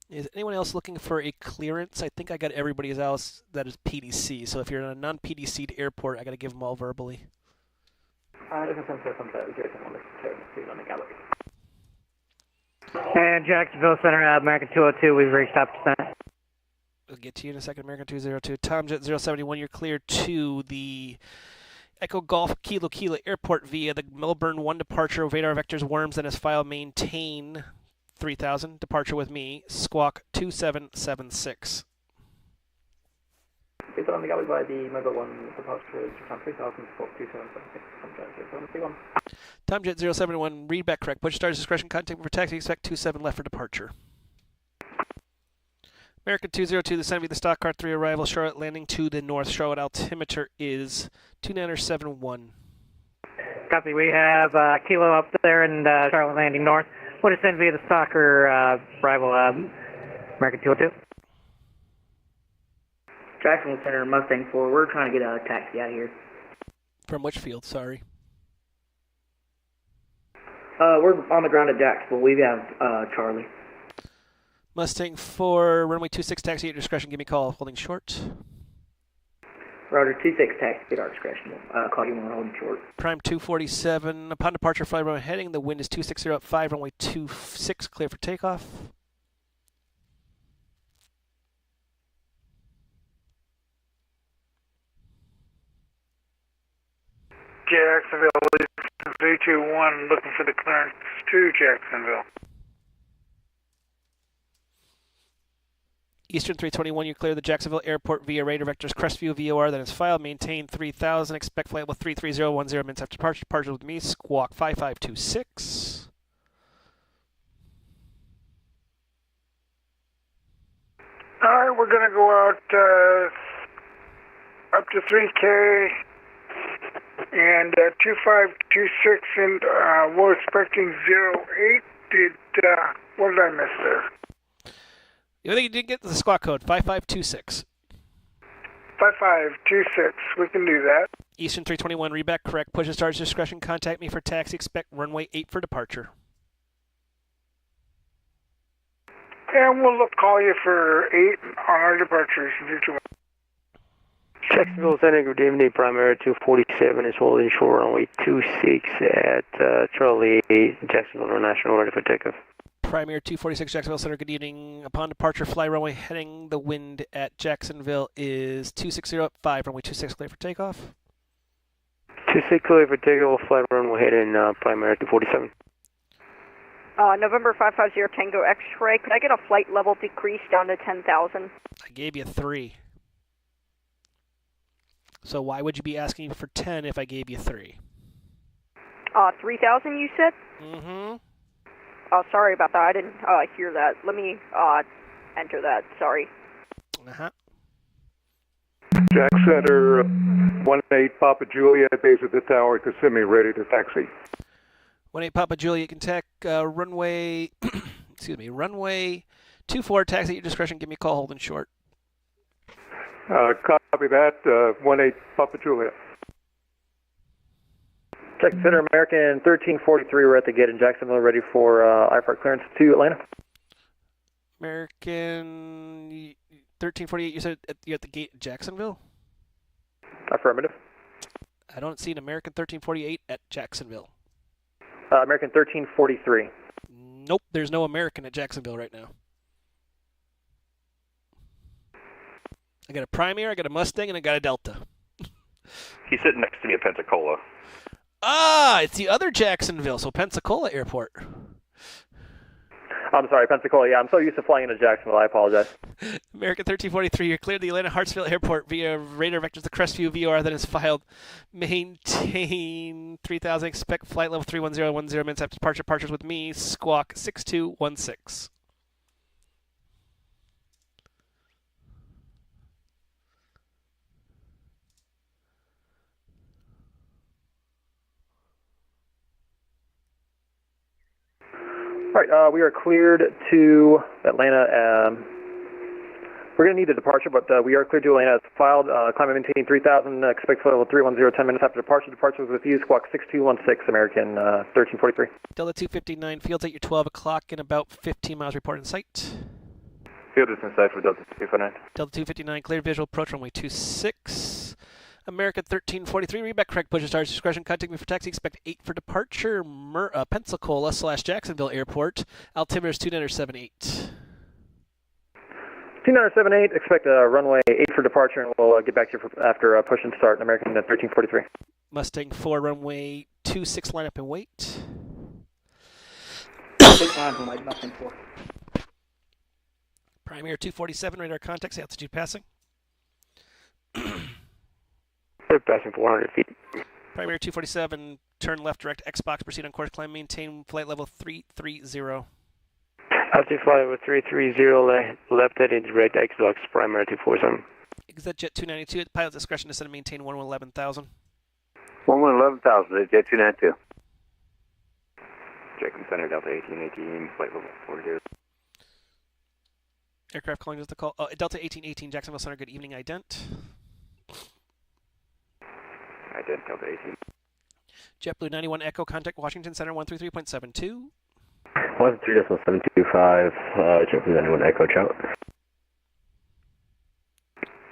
Speaker 1: Is anyone else looking for a clearance? I think I got everybody else that is PDC. So if you're in a non-PDC'd airport, I got to give them all verbally.
Speaker 21: And Jacksonville Center, American 202, we've reached top descent.
Speaker 1: We'll get to you in a second, American 202. Tomjet 071, you're clear to the Echo Golf Kilo Kilo Airport via the Melbourne 1 departure, radar vectors worms, and as file maintain 3000, departure with me, squawk 2776.
Speaker 10: Please on the galley by the Mobile 1 departure to 3000, squawk 2776,
Speaker 1: Tomjet 071, read back correct. Push start discretion, contact for taxi, expect 27 left for departure. American 202, the Center via the Stock Car 3 arrival, Charlotte landing to the north. Charlotte altimeter is 2971.
Speaker 21: Copy, we have Kilo up there and Charlotte landing north. We'll descend via the Stalker arrival. American 202.
Speaker 10: Jacksonville Center, Mustang 4. We're trying to get a taxi out of here.
Speaker 1: From which field? Sorry.
Speaker 10: We're on the ground at Jacksonville. We have Charlie.
Speaker 1: Mustang 4, runway 26, taxi at your discretion. Give me a call. Holding short.
Speaker 10: Roger, 26 taxi at our discretion. Call you when holding short.
Speaker 1: Prime 247. Upon departure, fly runway heading. The wind is 260 at 5, runway 26, clear for takeoff.
Speaker 13: Jacksonville, A21 looking for the clearance to Jacksonville.
Speaker 1: Eastern 321, you clear the Jacksonville Airport via radar vectors Crestview VOR, then it's filed. Maintain 3000. Expect flight level 33010 minutes after departure. Departure with me, squawk 5526.
Speaker 13: All right, we're going to go out up to 3K and 2526, and we're expecting 08. What did I miss there?
Speaker 1: The only thing you didn't get is the squawk code, 5526.
Speaker 13: 5526, we can do that.
Speaker 1: Eastern 321, read back correct. Push and start at discretion. Contact me for taxi. Expect runway 8 for departure.
Speaker 13: And we'll call you for 8 on our departures.
Speaker 5: Jacksonville Center, good evening. Primary 247 is holding short runway 26 at Charlie 8, Jacksonville International, ready for takeoff.
Speaker 1: Primary 246, Jacksonville Center, good evening. Upon departure, fly runway heading. The wind at Jacksonville is 260 at 5, runway 26, clear for takeoff.
Speaker 5: 26 clear for takeoff, flight runway heading Primary 247.
Speaker 12: November 550 Tango X-ray. Could I get a flight level decrease down to 10,000?
Speaker 1: I gave you 3. So why would you be asking for 10 if I gave you 3?
Speaker 12: 3,000 you said?
Speaker 1: Mm-hmm.
Speaker 12: Oh, sorry about that. I didn't hear that. Let me enter that. Sorry.
Speaker 1: Uh-huh.
Speaker 18: Jack Center, 18 Papa Juliet, base at the tower, Kissimmee, ready to taxi.
Speaker 1: 18 Papa Juliet, contact runway, runway 24, taxi at your discretion. Give me a call, holding short.
Speaker 18: Copy that, 18 Papa Juliet.
Speaker 10: Check Center, American 1343. We're at the gate in Jacksonville, ready for IFAR clearance to Atlanta.
Speaker 1: American 1348, you said you're at the gate in Jacksonville?
Speaker 10: Affirmative.
Speaker 1: I don't see an American 1348 at Jacksonville.
Speaker 10: American 1343.
Speaker 1: Nope, there's no American at Jacksonville right now. I got a Premier, I got a Mustang, and I got a Delta.
Speaker 19: He's sitting next to me at Pensacola.
Speaker 1: Ah, it's the other Jacksonville, so Pensacola Airport.
Speaker 10: I'm sorry, Pensacola. Yeah, I'm so used to flying into Jacksonville. I apologize.
Speaker 1: American 1343, you're cleared the Atlanta Hartsfield Airport via radar vectors, the Crestview VOR that is filed. Maintain 3000, expect flight level 31010 minutes after departure. Departures with me, squawk 6216.
Speaker 10: All right, we are cleared to Atlanta. We're going to need the departure, but we are cleared to Atlanta. It's filed. Climb and maintain 3000. Expect flight level 310 10 minutes after departure. Departure is with you. Squawk 6216, American 1343.
Speaker 1: Delta 259, fields at your 12 o'clock in about 15 miles. Report in sight.
Speaker 2: Field is in sight for Delta 259.
Speaker 1: Delta 259, clear visual approach runway 26. America 1343, read back correct, push and start discretion. Contact me for taxi. Expect 8 for departure. Pensacola / Jacksonville Airport. Altimeter is 2978.
Speaker 10: 2978, expect runway 8 for departure, and we'll get back to you after push and start. American 1343.
Speaker 1: Mustang 4, runway 26, line up and wait.
Speaker 10: Mustang 4.
Speaker 1: Premier 247, radar contacts, altitude passing.
Speaker 5: They're passing 400 feet.
Speaker 1: Primary 247, turn left, direct Xbox, proceed on course, climb, maintain flight level 330.
Speaker 5: Altitude flight level 330, left heading direct Xbox, primary 247.
Speaker 1: ExitJet 292, at pilot's discretion, descend and maintain 11,000.
Speaker 2: 11,000, Jet 292.
Speaker 22: Jackson Center, Delta 1818, flight level 40.
Speaker 1: Aircraft calling us the call. Delta 1818, Jacksonville Center, good evening, ident.
Speaker 4: Ident, Delta 18.
Speaker 1: JetBlue 91 Echo, contact Washington Center 133.72.
Speaker 5: 133.725, JetBlue 91 Echo, chow.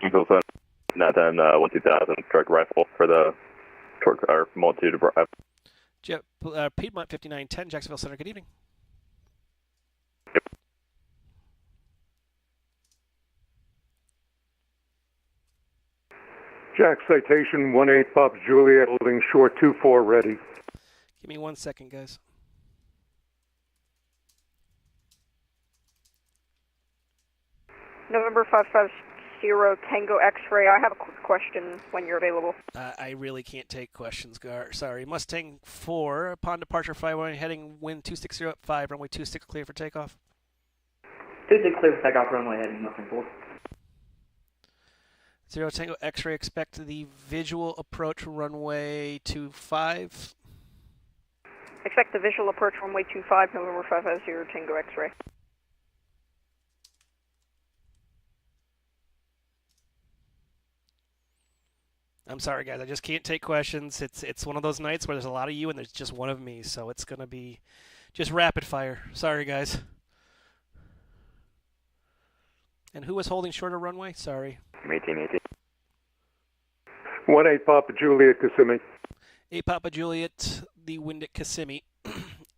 Speaker 16: Eagle Sun, Nathan 12000, direct rifle for the torque or multitude of
Speaker 1: Piedmont 5910, Jacksonville Center, good evening.
Speaker 18: Jack, citation 18 Papa Juliet, holding short 24 ready.
Speaker 1: Give me 1 second, guys.
Speaker 12: November 550 Tango X-ray. I have a quick question when you're available.
Speaker 1: I really can't take questions, Gar. Sorry. Mustang 4, upon departure, flyaway heading wind 260 at 5, runway 26 clear for takeoff.
Speaker 21: 26 clear for takeoff, runway heading Mustang 4.
Speaker 1: 0 Tango X-ray, expect the visual approach runway 25.
Speaker 12: Expect the visual approach runway 25, November 550 Tango X-ray.
Speaker 1: I'm sorry, guys. I just can't take questions. It's one of those nights where there's a lot of you and there's just one of me, so it's going to be just rapid fire. Sorry, guys. And who was holding shorter runway? Sorry.
Speaker 4: 1818.
Speaker 18: 18 Papa Juliet, Kissimmee.
Speaker 1: 8 Papa Juliet, the wind at Kissimmee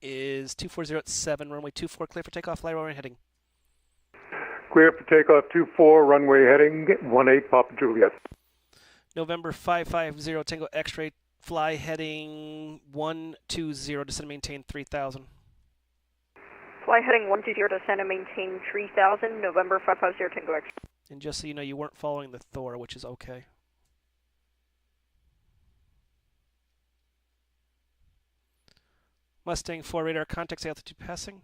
Speaker 1: is 240 at 7, runway 24, clear for takeoff, fly runway heading.
Speaker 18: Clear for takeoff 24, runway heading 18 Papa Juliet.
Speaker 1: November 550 Tango X-ray, fly heading 120, descend and maintain 3000.
Speaker 12: Fly heading 120, descend and maintain 3000, November 550 Tango X-ray.
Speaker 1: And just so you know, you weren't following the Thor, which is okay. Mustang 4 radar, contact altitude passing.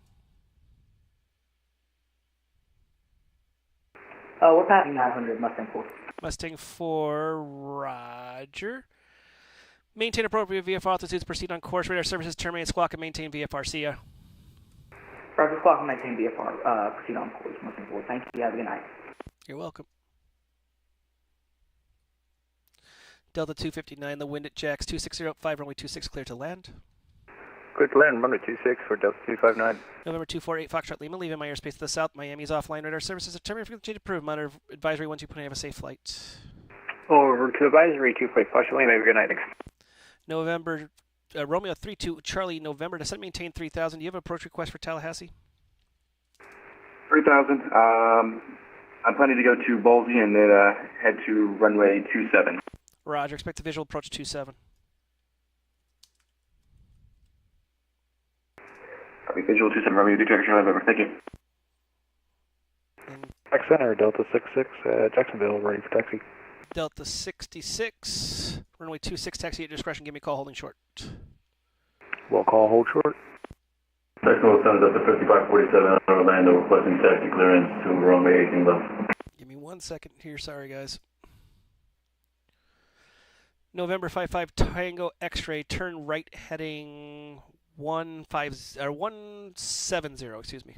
Speaker 21: We're passing 900, Mustang 4.
Speaker 1: Mustang 4, roger. Maintain appropriate VFR altitudes, proceed on course, radar services, terminate squawk, and maintain VFR. See ya.
Speaker 21: Roger, squawk and maintain VFR, proceed on course, Mustang 4. Thank you, have a good night.
Speaker 1: You're welcome. Delta 259, the wind at Jax 260 at 5, runway 26, clear to land.
Speaker 4: Clear to land, runway 26 for Delta 259.
Speaker 1: November 248, Foxtrot Lima, leaving my airspace to the south. Miami's offline, radar services are terminated. Frequency change approved. Monitor advisory 12, have a safe flight.
Speaker 5: Over to advisory 248, Foxtrot Lima, have a good night.
Speaker 1: November, Romeo 32, Charlie, November, descent maintain 3000. Do you have an approach request for Tallahassee?
Speaker 22: 3000. I'm planning to go to Boise and then head to runway 27.
Speaker 1: Roger, expect a visual approach 27.
Speaker 22: Copy, visual 27, Romeo 2 Charlie November. Thank you.
Speaker 10: X Center, Delta 66, Jacksonville, ready for taxi.
Speaker 1: Delta 66, runway 26, taxi at discretion, give me a call, holding short.
Speaker 10: We'll call, hold short.
Speaker 15: Jacksonville Center, Delta 5547, Orlando, requesting taxi clearance to runway 18 left.
Speaker 1: Give me 1 second here, sorry guys. November 55 Tango X-ray, turn right heading 170, excuse me.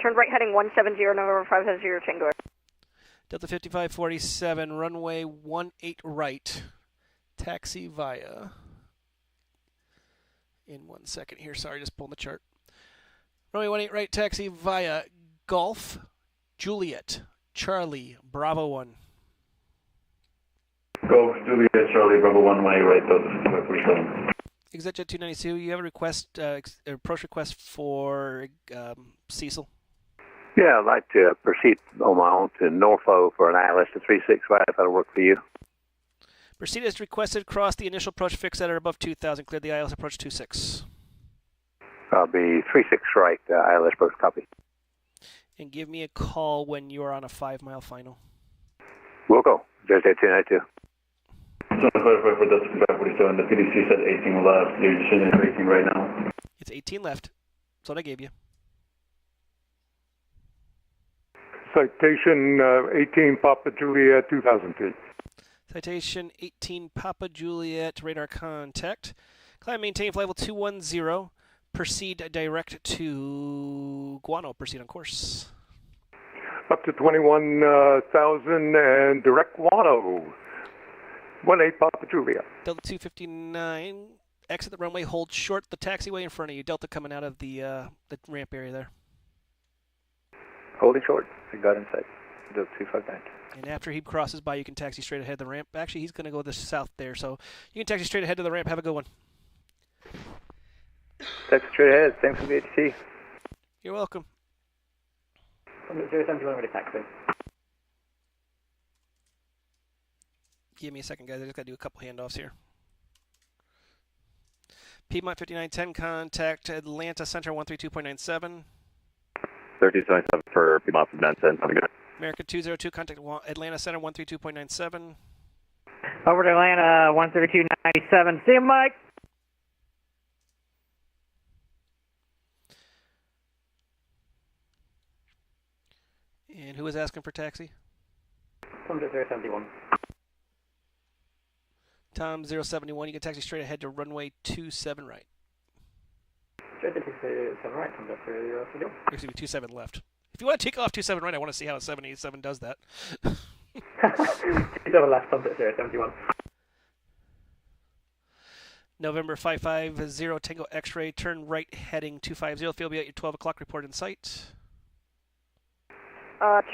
Speaker 12: Turn right heading 170, November 550 Tango.
Speaker 1: Delta 5547, runway 18 right, taxi via, in 1 second here, sorry, just pulling the chart. Runway 18 right, taxi via Golf, Juliet, Charlie, Bravo 1.
Speaker 15: Golf, Juliet, Charlie, Bravo 1, way right, Delta 5547.
Speaker 1: ExitJet 292, you have a request, approach request for Cecil?
Speaker 4: Yeah, I'd like to proceed on my own to Norfolk for an ILS to 365 if that'll work for you.
Speaker 1: Proceed as requested, cross the initial approach fix at or above 2000, clear the ILS approach 26.
Speaker 4: I'll be 36 right, ILS approach copy.
Speaker 1: And give me a call when you're on a 5-mile final.
Speaker 4: We'll go. There's that 292.
Speaker 15: So to clarify for Delta 5547, the PDC said 18 left. Your decision is 18 right now.
Speaker 1: It's 18 left. That's what I gave you.
Speaker 18: Citation 18 Papa Juliet 2000 feet.
Speaker 1: Citation 18 Papa Juliet, radar contact. Climb maintain flight level 210. Proceed direct to Guano. Proceed on course.
Speaker 18: up to 21,000 and direct Wano. 18 Papa Julia.
Speaker 1: Delta 259, exit the runway, hold short the taxiway in front of you. Delta coming out of the ramp area there.
Speaker 10: Holding short. We got inside. Delta 259.
Speaker 1: And after he crosses by, you can taxi straight ahead to the ramp. Actually, he's going to go to the south there, so you can taxi straight ahead to the ramp. Have a good one.
Speaker 10: Taxi straight ahead. Thanks for the ATC.
Speaker 1: You're welcome.
Speaker 10: 071 with a taxi.
Speaker 1: Give me a second, guys. I just got to do a couple handoffs here. Piedmont 5910, contact Atlanta Center 132.97.
Speaker 16: 3297 for Piedmont 5910. Have a good night.
Speaker 1: American 202, contact Atlanta Center 132.97.
Speaker 21: Over to Atlanta 132.97. See you, Mike.
Speaker 1: And who was asking for taxi?
Speaker 10: Tom 071.
Speaker 1: Tom 071, you can taxi straight ahead to runway 27 right.
Speaker 10: Straight to 27 right, Tom 071.
Speaker 1: Excuse me, 27 left. If you want to take off 27 right, I want to see how a 787 does that.
Speaker 10: 27 left, Tom 071.
Speaker 1: November 550, Tango X-ray, turn right heading 250. If you'll be at your 12 o'clock report in sight.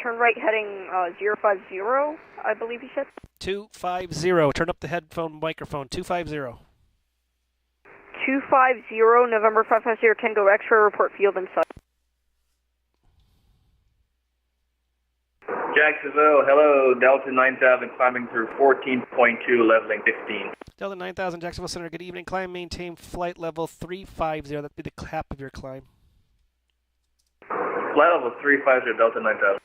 Speaker 12: Turn right heading 050, I believe you said.
Speaker 1: 250. Turn up the headphone microphone. 250.
Speaker 12: 250, November 550, Tango X-ray, report field in sight.
Speaker 22: Jacksonville, hello, Delta 9000 climbing through 14.2, leveling 15.
Speaker 1: Delta 9000, Jacksonville Center, good evening. Climb, maintain flight level 350. That'd be the cap of your climb.
Speaker 22: Flight level 350, Delta 9000.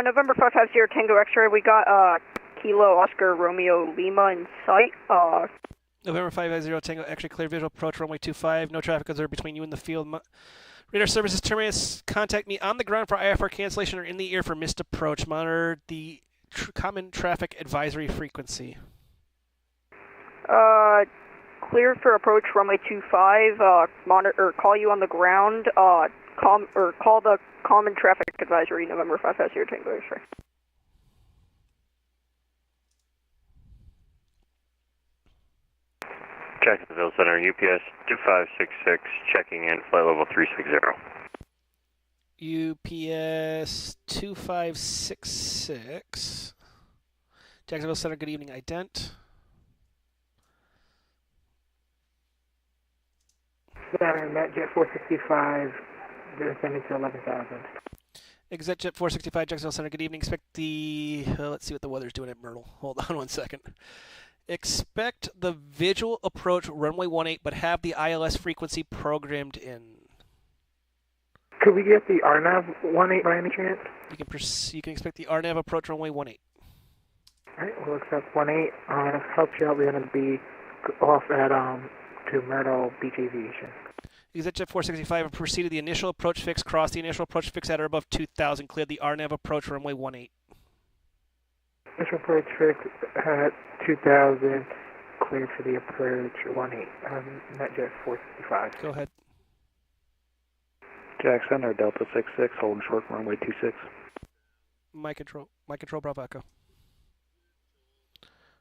Speaker 12: November 550, Tango X-ray, we got Kilo Oscar Romeo Lima in sight.
Speaker 1: November 550, Tango X-ray, clear visual approach runway 25. No traffic observed between you and the field. Radar services terminus. Contact me on the ground for IFR cancellation or in the ear for missed approach. Monitor the common traffic advisory frequency.
Speaker 12: Clear for approach runway 25. Monitor, call you on the ground. Call the common traffic advisory. November 550, Tango X-ray.
Speaker 5: Jacksonville Center, UPS 2566, checking in, flight level 360.
Speaker 1: UPS 2566. Jacksonville Center, good evening, ident.
Speaker 8: Jet 465, descending to 11,000.
Speaker 1: ExitJet 465, Jacksonville Center, good evening. Expect the, let's see what the weather's doing at Myrtle. Hold on one second. Expect the visual approach runway 18, but have the ILS frequency programmed in.
Speaker 8: Could we get the RNAV 18 by any chance?
Speaker 1: You can expect the RNAV approach runway 18.
Speaker 8: Alright, we'll accept 18. To help you out, we're going to be off at to Myrtle Beach Aviation.
Speaker 1: ExitJet 465, proceed to the initial approach fix, cross the initial approach fix at or above 2,000, clear the RNAV approach runway 18.
Speaker 8: Initial approach fix at 2,000, cleared for the approach 18. Jet 465.
Speaker 1: Go ahead.
Speaker 10: Jack Center, Delta 66, holding short runway 26.
Speaker 1: My control, Bravo Echo.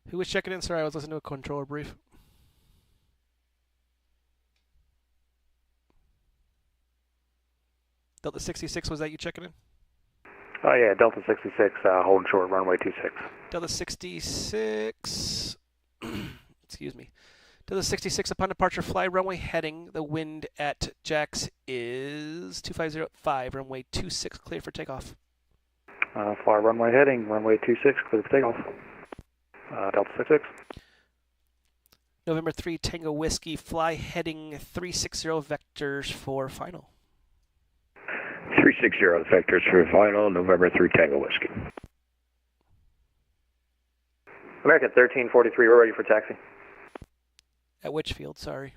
Speaker 1: Who was checking in? Sorry, I was listening to a controller brief. Delta 66, was that you checking in?
Speaker 10: Oh yeah, Delta 66, holding short runway 26.
Speaker 1: Delta 66, excuse me. Delta 66, upon departure, fly runway heading. The wind at Jax is 2505, runway 26, clear for takeoff.
Speaker 10: Fly runway heading, runway 26, clear for takeoff. Delta 66.
Speaker 1: November 3, Tango Whiskey, fly heading 360 vectors for final.
Speaker 5: 360 vectors for final, November 3 Tango Whiskey.
Speaker 10: American 1343, we're ready for taxi.
Speaker 1: At which field, sorry?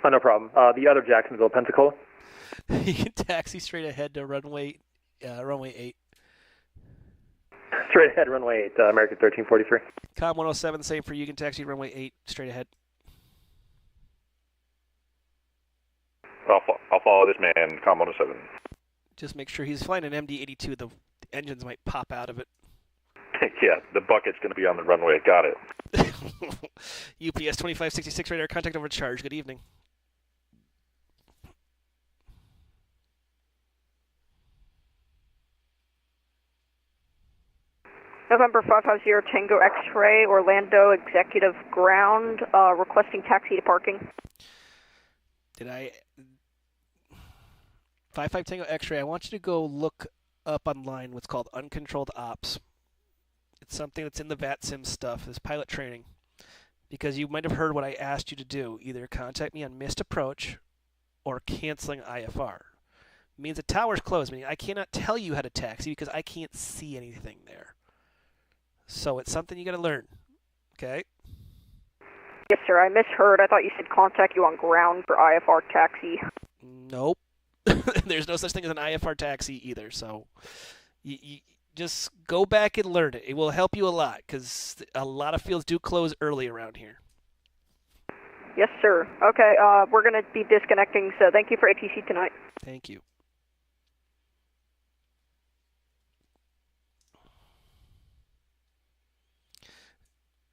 Speaker 10: Oh, no problem. The other Jacksonville, Pensacola.
Speaker 1: You can taxi straight ahead to runway 8.
Speaker 10: Straight ahead, runway 8, American 1343.
Speaker 1: Com 107, same for you. You can taxi runway 8 straight ahead.
Speaker 19: I'll follow this man, Com 107.
Speaker 1: Just make sure he's flying an MD-82. The engines might pop out of it.
Speaker 19: Yeah, the bucket's going to be on the runway. Got it.
Speaker 1: UPS 2566 radar, contact over charge. Good evening.
Speaker 12: November 550 Tango X-Ray, Orlando Executive Ground, requesting taxi to parking.
Speaker 1: Did I... 55 Tango X-Ray, I want you to go look up online what's called uncontrolled ops. It's something that's in the VATSIM stuff, this pilot training. Because you might have heard what I asked you to do. Either contact me on missed approach or canceling IFR. It means the tower's closed, meaning I cannot tell you how to taxi because I can't see anything there. So it's something you got to learn. Okay?
Speaker 12: Yes, sir. I misheard. I thought you said contact you on ground for IFR taxi.
Speaker 1: Nope. There's no such thing as an IFR taxi either. So you just go back and learn it. It will help you a lot because a lot of fields do close early around here.
Speaker 12: Yes, sir. Okay, we're going to be disconnecting, so thank you for ATC tonight.
Speaker 1: Thank you.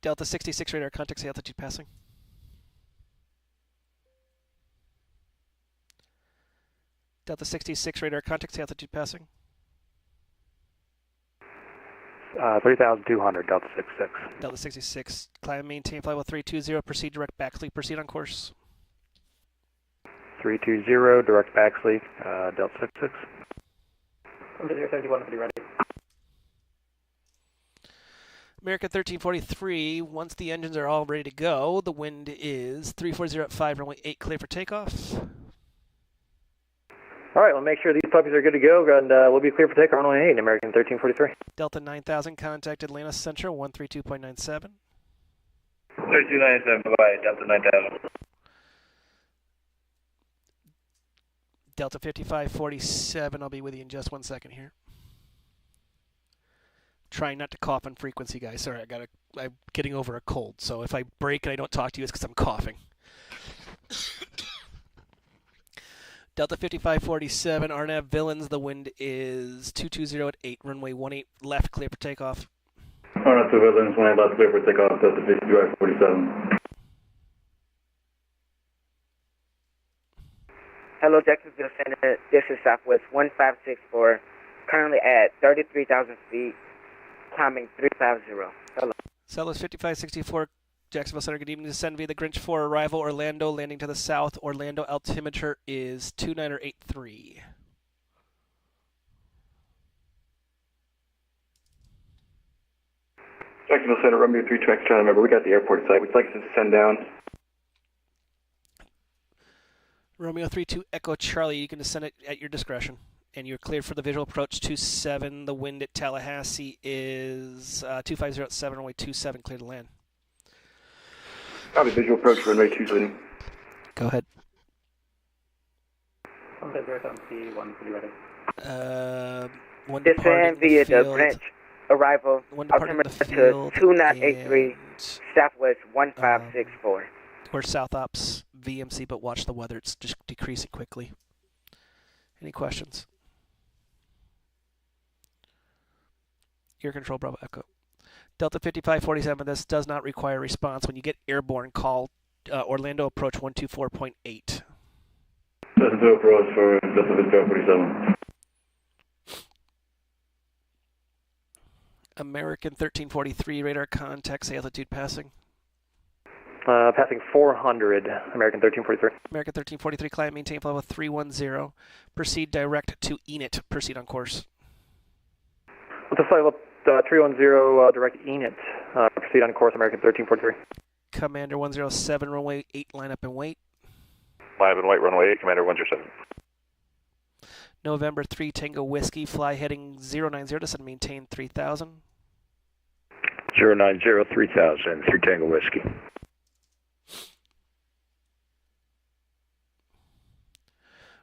Speaker 1: Delta 66 radar, contact say altitude passing. Delta 66 radar, contact say altitude passing.
Speaker 10: 3,200, Delta 66.
Speaker 1: Delta 66, climb and maintain flight level 320, proceed direct backsleep, proceed on course.
Speaker 10: 320, direct backsleep, Delta 66. 071 to be ready.
Speaker 1: American 1343, once the engines are all ready to go, the wind is 340 at 5, runway 8, clear for takeoff.
Speaker 10: All right, we'll make sure these puppies are good to go, and we'll be clear for takeoff on runway 8, American 1343.
Speaker 1: Delta 9000, contact Atlanta Central, 132.97.
Speaker 22: 3297, bye-bye, Delta 9000.
Speaker 1: Delta 5547, I'll be with you in just 1 second here. Trying not to cough on frequency, guys. Sorry, I'm getting over a cold, so if I break and I don't talk to you, it's because I'm coughing. Delta 5547, RNAV Villains, the wind is 220 at 8, runway 18 left, clear for takeoff.
Speaker 15: RNAV Villains, 18 left, clear for takeoff, Delta 5547.
Speaker 11: Hello, Jacksonville Center. This is Southwest 1564, currently at 33,000 feet, climbing 350. Hello.
Speaker 1: Southwest 5564, Jacksonville Center. Good evening. Descend via the Grinch 4 arrival, Orlando, landing to the south. Orlando altimeter is 2983.
Speaker 22: Jacksonville Center, Romeo 32 Charlie, remember, we got the airport site. Would you like us to send down?
Speaker 1: Romeo 32 Echo Charlie, you can descend it at your discretion. And you're cleared for the visual approach 27. The wind at Tallahassee is 2507, runway 27, clear to land.
Speaker 22: Copy, visual approach, runway 2 leading.
Speaker 1: Go ahead. One
Speaker 11: Descend via the Grinch arrival, altimeter to 2983, Southwest 1564.
Speaker 1: We're South Ops VMC, but watch the weather. It's just decreasing quickly. Any questions? Air Control Bravo Echo. Delta 5547, this does not require response. When you get airborne, call Orlando approach 124.8.
Speaker 15: Delta 2 approach for Delta 5547.
Speaker 1: American 1343, radar contact, say altitude passing.
Speaker 10: Passing 400, American 1343.
Speaker 1: American 1343, climb, maintain flight level 310. Proceed direct to Enid. Proceed on course.
Speaker 10: With the flight level 310, direct Enid. Proceed on course, American 1343.
Speaker 1: Commander 107, runway 8, line up and wait.
Speaker 19: Line up and wait, runway 8, Commander 107.
Speaker 1: November 3, Tango Whiskey, fly heading 090, descend maintain 3000.
Speaker 14: 090, 3000, 3 Tango Whiskey.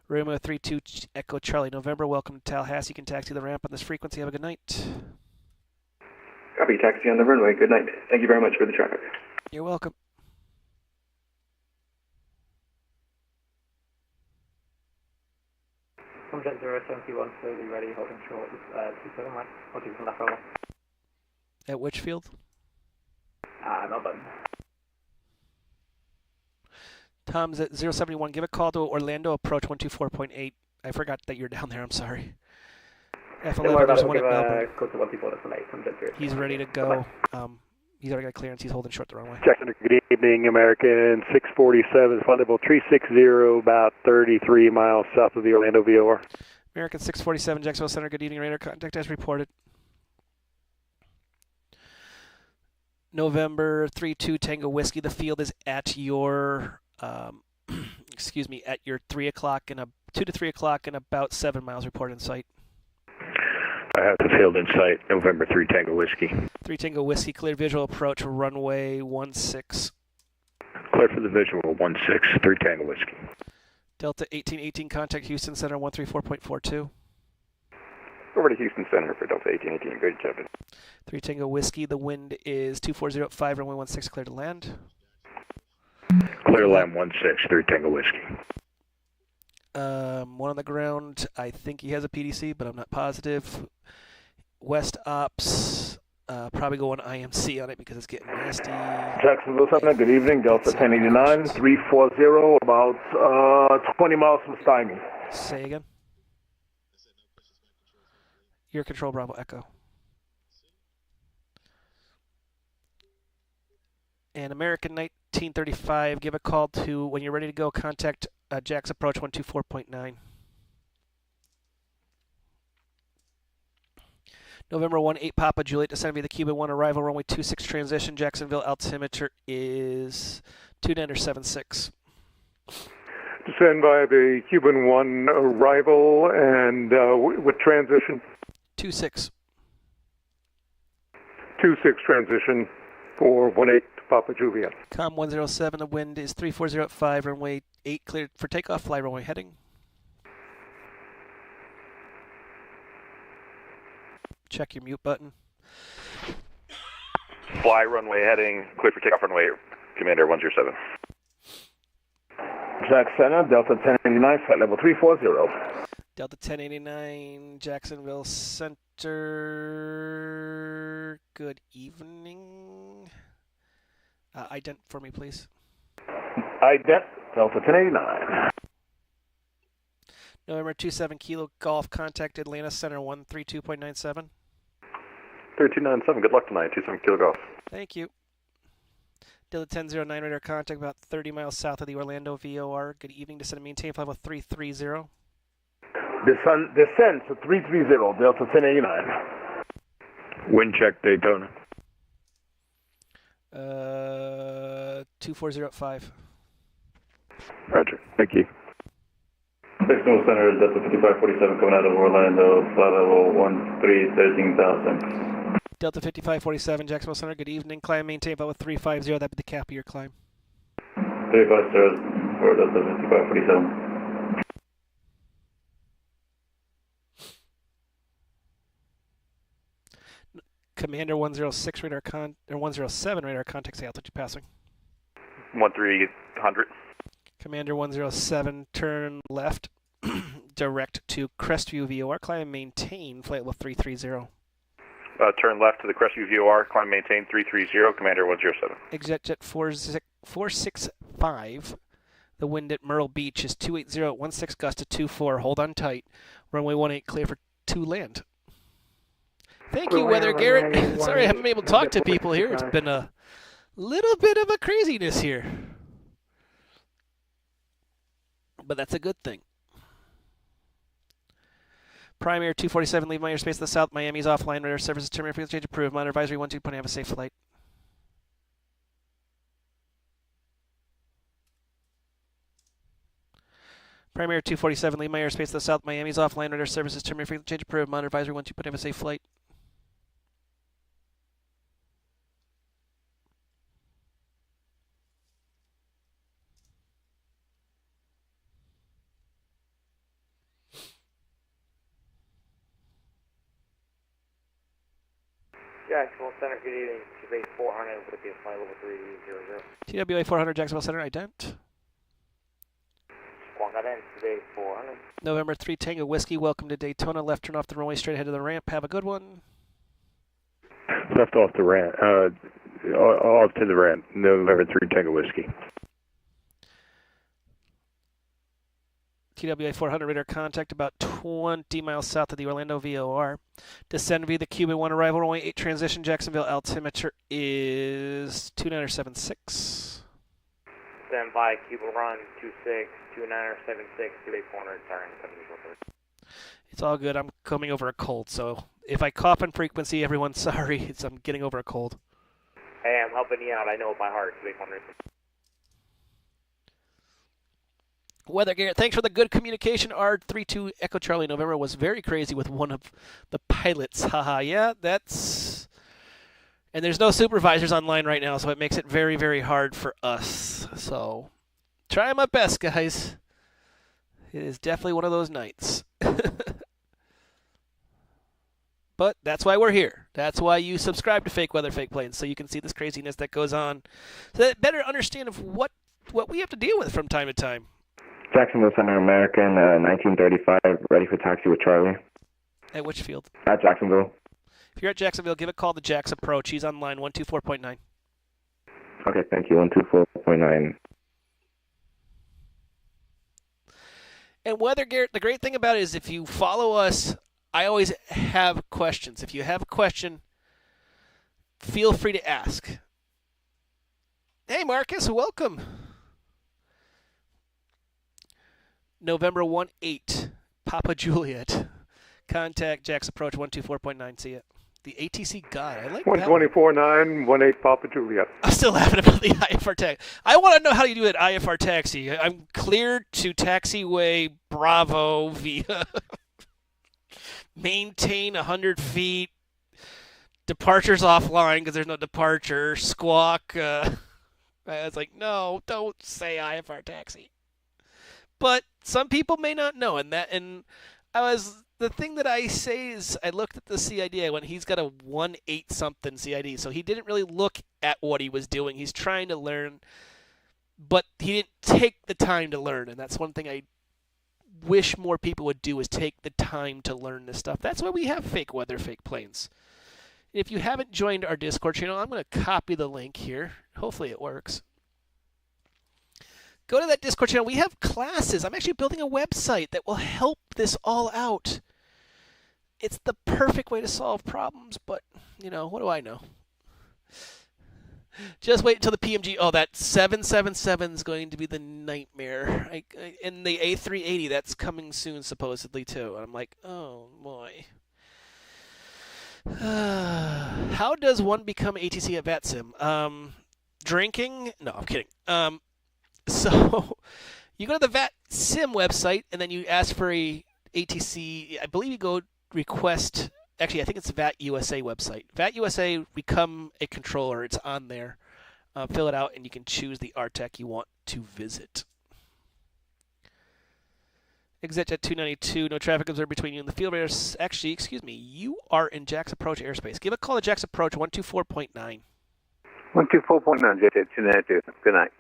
Speaker 1: Romeo 32 Echo Charlie, November, welcome to Tallahassee. You can taxi the ramp on this frequency. Have a good night.
Speaker 22: Copy, taxi on the runway. Good night. Thank you very much for the traffic.
Speaker 1: You're welcome.
Speaker 10: Jet 071, slowly ready, holding short, 27 right, or 2 from left roll.
Speaker 1: At which field?
Speaker 10: Melbourne.
Speaker 1: Tom's at 071. Give a call to Orlando, approach 124.8. I forgot that you're down there, I'm sorry. F11, there's one at Melbourne.
Speaker 10: Call to 124, that's an 8 from Jet 0.
Speaker 1: He's ready to go. He's already got clearance. He's holding short the runway.
Speaker 18: Jackson, good evening, American 647, flight level 360, about 33 miles south of the Orlando VOR.
Speaker 1: American 647, Jacksonville Center, good evening. Radar contact as reported. November 32 Tango Whiskey. The field is at your, excuse me, at your 3 o'clock and 2 to 3 o'clock and about 7 miles reported in sight.
Speaker 14: I have the field in sight, November 3 Tango Whiskey.
Speaker 1: 3 Tango Whiskey, clear visual approach, runway 16.
Speaker 14: Clear for the visual, 16, 3 Tango Whiskey.
Speaker 1: Delta 1818, contact Houston Center, 134.42.
Speaker 2: Over to Houston Center for Delta 1818, good job.
Speaker 1: 3 Tango Whiskey, the wind is 24 at 5, runway 16, clear to land.
Speaker 14: Clear land 16, 3 Tango Whiskey.
Speaker 1: One on the ground, I think he has a PDC, but I'm not positive. West Ops, probably going IMC on it because it's getting nasty.
Speaker 3: Jacksonville Center, good evening, Delta 1089, 340, about 20 miles from Stymie.
Speaker 1: Say again. Your control, Bravo Echo. And American 1935, give a call to, when you're ready to go, contact Jack's approach 124.9. November 1-8 Papa Juliet, descend via the Cuban 1 arrival, runway 26 transition, Jacksonville altimeter is 2976.
Speaker 18: Descend by the Cuban 1 arrival and with transition?
Speaker 1: 26.
Speaker 18: 26 transition for 18 Papa Juliet.
Speaker 1: Com 107, the wind is 340 at 5, runway 8 cleared for takeoff, fly runway heading. Check your mute button.
Speaker 19: Fly runway heading, clear for takeoff runway, Commander 107.
Speaker 3: Jack Center, Delta 1089, flight level 340.
Speaker 1: Delta 1089, Jacksonville Center, good evening. Ident for me, please.
Speaker 3: Ident, Delta 1089.
Speaker 1: November 27 Kilo Golf, contact Atlanta Center 132.97.
Speaker 19: 3297, good luck tonight, 27 Kilo Golf.
Speaker 1: Thank you. Delta 1009, radar contact about 30 miles south of the Orlando VOR. Good evening, descend and maintain flight level 330.
Speaker 3: Descend to 330, Delta 1089.
Speaker 14: Wind check Daytona.
Speaker 1: 240 at 5.
Speaker 14: Roger, thank you.
Speaker 15: Jacksonville Center, Delta 5547 coming out of Orlando, flight level 13,000.
Speaker 1: Delta 5547, Jacksonville Center, good evening. Climb, maintain flight level 350, that'd be the cap of your climb.
Speaker 15: 350 for Delta 5547.
Speaker 1: Commander 106 radar 107 radar contact, say altitude passing.
Speaker 19: 1300.
Speaker 1: Commander 107, turn left, direct to Crestview VOR, climb and maintain flight level 330.
Speaker 19: Turn left to the Crestview VOR, climb maintain 330, Commander 107.
Speaker 1: Exit jet 465. The wind at Myrtle Beach is 280 at 16 gust to 24. Hold on tight. Runway 18 clear for 2 land. Thank you, Weather Garrett. Sorry I haven't been able to talk to people here. It's been a little bit of a craziness here. But that's a good thing. Primary 247, leave my airspace to the south. Miami's offline. Radar services terminated. Frequency change approved. Monitor advisory 12. Have a safe flight. Primary 247, leave my airspace to the south. Miami's offline. Radar services terminated. Frequency change approved. Monitor advisory 12. Have a safe flight.
Speaker 5: Jacksonville Center, good evening. TWA 400 with the flight level 300.
Speaker 1: TWA 400, Jacksonville Center, ident.
Speaker 5: One got in today 400.
Speaker 1: November 3 Tango Whiskey, welcome to Daytona. Left turn off the runway, straight ahead of the ramp. Have a good one.
Speaker 14: Left off the ramp, off to the ramp, November 3 Tango Whiskey.
Speaker 1: TWA 400 radar contact about 20 miles south of the Orlando VOR. Descend via the Cuban 1 arrival, runway 8 transition, Jacksonville. Altimeter is 2976.
Speaker 5: Stand by, Cuban run 26, 2976, 400, turn, 70.
Speaker 1: It's all good. I'm coming over a cold, so if I cough on frequency, everyone's sorry. I'm getting over a cold.
Speaker 5: Hey, I'm helping you out. I know it by heart, 400.
Speaker 1: Weather, Garrett, thanks for the good communication. R32 Echo Charlie November was very crazy with one of the pilots. Haha, yeah, that's... And there's no supervisors online right now, so it makes it very, very hard for us. So, trying my best, guys. It is definitely one of those nights. But that's why we're here. That's why you subscribe to Fake Weather, Fake Planes, so you can see this craziness that goes on. So that better understand of what we have to deal with from time to time.
Speaker 2: Jacksonville Center American, 1935, ready for taxi with Charlie.
Speaker 1: At which field?
Speaker 2: At Jacksonville.
Speaker 1: If you're at Jacksonville, give a call to Jack's Approach. He's on line 124.9.
Speaker 2: Okay, thank you, 124.9.
Speaker 1: And Weather, Garrett, the great thing about it is if you follow us, I always have questions. If you have a question, feel free to ask. Hey, Marcus, welcome. November 1-8, Papa Juliet. Contact Jack's Approach 124.9. See it. The ATC God. I like that.
Speaker 18: 124.9, 18 Papa Juliet.
Speaker 1: I'm still laughing about the IFR taxi. I want to know how you do an IFR taxi. I'm cleared to taxiway Bravo via maintain 100 feet. Departure's offline because there's no departure. Squawk. I was like, no, don't say IFR taxi. But some people may not know, and the thing that I say is I looked at the CID. I went, he's got a 1.8 something CID, so he didn't really look at what he was doing. He's trying to learn, but he didn't take the time to learn, and that's one thing I wish more people would do is take the time to learn this stuff. That's why we have Fake Weather, Fake Planes. If you haven't joined our Discord channel, I'm going to copy the link here. Hopefully it works. Go to that Discord channel. We have classes. I'm actually building a website that will help this all out. It's the perfect way to solve problems, but, what do I know? Just wait until the PMG. Oh, that 777 is going to be the nightmare. And the A380, that's coming soon, supposedly, too. And I'm like, oh, boy. How does one become ATC at VATSIM? Drinking? No, I'm kidding. So you go to the VATSIM website, and then you ask for a ATC. I believe you go request. Actually, I think it's the VAT USA website. VAT USA, become a controller. It's on there. Fill it out, and you can choose the RTEC you want to visit. Exit at 292. No traffic observed between you and the field radar. Actually, excuse me. You are in Jack's Approach airspace. Give a call to Jack's Approach 124.9.
Speaker 4: 124.9, Jet 292. Good night.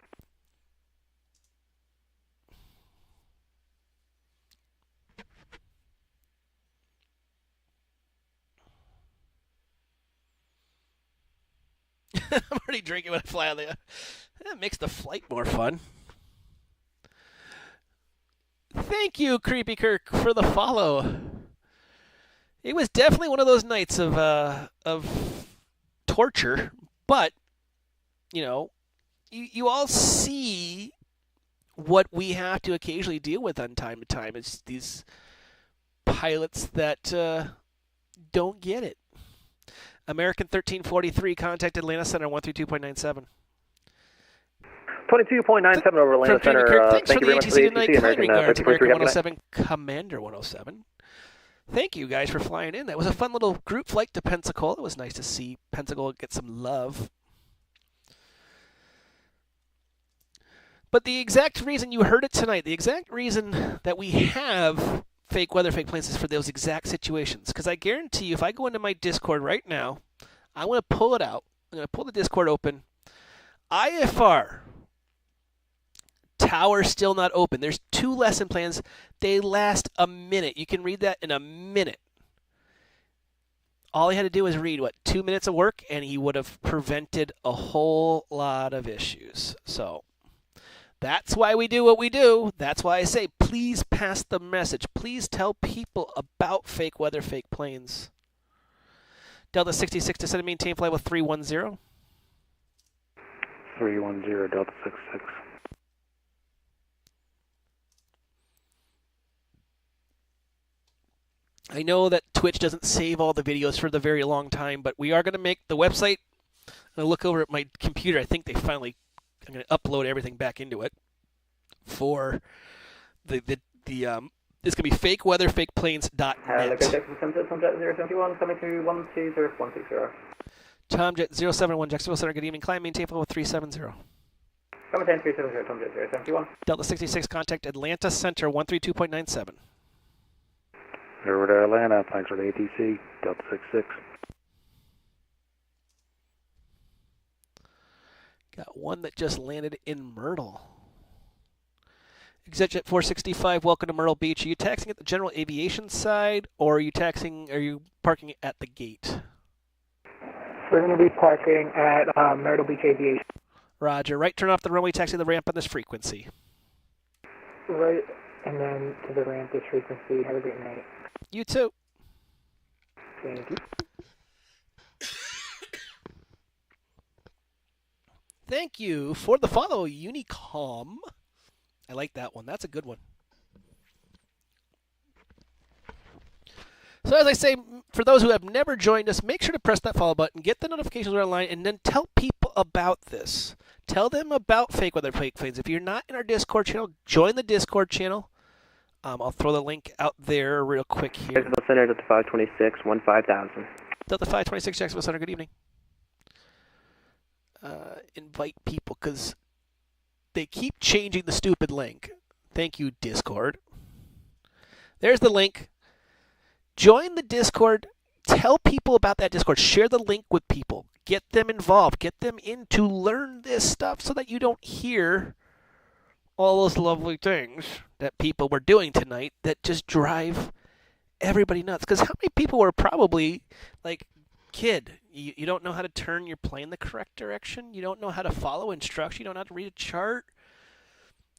Speaker 1: I'm already drinking when I fly on the... That makes the flight more fun. Thank you, Creepy Kirk, for the follow. It was definitely one of those nights of torture, but, you all see what we have to occasionally deal with on time to time. It's these pilots that don't get it. American 1343, contact Atlanta Center 132.97.
Speaker 10: 22.97 over Atlanta Center.
Speaker 1: Thanks
Speaker 10: Thank
Speaker 1: for
Speaker 10: you
Speaker 1: the
Speaker 10: very much
Speaker 1: ATC
Speaker 10: for the ATC,
Speaker 1: tonight. Kind regards,
Speaker 10: American
Speaker 1: American 107, Commander 107. Thank you guys for flying in. That was a fun little group flight to Pensacola. It was nice to see Pensacola get some love. But the exact reason you heard it tonight, the exact reason that we have Fake Weather, Fake Planes is for those exact situations. Because I guarantee you, if I go into my Discord right now, I'm going to pull it out. I'm going to pull the Discord open. IFR tower's still not open. There's 2 lesson plans. They last a minute. You can read that in a minute. All he had to do was read, 2 minutes of work, and he would have prevented a whole lot of issues. So that's why we do what we do. That's why I say, please pass the message. Please tell people about fake weather, fake planes. Delta 66 descended, maintain flight with 310.
Speaker 10: 310, Delta 66.
Speaker 1: I know that Twitch doesn't save all the videos for the very long time, but we are going to make the website. I'm going to look over at my computer. I think I'm going to upload everything back into it for it's going to be fakeweatherfakeplanes.net.
Speaker 10: Tomjet 071, coming to 120.160.
Speaker 1: Tomjet 071, Jacksonville Center, good evening. Climb, maintain flight with 370.
Speaker 10: Maintain 370, Tomjet 071.
Speaker 1: Delta 66, contact Atlanta Center 132.97.
Speaker 10: Over to Atlanta, thanks for the ATC, Delta 66.
Speaker 1: Got one that just landed in Myrtle. ExitJet 465, welcome to Myrtle Beach. Are you taxiing at the general aviation side, or are you parking at the gate?
Speaker 8: We're going to be parking at Myrtle Beach Aviation.
Speaker 1: Roger. Right turn off the runway, taxi the ramp on this frequency.
Speaker 8: Right, and then to the ramp, this frequency. Have a great night.
Speaker 1: You too.
Speaker 8: Thank you.
Speaker 1: Thank you for the follow, Unicom. I like that one. That's a good one. So as I say, for those who have never joined us, make sure to press that follow button, get the notifications when we're online, and then tell people about this. Tell them about fake weather, fake planes. If you're not in our Discord channel, join the Discord channel. I'll throw the link out there real quick here.
Speaker 5: Jacksonville Center, Delta 526, 15,000.
Speaker 1: Delta 526, Jacksonville Center, good evening. Invite people, because they keep changing the stupid link. Thank you, Discord. There's the link. Join the Discord. Tell people about that Discord. Share the link with people. Get them involved. Get them in to learn this stuff so that you don't hear all those lovely things that people were doing tonight that just drive everybody nuts. Because how many people were probably like, kid, you don't know how to turn your plane the correct direction? You don't know how to follow instructions? You don't know how to read a chart?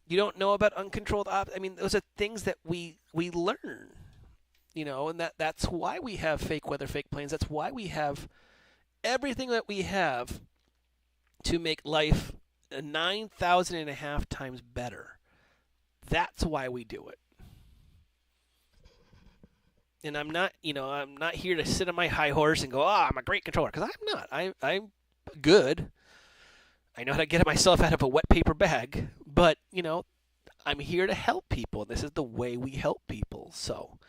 Speaker 1: You don't know about uncontrolled I mean, those are things that we learn, and that's why we have fake weather, fake planes. That's why we have everything that we have to make life 9,500 times better. That's why we do it. And I'm not here to sit on my high horse and go, I'm a great controller, because I'm not. I'm good. I know how to get myself out of a wet paper bag, but, I'm here to help people. This is the way we help people. So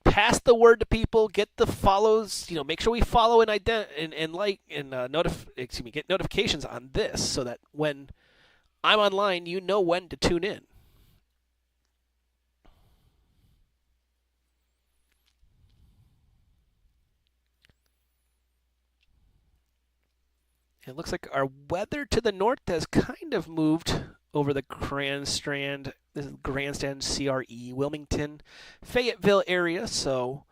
Speaker 1: pass the word to people, get the follows, make sure we follow and get notifications on this so that when I'm online, you know when to tune in. It looks like our weather to the north has kind of moved over the Grandstand. This is Grandstand CRE, Wilmington, Fayetteville area. So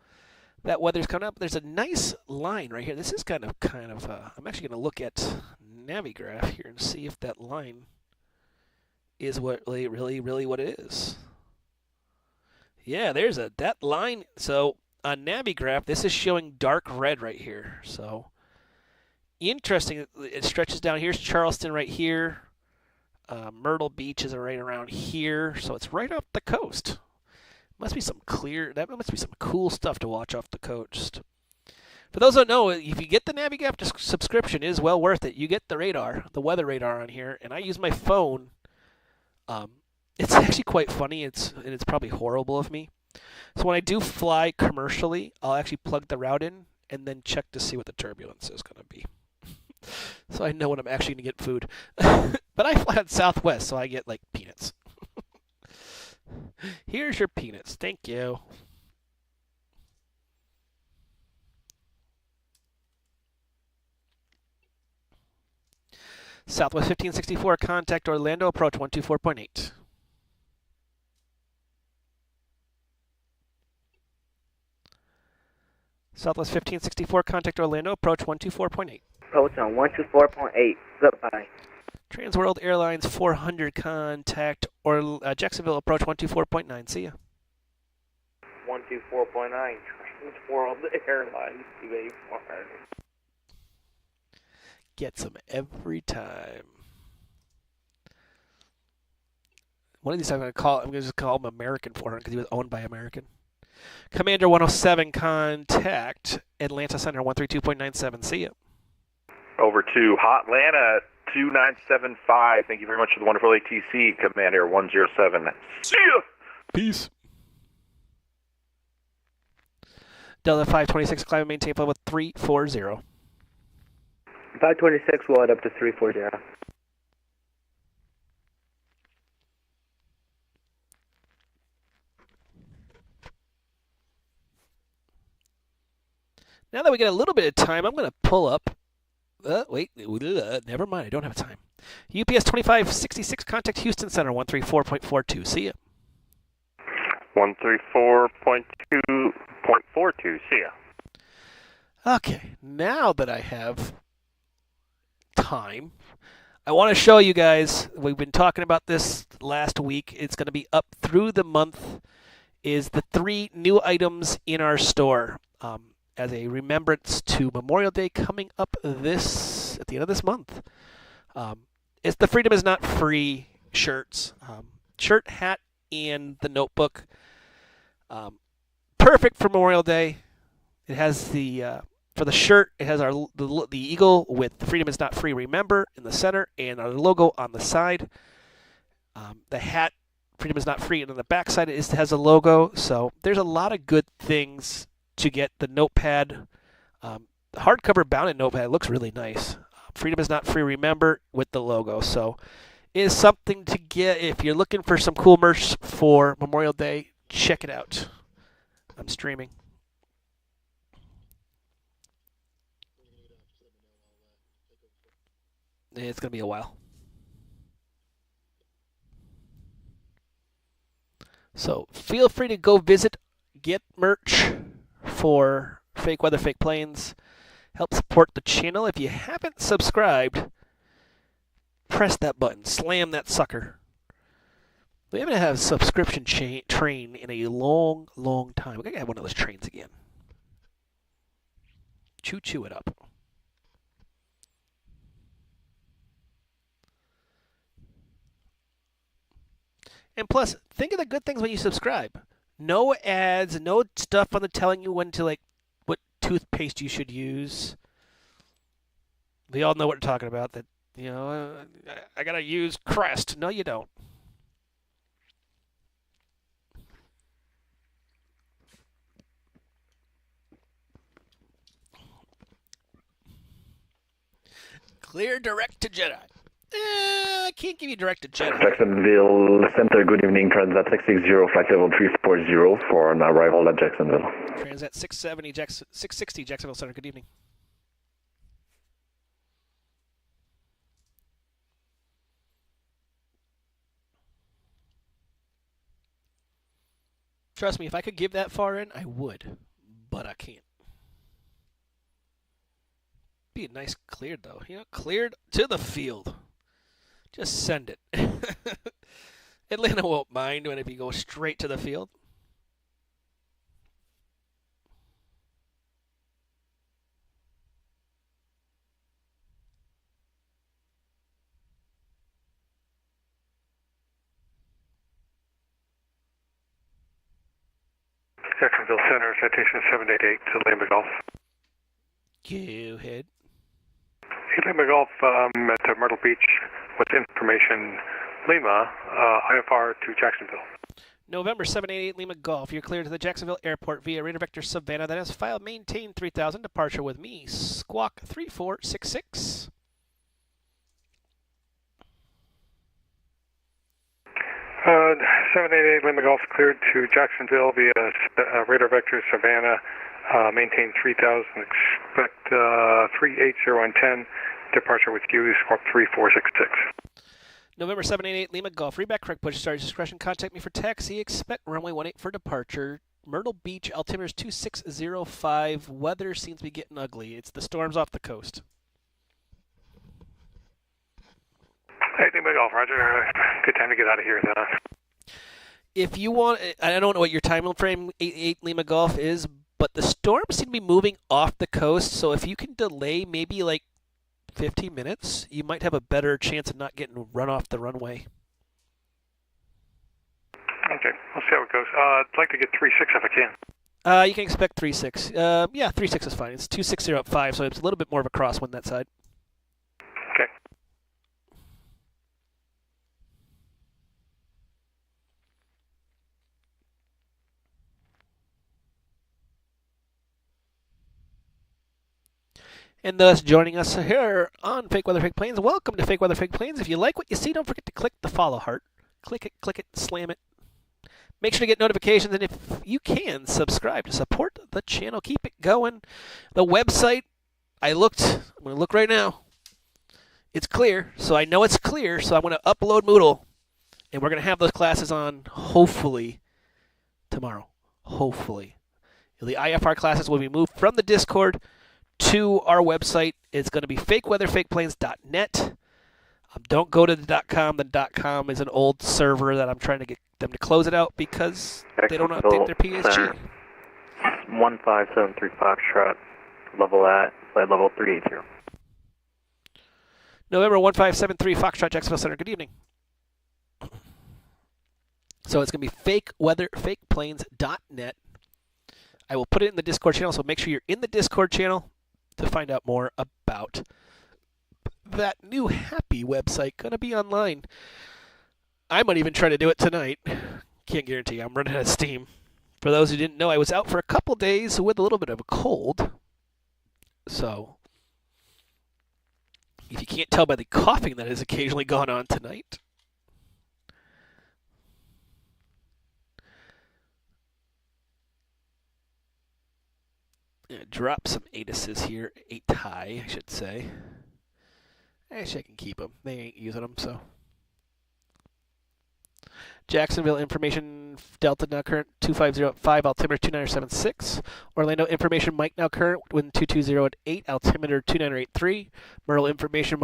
Speaker 1: that weather's coming up. There's a nice line right here. This is kind of. I'm actually going to look at Navigraph here and see if that line is what really what it is. Yeah, there's that line. So on Navigraph, this is showing dark red right here. So interesting. It stretches down. Here's Charleston right here. Myrtle Beach is right around here, so it's right off the coast. Must be some cool stuff to watch off the coast. For those who don't know, if you get the Navigraph subscription, it is well worth it. You get the weather radar on here, and I use my phone. It's actually quite funny. It's probably horrible of me. So when I do fly commercially, I'll actually plug the route in and then check to see what the turbulence is going to be. So I know when I'm actually going to get food. But I fly on Southwest, so I get like peanuts. Here's your peanuts. Thank you. Southwest 1564, contact Orlando, approach 124.8. Southwest 1564, contact Orlando, approach 124.8.
Speaker 11: Approach on 124.8. Goodbye.
Speaker 1: Transworld Airlines 400, contact Jacksonville, approach 124.9. See ya.
Speaker 5: 124.9, Transworld Airlines, 284.
Speaker 1: Gets them every time. One of these times I'm going to just call him American 400 because he was owned by American. Commander 107, contact Atlanta Center 132.97. See ya.
Speaker 19: Over to Hotlanta 2975. Thank you very much for the wonderful ATC, Commander 107. See ya.
Speaker 1: Peace. Delta 526, climb and maintain level 340.
Speaker 10: 526 will head up to 340.
Speaker 1: Now that we get a little bit of time, I'm going to pull up. Never mind. I don't have time. UPS 2566, contact Houston Center 134.42. See ya.
Speaker 5: 134.2.42. See ya.
Speaker 1: Okay, now that I have time, I want to show you guys. We've been talking about this last week. It's going to be up through the month. Is the 3 new items in our store. As a remembrance to Memorial Day coming up at the end of this month. It's the Freedom is Not Free shirts. Shirt, hat, and the notebook. Perfect for Memorial Day. It has for the shirt, it has the eagle with Freedom is Not Free, remember, in the center, and our logo on the side. The hat, Freedom is Not Free, and on the back side it has a logo. So there's a lot of good things to get. The notepad, hardcover bounded notepad, it looks really nice. Freedom is Not Free, remember, with the logo. So it is something to get. If you're looking for some cool merch for Memorial Day, check it out. I'm streaming. It's going to be a while. So feel free to go visit, get merch for Fake Weather, Fake Planes. Help support the channel. If you haven't subscribed, press that button. Slam that sucker. We haven't had a subscription train in a long, long time. We're going to have one of those trains again. Choo it up. And plus, think of the good things when you subscribe. No ads, no stuff on the telling you when to, like, what toothpaste you should use. We all know what we're talking about. That, you know, I gotta use Crest. No, you don't. Clear direct to Jedi. I can't give you direct to Jedi.
Speaker 22: Jacksonville Center, good evening. Transat 660, flight level 340 for an arrival at Jacksonville.
Speaker 1: Transat 660, Jacksonville Center, good evening. Trust me, if I could give that far in, I would. But I can't. Be a nice cleared, though. You know, cleared to the field. Just send it. Atlanta won't mind when if you go straight to the field.
Speaker 9: Jacksonville Center, citation 788 to Lima Golf.
Speaker 1: Go ahead.
Speaker 9: Hey, Lima Golf at Myrtle Beach with information. Lima, IFR to Jacksonville.
Speaker 1: November 788 Lima Golf. You're cleared to the Jacksonville Airport via Radar Vector Savannah. That has file maintain 3000. Departure with me, Squawk 3466.
Speaker 9: Uh, 788 Lima Golf cleared to Jacksonville via Radar Vector Savannah. Maintain 3000. Expect 380 and 10. departure with you, squawk 3466.
Speaker 1: November 788 Lima Golf. Readback correct push starts discretion. Contact me for taxi. Expect runway 18 for departure. Myrtle Beach, altimeter is 2605. Weather seems to be getting ugly. It's the storms off the coast.
Speaker 9: Hey, Lima Golf, Roger. Good time to get out of here, then.
Speaker 1: If you want, I don't know what your time frame 88 Lima Golf is, but the storms seem to be moving off the coast, so if you can delay maybe like 15 minutes, you might have a better chance of not getting run off the runway.
Speaker 9: Okay, we'll see how it goes. I'd like to get 36 if I can.
Speaker 1: You can expect 36. Yeah, 36 is fine. It's 260 at 5, so it's a little bit more of a crosswind that side.
Speaker 9: Okay.
Speaker 1: And thus joining us here on Fake Weather Fake Planes. Welcome to Fake Weather Fake Planes. If you like what you see, don't forget to click the follow heart. Click it, slam it. Make sure to get notifications, and if you can, subscribe to support the channel. Keep it going. The website, I'm going to look right now. It's clear, so I know it's clear, so I'm going to upload Moodle, and we're going to have those classes on, hopefully, tomorrow. Hopefully. The IFR classes will be moved from the Discord to our website. It's going to be fakeweatherfakeplanes.net. Don't go to the .com. The .com is an old server that I'm trying to get them to close it out because they don't update their PSG.
Speaker 5: 1573 Foxtrot, level at flight level 380.
Speaker 1: November 1573 Foxtrot, Jacksonville Center. Good evening. So it's going to be fakeweatherfakeplanes.net. I will put it in the Discord channel, so make sure you're in the Discord channel to find out more about that new Happy website. Going to be online. I might even try to do it tonight. Can't guarantee. I'm running out of steam. For those who didn't know, I was out for a couple days with a little bit of a cold. So, if you can't tell by the coughing that has occasionally gone on tonight. Drop some ATISes here. 8 high, I should say. Actually, I can keep them. They ain't using them, so. Jacksonville information, Delta now current 2505, altimeter 2976. Orlando information, Mike now current, wind 220 at 8, altimeter 2983. Myrtle information,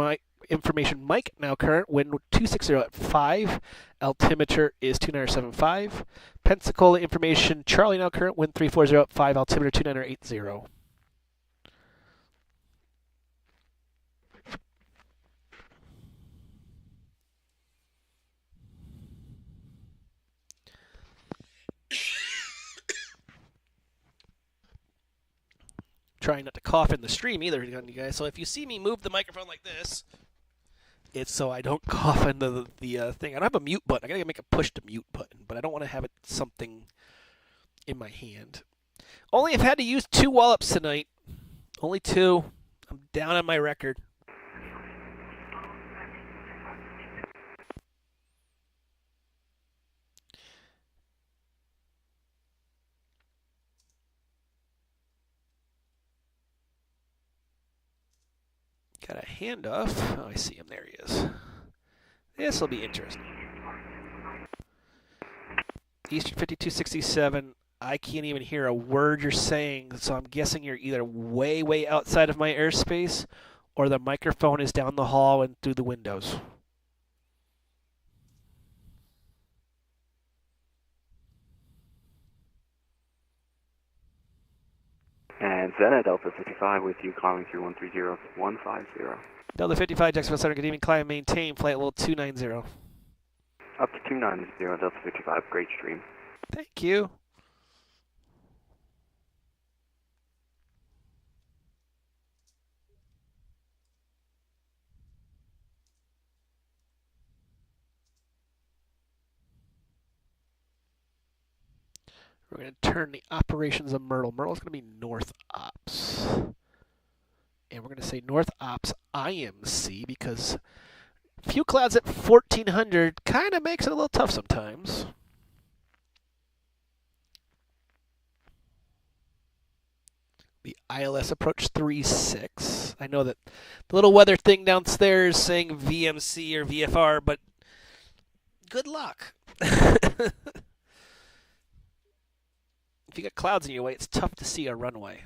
Speaker 1: Mike now current, wind 260 at 5, altimeter is 2975. Pensacola information, Charlie now current, wind 340 at 5, altimeter 2980. Trying not to cough in the stream either, you guys. So if you see me move the microphone like this, it's so I don't cough into the thing. I don't have a mute button. I gotta make a push to mute button, but I don't want to have it something in my hand. Only have had to use 2 wallops tonight. Only 2. I'm down on my record. Got a handoff. Oh, I see him. There he is. This will be interesting. Eastern 5267. I can't even hear a word you're saying, so I'm guessing you're either way, way outside of my airspace, or the microphone is down the hall and through the windows.
Speaker 7: And Zena Delta 55 with you, calling through 130150.
Speaker 1: Delta 55, Jacksonville Center, good evening. Climb, maintain, flight level 290.
Speaker 7: Up to 290, Delta 55, great stream.
Speaker 1: Thank you. We're going to turn the operations of Myrtle. Myrtle's going to be North Ops. And we're going to say North Ops IMC because few clouds at 1400 kind of makes it a little tough sometimes. the ILS approach 36. I know that the little weather thing downstairs saying VMC or VFR, but good luck. If you got clouds in your way, it's tough to see a runway.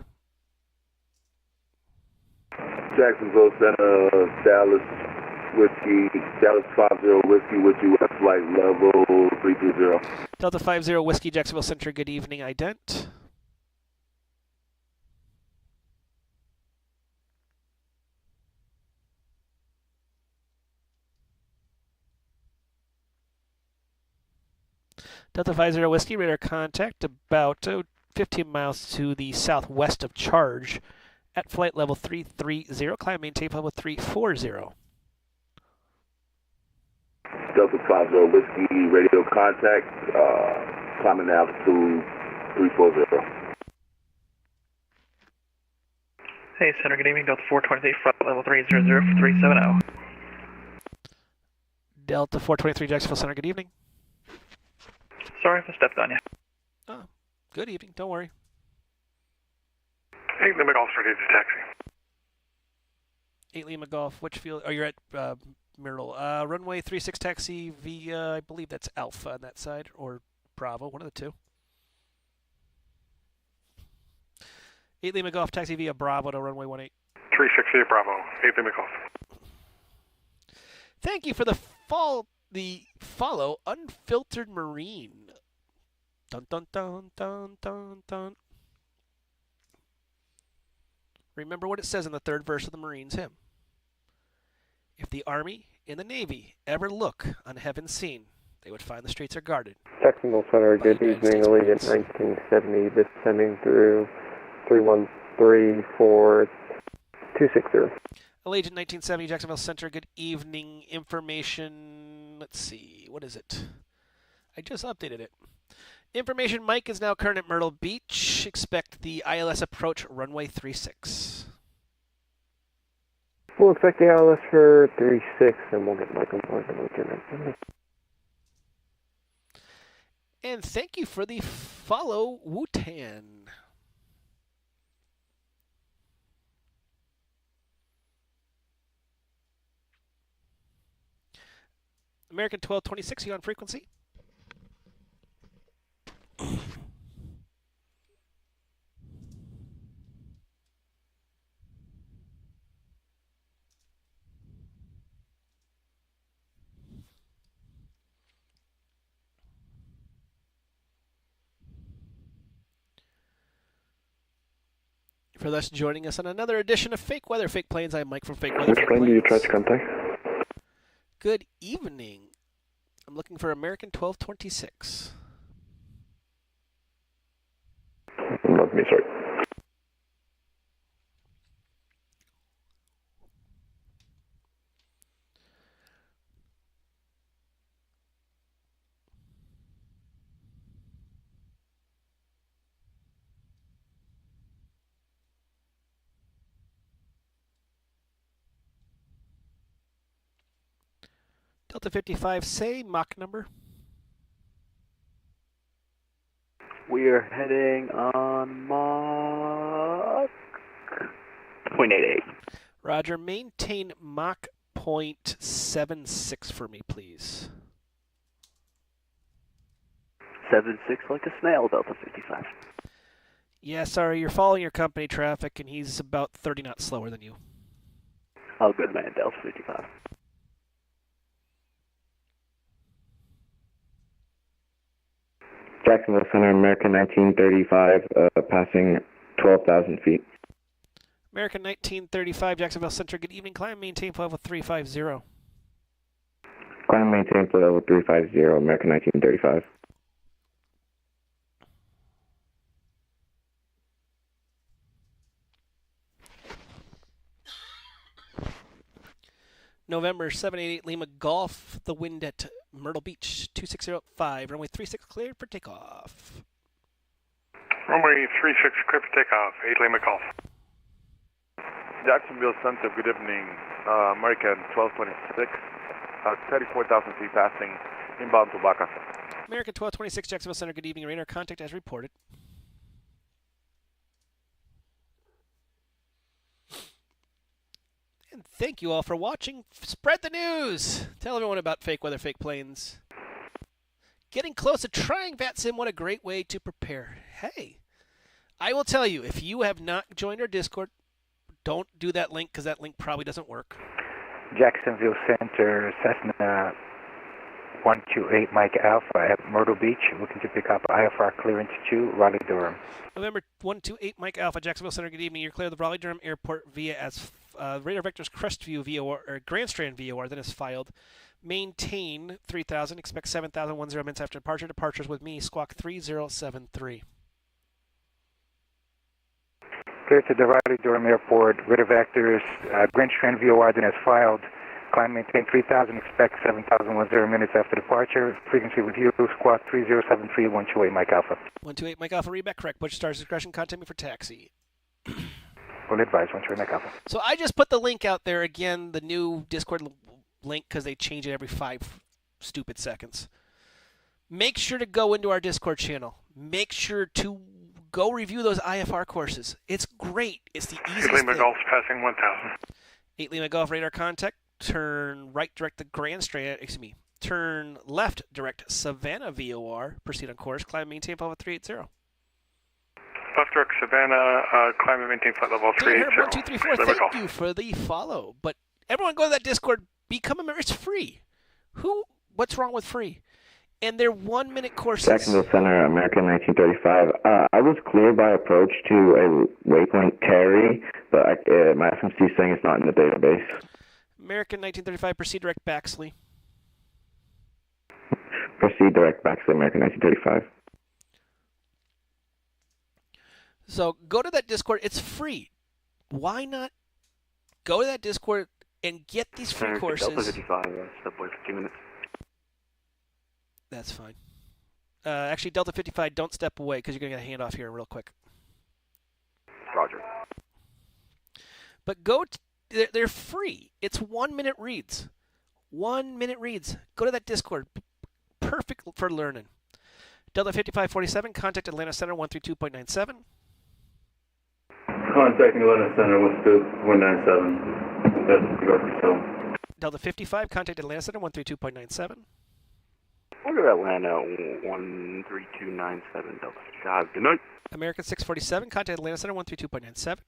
Speaker 3: Jacksonville Center, Dallas Whiskey, Dallas 50 Whiskey with you at flight level 320.
Speaker 1: Delta 50 Whiskey, Jacksonville Center, good evening, ident. Delta 50 Whiskey, radar contact about 15 miles to the southwest of Charge at flight level 330. Climb maintain level 340.
Speaker 3: Delta 50 Whiskey, radio contact, climbing altitude 340.
Speaker 6: Hey, Center, good evening. Delta 423, flight level 300 for 370.
Speaker 1: Delta 423, Jacksonville Center, good evening.
Speaker 6: Sorry if I stepped on you.
Speaker 1: Oh, good evening. Don't worry.
Speaker 9: Hey, Lima Golf's ready to taxi.
Speaker 1: 8 Lima Golf, which field? Oh, you're at Myrtle. Runway 36 taxi via, I believe that's Alpha on that side, or Bravo, one of the two. 8 Lima Golf, taxi via Bravo to runway 18.
Speaker 9: 360 Bravo, 8 Lima Golf.
Speaker 1: Thank you for the follow, Unfiltered Marine. Dun dun dun dun dun dun. Remember what it says in the third verse of the Marines hymn. If the Army and the Navy ever look on heaven seen, they would find the streets are guarded.
Speaker 5: Jacksonville Center, good evening, Allegiant 1970, descending through 3134260.
Speaker 1: Allegiant 1970, Jacksonville Center, good evening. Information, let's see, what is it? I just updated it. Information, Mike is now current at Myrtle Beach. Expect the ILS approach runway 36.
Speaker 5: We'll expect the ILS for 36, and we'll get Mike on board and we'll get it.
Speaker 1: And thank you for the follow, Wutan. American 1226, you on frequency? For those joining us on another edition of Fake Weather, Fake Planes, I'm Mike from Fake Weather,
Speaker 5: Which
Speaker 1: Fake
Speaker 5: plane do you try
Speaker 1: Planes.
Speaker 5: to contact?
Speaker 1: Good evening. I'm looking for American 1226.
Speaker 5: Not me, sorry.
Speaker 1: Delta 55, say Mach number.
Speaker 7: We are heading on Mach 0.88.
Speaker 1: Roger, maintain Mach 0.76 for me, please.
Speaker 7: 76 like a snail, Delta 55.
Speaker 1: Yeah, sorry, you're following your company traffic, and he's about 30 knots slower than you.
Speaker 7: Oh, good man, Delta 55.
Speaker 5: Jacksonville Center, American 1935, passing 12,000 feet.
Speaker 1: American 1935, Jacksonville Center, good evening. Climb, maintain level 350.
Speaker 5: Climb, maintain level 350, American 1935.
Speaker 1: November 788 Lima Golf, the wind at Myrtle Beach, 2605, runway 36 cleared for takeoff.
Speaker 9: Runway 36 clear for takeoff, 8 Lima Golf.
Speaker 17: Jacksonville Center, good evening. American 1226, 34,000 feet passing, inbound to Baca.
Speaker 1: American 1226, Jacksonville Center, good evening. Radar contact as reported. Thank you all for watching. Spread the news. Tell everyone about fake weather, fake planes. Getting close to trying VATSIM. What a great way to prepare. Hey, I will tell you, if you have not joined our Discord, don't do that link because that link probably doesn't work.
Speaker 8: Jacksonville Center, Cessna 128 Mike Alpha at Myrtle Beach, looking to pick up IFR clearance to Raleigh-Durham.
Speaker 1: November 128 Mike Alpha, Jacksonville Center, good evening. You're clear of the Raleigh-Durham Airport via as radar vectors Crestview VOR, or Grand Strand VOR, then is filed. Maintain 3,000, expect 7,000, 10 minutes after departure. Departures with me, squawk 3073.
Speaker 8: Clear to the Raleigh-Durham Airport, radar vectors, Grand Strand VOR, then is filed. Climb maintain 3,000, expect 7,000, 10 minutes after departure. Frequency with you, squawk 3073, 128 Mike Alpha.
Speaker 1: 128 Mike Alpha, read back correct. Butch Star's discretion, contact me for taxi.
Speaker 8: Full advice, 128 Mike Alpha.
Speaker 1: So I just put the link out there again, the new Discord link, because they change it every 5 stupid seconds. Make sure to go into our Discord channel. Make sure to go review those IFR courses. It's great. It's the easiest
Speaker 9: 8 Lima
Speaker 1: thing.
Speaker 9: Golf's passing 1,000.
Speaker 1: 8 Lima Golf radar contact. Turn right direct the Grand Strand, turn left direct Savannah VOR, proceed on course, climb and maintain flight level 380.
Speaker 9: Left direct Savannah, climb and maintain flight level 380.
Speaker 1: 1, 2, 3, 4, thank you for the follow. But everyone go to that Discord, become a member, it's free. What's wrong with free? And they're 1-minute courses.
Speaker 2: Jacksonville Center, American 1935. I was cleared by approach to a waypoint carry, but my FMC is saying it's not in the database.
Speaker 1: American 1935, proceed direct Baxley.
Speaker 2: Proceed direct Baxley, American 1935.
Speaker 1: So go to that Discord. It's free. Why not go to that Discord and get these free courses?
Speaker 7: Delta 55, step away for 2 minutes.
Speaker 1: That's fine. Actually, Delta 55, don't step away because you're going to get a handoff here real quick.
Speaker 7: Roger.
Speaker 1: But they're free. It's 1-minute reads. 1-minute reads. Go to that Discord. Perfect for learning. Delta 5547, contact Atlanta Center 132.97.
Speaker 15: Contacting Atlanta Center 197. That's Garfield Hill.
Speaker 1: Delta 55, contact Atlanta Center 132.97.
Speaker 7: Order Atlanta 13297, Delta 55. Good night.
Speaker 1: American 647, contact Atlanta Center 132.97.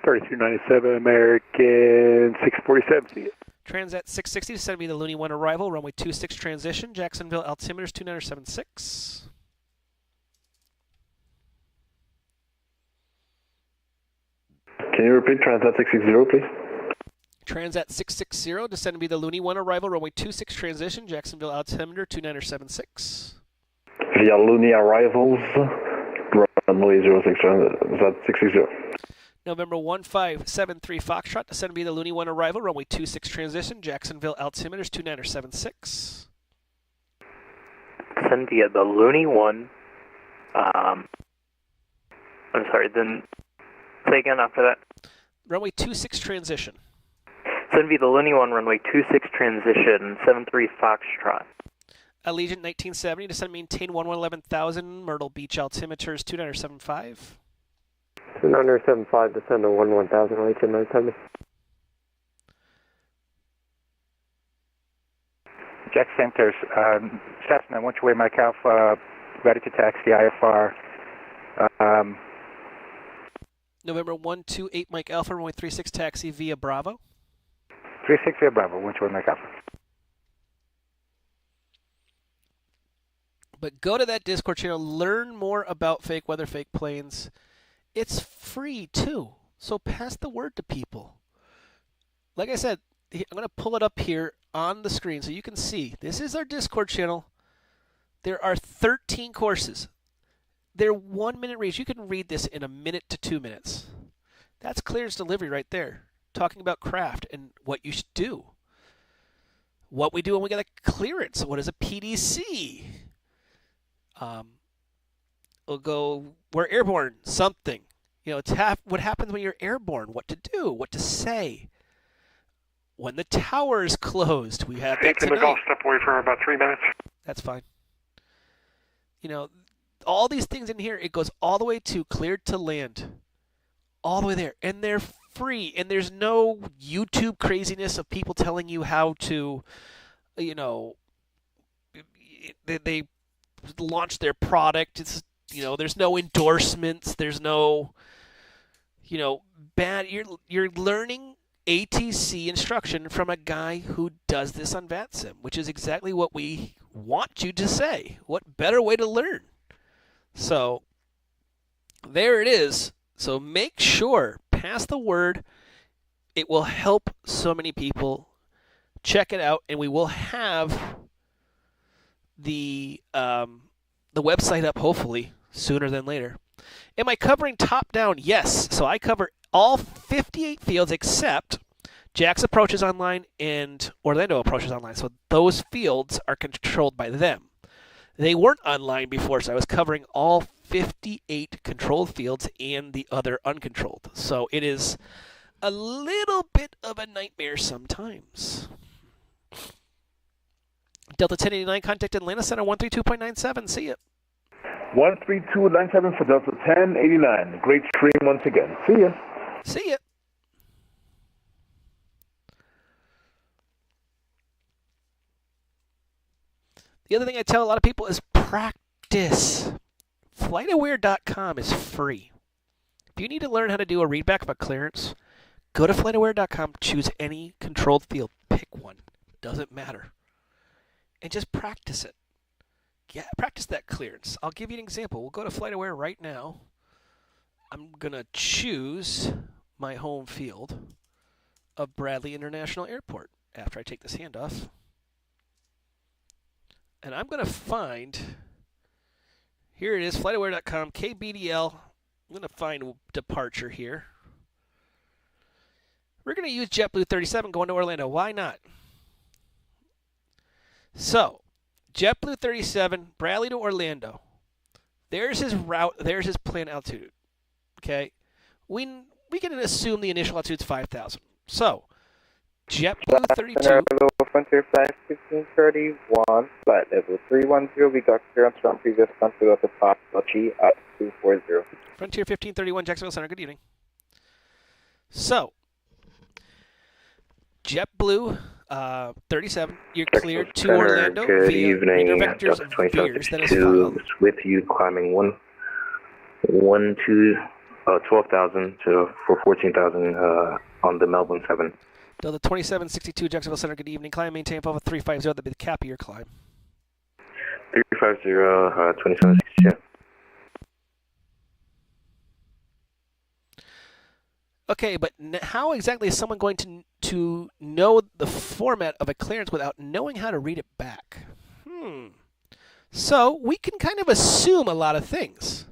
Speaker 14: 3297, American 647, see you.
Speaker 1: Transat 660, send me the Looney 1 arrival, runway 26 transition, Jacksonville altimeters 2976.
Speaker 15: Can you repeat Transat 660, please?
Speaker 1: Transat 660, descend to be the Looney 1 arrival, runway 26 transition, Jacksonville altimeter 2976.
Speaker 15: Via Looney arrivals, runway 06, Transat 660.
Speaker 1: November 1573 Foxtrot, descend to be the Looney 1 arrival, runway 26 transition, Jacksonville altimeters 2976.
Speaker 5: Send via the Looney 1, I'm sorry, then say again after that.
Speaker 1: Runway 26 transition.
Speaker 5: Send via the Looney 1, runway 26 transition, 73 Foxtrot.
Speaker 1: Allegiant 1970, descend maintain 11,000, Myrtle Beach altimeters 2975.
Speaker 10: 2975, descend to 11,000, Allegiant 970.
Speaker 8: Jet Centers, Cessna, one-way Mike Alpha, ready to taxi IFR.
Speaker 1: November 128 Mike Alpha, runway 36 taxi via Bravo.
Speaker 8: 36 via Bravo, one-way Mike Alpha.
Speaker 1: But go to that Discord channel, learn more about fake weather, fake planes. It's free too, so pass the word to people. Like I said, I'm going to pull it up here on the screen so you can see. This is our Discord channel. There are 13 courses. They're 1-minute reads. You can read this in a minute to 2 minutes. That's clearance delivery right there, talking about craft and what you should do. What we do when we get a clearance. What is a PDC? We'll go, we're airborne, something. You know, it's what happens when you're airborne, what to do, what to say. When the tower is closed, we have that tonight.
Speaker 9: Golf, step away for about 3 minutes.
Speaker 1: That's fine. You know, all these things in here, it goes all the way to cleared to land. All the way there. And they're free, and there's no YouTube craziness of people telling you how to, they launch their product. It's, there's no endorsements. There's no, bad. You're learning ATC instruction from a guy who does this on VATSIM, which is exactly what we want you to say. What better way to learn? So there it is. So make sure, pass the word. It will help so many people. Check it out, and we will have the website up hopefully sooner than later. Am I covering top down? Yes. So I cover all 58 fields except Jack's approaches online and Orlando approaches online. So those fields are controlled by them. They weren't online before, so I was covering all 58 controlled fields and the other uncontrolled. So it is a little bit of a nightmare sometimes. Delta 1089, contact Atlanta Center 132.97. See ya.
Speaker 13: 13297 for Delta 1089. Great stream once again. See ya.
Speaker 1: See ya. The other thing I tell a lot of people is practice. FlightAware.com is free. If you need to learn how to do a readback of a clearance, go to FlightAware.com, choose any controlled field, pick one. Doesn't matter. And just practice it. Yeah, practice that clearance. I'll give you an example. We'll go to FlightAware right now. I'm going to choose my home field of Bradley International Airport after I take this handoff. And I'm going to find, here it is, FlightAware.com, KBDL. I'm going to find departure here. We're going to use JetBlue 37 going to Orlando. Why not? So, JetBlue 37, Bradley to Orlando. There's his route. There's his planned altitude. Okay? We can assume the initial altitude is 5,000. So, JetBlue 32.
Speaker 2: Hello, Frontier Flight 1531, flight level 310. We got clearance from previous country at the top, G at 240.
Speaker 1: Frontier 1531, Jacksonville Center. Good evening. So, JetBlue 37, you're cleared to Orlando
Speaker 20: good
Speaker 1: via
Speaker 20: evening.
Speaker 1: vectors of Veers that is filed.
Speaker 20: With you climbing 12,000 for 14,000 on the Melbourne 7.
Speaker 1: Delta 2762, Jacksonville Center. Good evening. Climb, maintain 350. That'll be the cap of your climb.
Speaker 20: 350, 2762.
Speaker 1: Okay, but how exactly is someone going to know the format of a clearance without knowing how to read it back? So we can kind of assume a lot of things.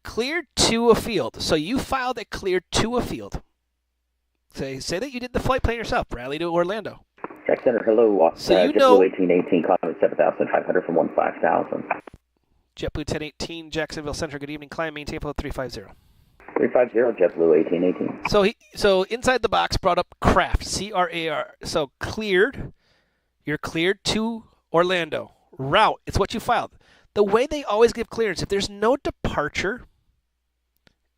Speaker 1: Cleared to a field. So you filed it cleared to a field. Say that you did the flight plan yourself, Bradley to Orlando.
Speaker 23: Jack Center, hello.
Speaker 1: So you know.
Speaker 23: JetBlue 1818, climb 7,500 from 15,000.
Speaker 1: JetBlue 1018, Jacksonville Center. Good evening. Climb, maintain 350.
Speaker 23: 350, JetBlue 1818.
Speaker 1: So inside the box brought up craft, CRAR. So cleared, you're cleared to Orlando. Route, it's what you filed. The way they always give clearance, if there's no departure,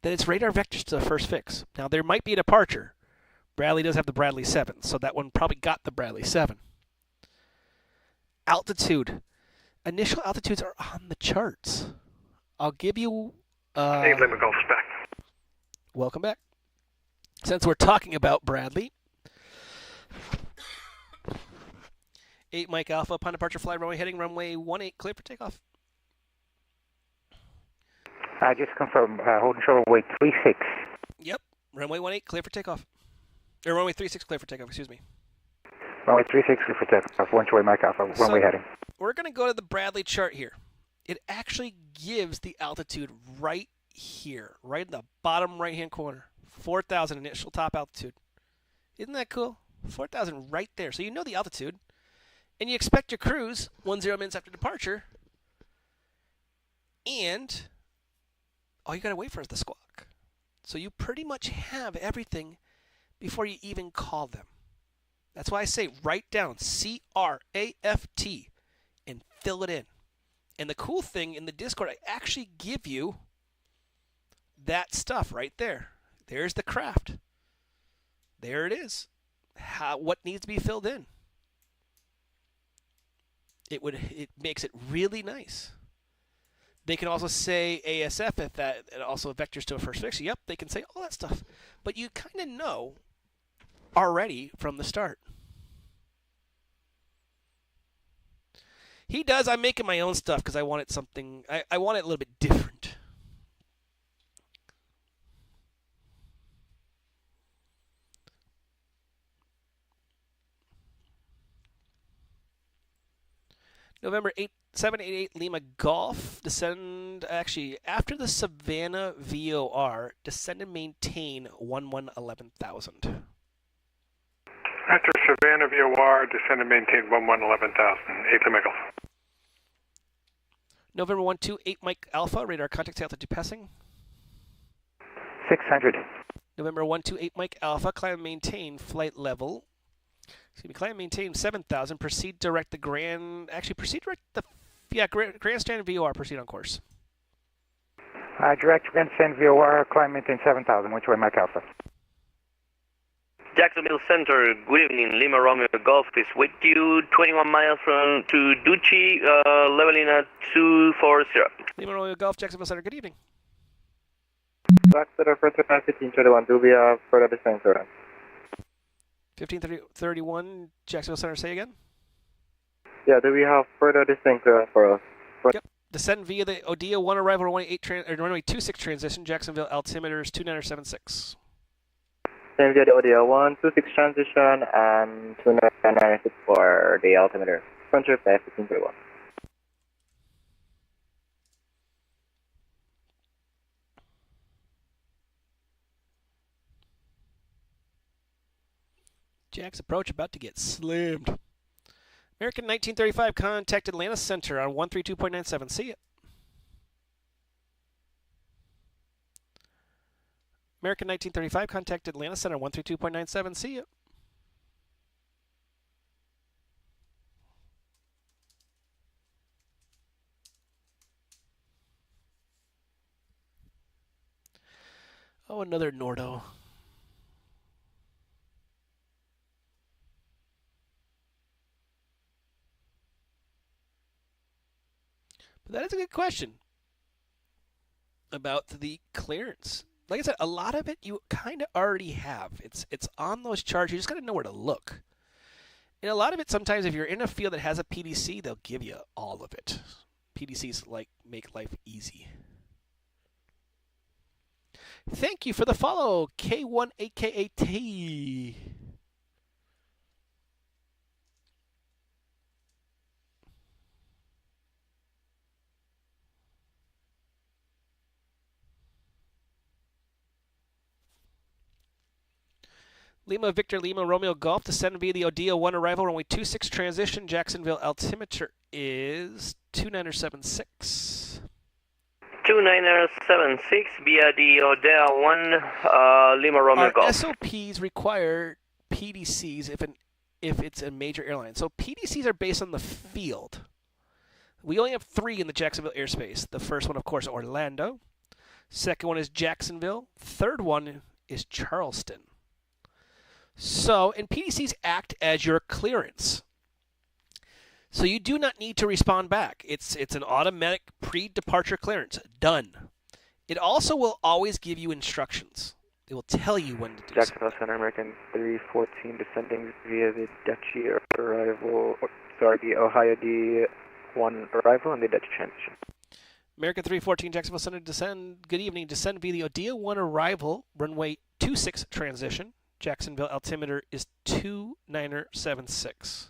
Speaker 1: then it's radar vectors to the first fix. Now there might be a departure. Bradley does have the Bradley 7, so that one probably got the Bradley 7. Altitude. Initial altitudes are on the charts. I'll give you...
Speaker 9: hey, Lima Golf Spec.
Speaker 1: Welcome back. Since we're talking about Bradley, 8 Mike Alpha, upon departure, fly runway heading runway 18, clear for takeoff.
Speaker 8: Just confirm, holding short runway 36.
Speaker 1: Yep, runway 18, clear for takeoff. Or runway 36, clear for takeoff, excuse me.
Speaker 8: Runway 36, clear for takeoff. One way Mike Alpha, runway heading.
Speaker 1: We're going to go to the Bradley chart here. It actually gives the altitude right here, right in the bottom right-hand corner. 4,000 initial top altitude. Isn't that cool? 4,000 right there. So you know the altitude. And you expect your cruise 10 minutes after departure. And all you got to wait for is the squawk. So you pretty much have everything before you even call them. That's why I say write down CRAFT and fill it in. And the cool thing in the Discord, I actually give you that stuff right there. There's the craft. There it is. What needs to be filled in? It makes it really nice. They can also say ASF if that, and also vectors to a first fixture. Yep, they can say all that stuff. But you kind of know already from the start. He does. I'm making my own stuff because I wanted something. I want it a little bit different. November 788 Lima Golf. Descend, actually, after the Savannah VOR, descend and maintain 11,000.
Speaker 9: After Savannah VOR, descend and maintain 11,000. 8 Lima Golf.
Speaker 1: November 128 Mike Alpha, radar contact altitude passing.
Speaker 8: 600.
Speaker 1: November 128 Mike Alpha, climb and maintain flight level. Excuse me, climb and maintain 7,000. Proceed direct the grandstand VOR. Proceed on course.
Speaker 8: Direct grandstand VOR, climb maintain 7,000. Which way, Mike Alpha?
Speaker 12: Jacksonville Center, good evening. Lima Romeo Golf is with you, 21 miles to Ducci, leveling at 240.
Speaker 1: Lima Romeo Golf, Jacksonville Center, good evening.
Speaker 22: Black Center, first 1531, do we have further descent, sir?
Speaker 1: 1531, Jacksonville Center, say again?
Speaker 22: Yeah, do we have further descent for us?
Speaker 1: Yep. Descend via the Odia 1 arrival, runway 26 transition, Jacksonville altimeter is 2976.
Speaker 22: Same via the audio 126 transition and 2996 for the altimeter. Frontier 1531.
Speaker 1: Jack's approach about to get slammed. American 1935 contact Atlanta Center on 132.97. See ya. American 1935 contact Atlanta Center 132.97. See ya. Oh, another Nordo. But that is a good question about the clearance. Like I said, a lot of it you kind of already have. It's on those charts. You just got to know where to look. And a lot of it, sometimes if you're in a field that has a PDC, they'll give you all of it. PDCs like make life easy. Thank you for the follow, K1AKAT. Lima Victor Lima Romeo Golf, descend via the Odia 1 arrival, runway 26 transition, Jacksonville altimeter is 2976.
Speaker 12: 2976 via the Odia 1 Lima Romeo
Speaker 1: Our
Speaker 12: Golf.
Speaker 1: SOPs require PDCs if it's a major airline. So PDCs are based on the field. We only have 3 in the Jacksonville airspace. The first one, of course, Orlando. Second one is Jacksonville. Third one is Charleston. So, and PDCs act as your clearance. So you do not need to respond back. It's an automatic pre-departure clearance. Done. It also will always give you instructions. It will tell you when to do
Speaker 22: Jacksonville Center, American 314, descending via the Dutchy arrival, sorry, the Ohio D1 arrival and the Dutchy transition.
Speaker 1: American 314, Jacksonville Center, descend. Good evening. Descend via the Odia 1 arrival, runway 26 transition. Jacksonville altimeter is 2976.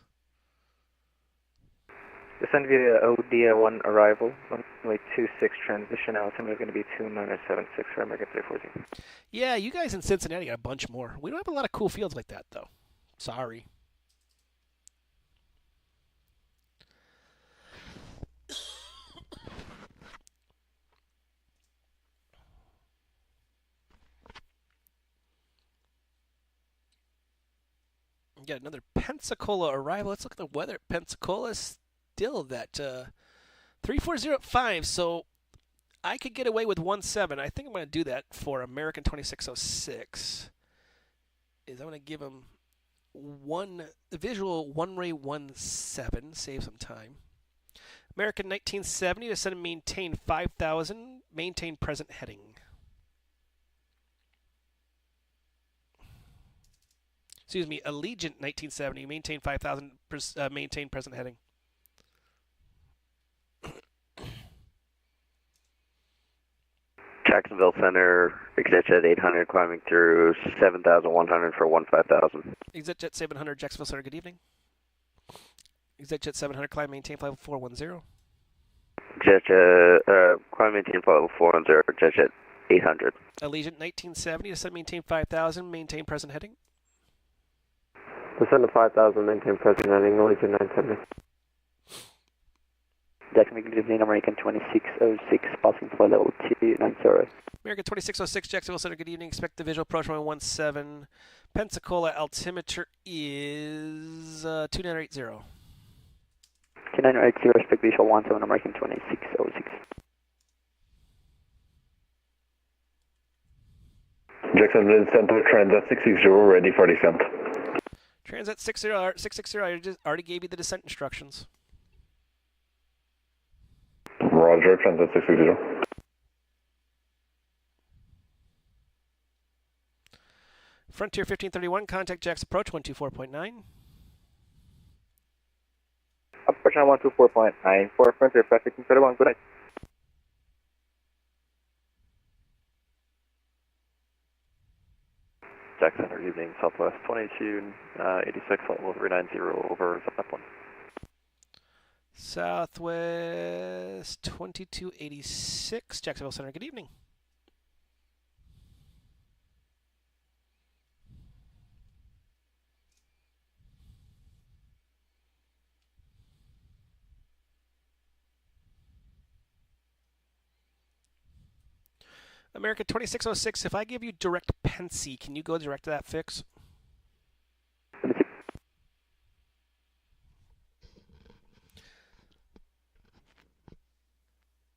Speaker 22: Descend via Odia 1 arrival, runway 26 transition, altimeter going to be 2976 for American 314.
Speaker 1: Yeah, you guys in Cincinnati got a bunch more. We don't have a lot of cool fields like that, though. Sorry. Got another Pensacola arrival. Let's look at the weather at Pensacola. Still that 340 at 5. So I could get away with 1.7. I think I'm going to do that for American 2606. I'm going to give him the visual one-ray 1.7, save some time. American 1970 to send and maintain 5,000, maintain present heading. Excuse me, Allegiant 1970, maintain 5,000, maintain present heading.
Speaker 7: Jacksonville Center, ExitJet 800 climbing through 7,100 for 15,000.
Speaker 1: ExitJet 700, Jacksonville Center, good evening. ExitJet 700, climb, maintain flight level 410.
Speaker 7: JetJet, climb, maintain flight level 410, JetJet 800.
Speaker 1: Allegiant 1970, descend, maintain 5,000, maintain present heading.
Speaker 5: Descend to 5,000, maintain present heading, Allegiant 970.
Speaker 22: Jacksonville, good evening, American 2606, passing flight level 290.
Speaker 1: American 2606, Jacksonville Center, good evening. Expect the visual approach 117. Pensacola altimeter is 2980.
Speaker 22: 2980, expect visual 17, American 2606.
Speaker 13: Jacksonville Center, Transat 660, ready for descent.
Speaker 1: Transat 660, I just already gave you the descent instructions.
Speaker 13: Roger, Transat 660.
Speaker 1: Frontier 1531, contact Jax approach 124.9.
Speaker 22: Approach 124.9 for Frontier 1531, good night.
Speaker 7: Jackson Center, evening, Southwest 2286, flight level 390 over Zeppelin.
Speaker 1: Southwest 2286, Jacksonville Center, good evening. America 2606, if I give you direct Pensy, can you go direct to that fix?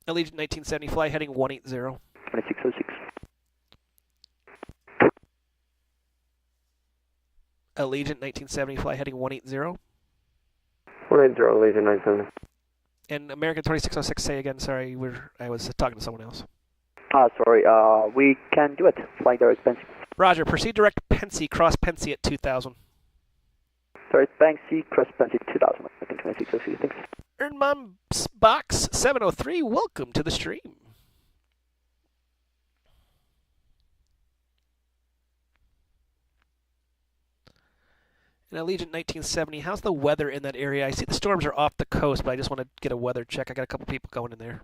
Speaker 1: Allegiant 1970, fly heading 180.
Speaker 22: 2606.
Speaker 1: Allegiant 1970, fly heading 180.
Speaker 5: 180, Allegiant 970.
Speaker 1: And American 2606, say again, sorry, I was talking to someone else.
Speaker 22: Sorry, we can do it. Flying direct Pensy.
Speaker 1: Roger, proceed direct Pensy, cross Pensy at 2000.
Speaker 22: Direct Pensy, cross Pensy 2000, American 2606, thanks.
Speaker 1: Ernmom Box 703, welcome to the stream. And Allegiant 1970, how's the weather in that area? I see the storms are off the coast, but I just want to get a weather check. I got a couple people going in there.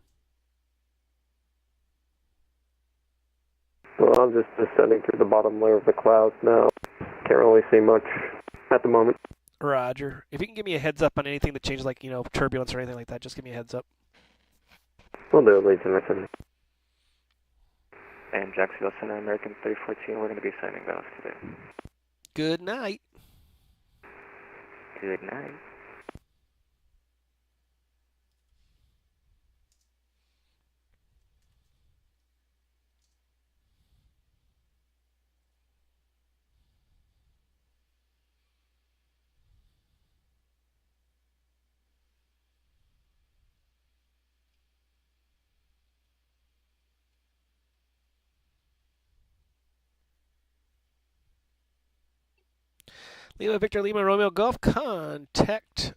Speaker 5: Well, I'm just descending through the bottom layer of the clouds now. Can't really see much at the moment.
Speaker 1: Roger. If you can give me a heads up on anything that changes, like, turbulence or anything like that, just give me a heads up.
Speaker 5: We'll do it, Allegiant 970.
Speaker 7: And Jacksonville Center, American 314, we're going to be signing off today.
Speaker 1: Good night.
Speaker 7: Good night.
Speaker 1: Lima Victor Lima Romeo Golf, contact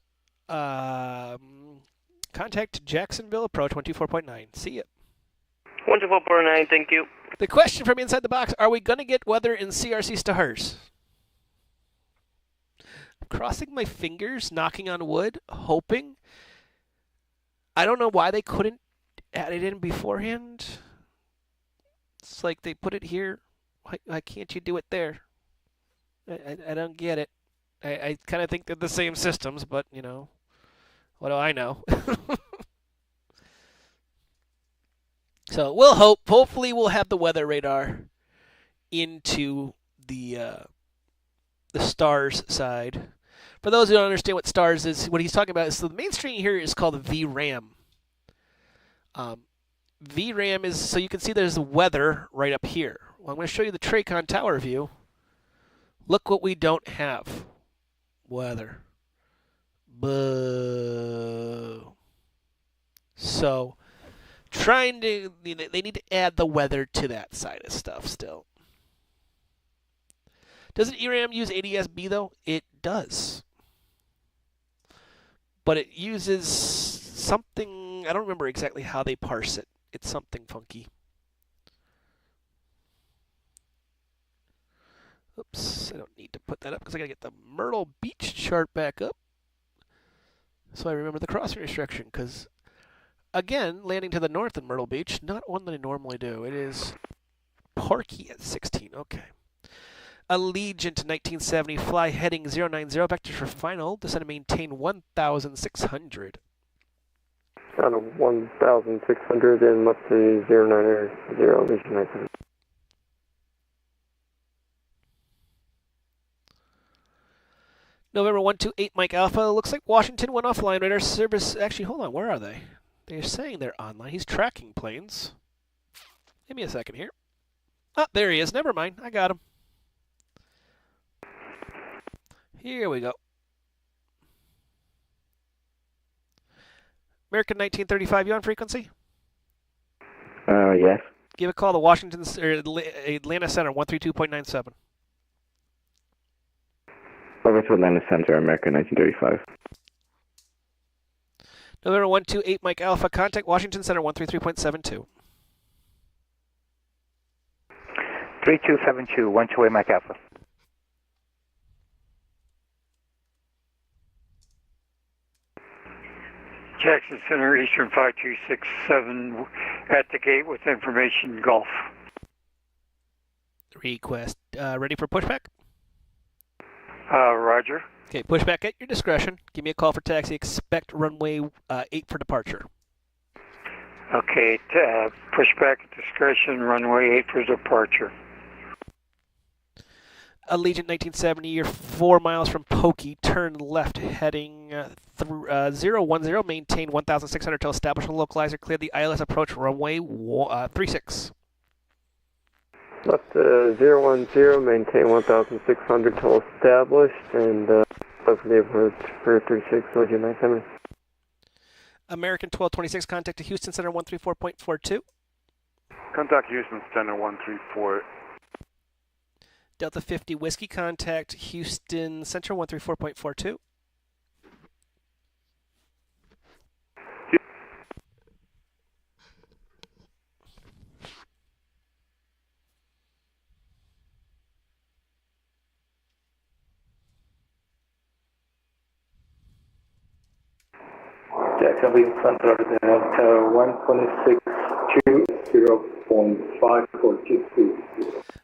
Speaker 1: Jacksonville approach 124.9. See ya.
Speaker 12: 124.9, thank you.
Speaker 1: The question from inside the box, are we going to get weather in CRC stars? I'm crossing my fingers, knocking on wood, hoping. I don't know why they couldn't add it in beforehand. It's like they put it here. Why can't you do it there? I don't get it. I kind of think they're the same systems, but, what do I know? So we'll hope. Hopefully we'll have the weather radar into the stars side. For those who don't understand what stars is, what he's talking about is, so the main string here is called VRAM. VRAM is, so you can see there's the weather right up here. Well, I'm going to show you the Tracon Tower view. Look what we don't have. Weather. Boo. So, they need to add the weather to that side of stuff still. Doesn't ERAM use ADS-B though? It does. But it uses something, I don't remember exactly how they parse it. It's something funky. Oops, I don't need to put that up because I got to get the Myrtle Beach chart back up. So I remember the crossing restriction because, again, landing to the north of Myrtle Beach, not one that I normally do. It is Parky at 16. Okay. Allegiant 1970, fly heading 090, vectors for final, descend and maintain 1,600.
Speaker 5: Out of 1,600 and up to 090, Allegiant 1970.
Speaker 1: November 128, Mike Alpha. Looks like Washington went offline. Radar service. Actually, hold on. Where are they? They're saying they're online. He's tracking planes. Give me a second here. Ah, there he is. Never mind. I got him. Here we go. American 1935, you on frequency?
Speaker 23: Yes.
Speaker 1: Give a call to Washington or Atlanta Center, 132.97.
Speaker 23: Over to Atlanta Center, American 1935.
Speaker 1: November 128, Mike Alpha, contact Washington Center, 133.72.
Speaker 8: 3272, 128, Mike Alpha.
Speaker 16: Jackson Center, Eastern 5267, at the gate with information, Gulf.
Speaker 1: Request. Ready for pushback?
Speaker 16: Roger.
Speaker 1: Okay, pushback at your discretion. Give me a call for taxi. Expect runway 8 for departure.
Speaker 16: Okay, pushback at discretion, runway 8 for departure.
Speaker 1: Allegiant 1970, you're 4 miles from Pokey. Turn left, heading 010. Maintain 1,600 to establish a localizer. Clear the ILS approach runway 36.
Speaker 5: Left 010, maintain 1,600 till established, and left for the approach for 36, Allegiant 970.
Speaker 1: American 1226, contact to Houston Center 134.42.
Speaker 17: Contact Houston Center 134.
Speaker 1: Delta 50 Whiskey, contact Houston Central 134.42.
Speaker 5: Jacksonville Center, Delta 126.20.542.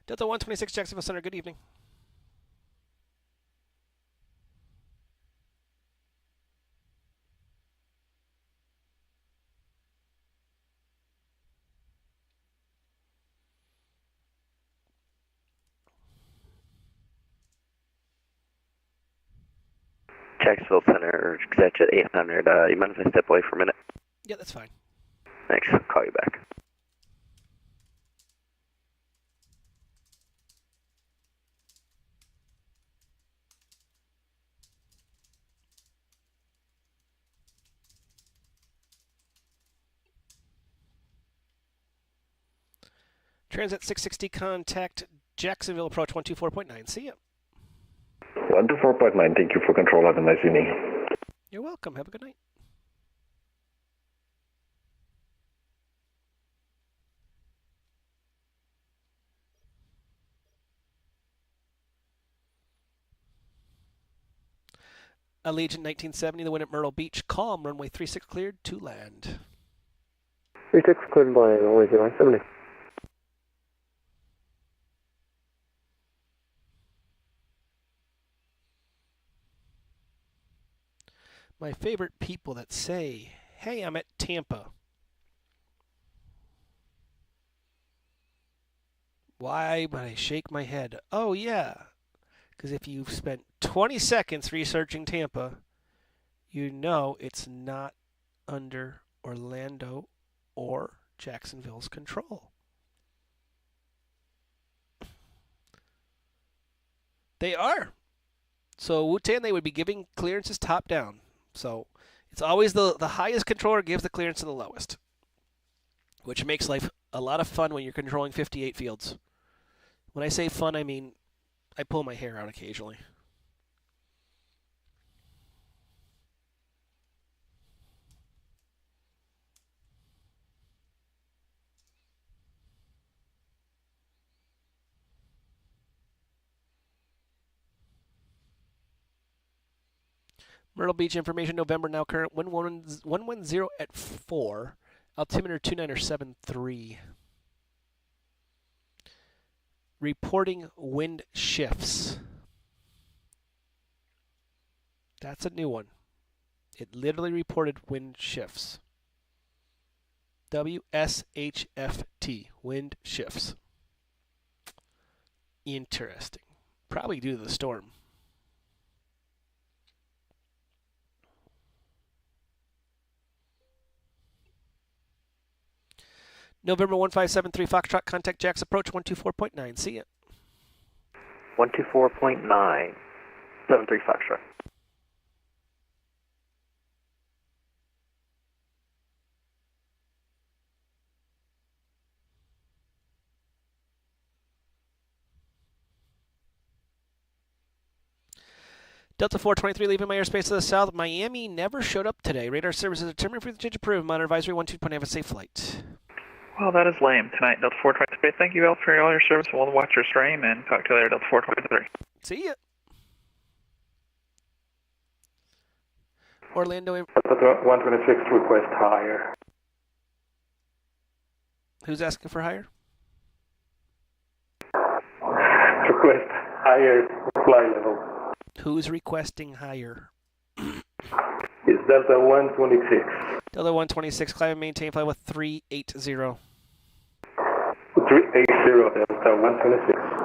Speaker 1: Delta 126 Jacksonville Center, good evening.
Speaker 7: Jacksonville Center, extension at 800. You mind if I step away for a minute?
Speaker 1: Yeah, that's fine.
Speaker 7: Thanks. I'll call you back.
Speaker 1: Transat 660, contact Jacksonville approach 124.9. See ya.
Speaker 14: 124.9, thank you for control. Have a nice evening.
Speaker 1: You're welcome. Have a good night. Allegiant 1970, the wind at Myrtle Beach. Calm, runway 36 cleared to land.
Speaker 5: 36 cleared by runway 970.
Speaker 1: My favorite people that say, hey, I'm at Tampa. Why? But I shake my head. Oh, yeah. Because if you've spent 20 seconds researching Tampa, you know it's not under Orlando or Jacksonville's control. They are. So Wu-Tan, they would be giving clearances top down. So it's always the highest controller gives the clearance to the lowest, which makes life a lot of fun when you're controlling 58 fields. When I say fun, I mean I pull my hair out occasionally. Myrtle Beach information, November now current, wind 110 at 4, altimeter 2973. Reporting wind shifts. That's a new one. It literally reported wind shifts. WSHFT, wind shifts. Interesting. Probably due to the storm. November 1573 Foxtrot, contact Jack's approach 124.9. See ya.
Speaker 22: 124.9. 73 Foxtrot.
Speaker 1: Delta 423 leaving my airspace to the south. Miami never showed up today. Radar services determined for the change approved. Monitor advisory 12.9. Have a safe flight.
Speaker 4: Well, that is lame. Tonight, Delta 423. Thank you all for all your service. We'll watch your stream and talk to you later, Delta 423.
Speaker 1: See ya. Orlando.
Speaker 8: Delta 126 request higher.
Speaker 1: Who's asking for higher?
Speaker 8: Request higher flight level.
Speaker 1: Who's requesting higher?
Speaker 8: It's Delta 126.
Speaker 1: Delta 126, climb and maintain flight with 380.
Speaker 8: 380, Delta 126.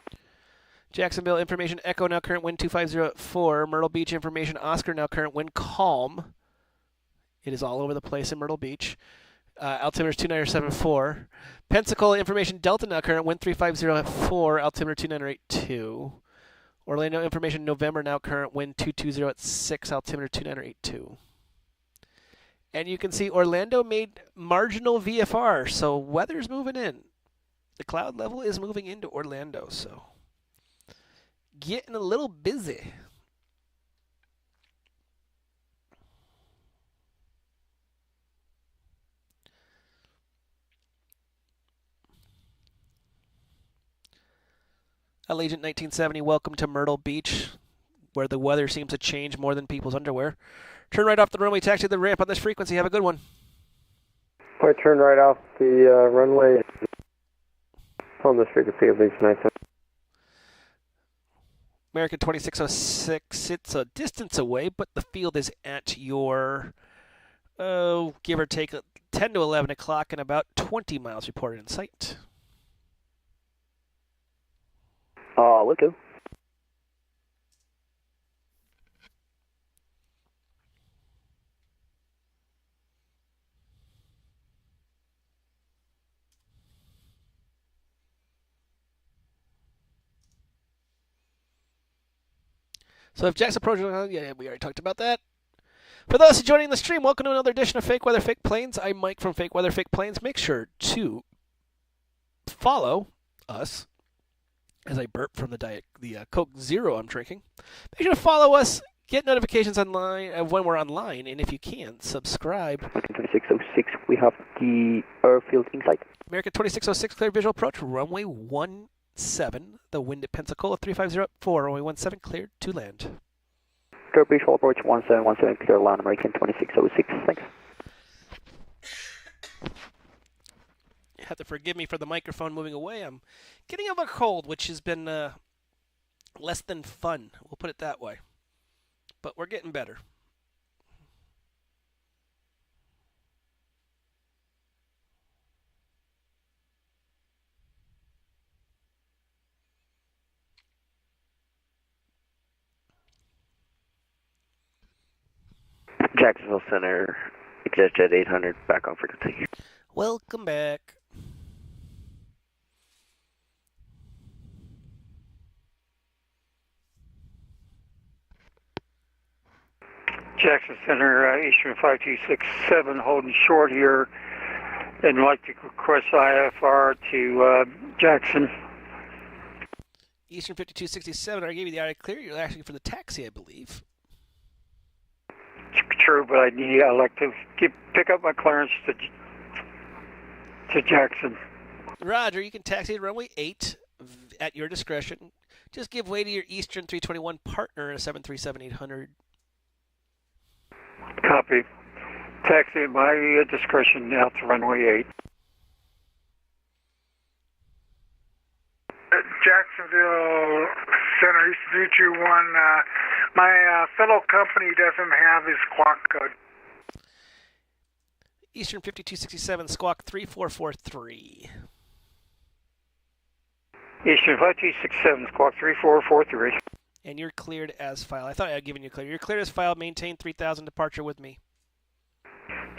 Speaker 1: Jacksonville information, Echo now current wind 250 at 4. Myrtle Beach information, Oscar now current wind calm. It is all over the place in Myrtle Beach. Altimeter is 2974. Pensacola information, Delta now current wind 350 at 4. Altimeter 2982. Orlando information, November now current wind 220 at 6. Altimeter 2982. And you can see Orlando made marginal VFR, so weather's moving in. The cloud level is moving into Orlando, so getting a little busy. Allegiant 1970, welcome to Myrtle Beach, where the weather seems to change more than people's underwear. Turn right off the runway, taxi to the ramp on this frequency. Have a good one.
Speaker 5: I turn right off the runway on this frequency of Allegiant 970.
Speaker 1: American 2606, it's a distance away, but the field is at your, give or take 10 to 11 o'clock and about 20 miles reported in sight.
Speaker 22: Will do.
Speaker 1: So if Jack's approaching, yeah, we already talked about that. For those joining the stream, welcome to another edition of Fake Weather, Fake Planes. I'm Mike from Fake Weather, Fake Planes. Make sure to follow us as I burp from the Coke Zero I'm drinking. Make sure to follow us, get notifications online when we're online, and if you can, subscribe.
Speaker 22: American 2606, we have the airfield in sight.
Speaker 1: American 2606, clear visual approach, runway 17, the wind at Pensacola 350 at 4, runway 17, cleared to land.
Speaker 22: Clear visual approach 1717, clear land, American 2606, thanks.
Speaker 1: You have to forgive me for the microphone moving away. I'm getting over a cold, which has been less than fun. We'll put it that way. But we're getting better.
Speaker 7: Jacksonville Center, ExitJet 800, back on frequency.
Speaker 1: Welcome back.
Speaker 16: Jackson Center, Eastern 5267, holding short here, and like to request IFR to Jackson.
Speaker 1: Eastern 5267, I gave you the auto clear. You're asking for the taxi, I believe.
Speaker 16: True, but I'd like to pick up my clearance to Jackson.
Speaker 1: Roger, you can taxi to runway 8 at your discretion. Just give way to your Eastern 321 partner at 737-800.
Speaker 16: Copy. Taxi at my discretion now to runway 8.
Speaker 11: Jacksonville Center, East 321. My fellow company doesn't have his squawk code.
Speaker 1: Eastern 5267, squawk 3443.
Speaker 16: Eastern 5267, squawk 3443.
Speaker 1: And you're cleared as filed. I thought I had given you clear. You're cleared as filed. Maintain 3000 departure with me.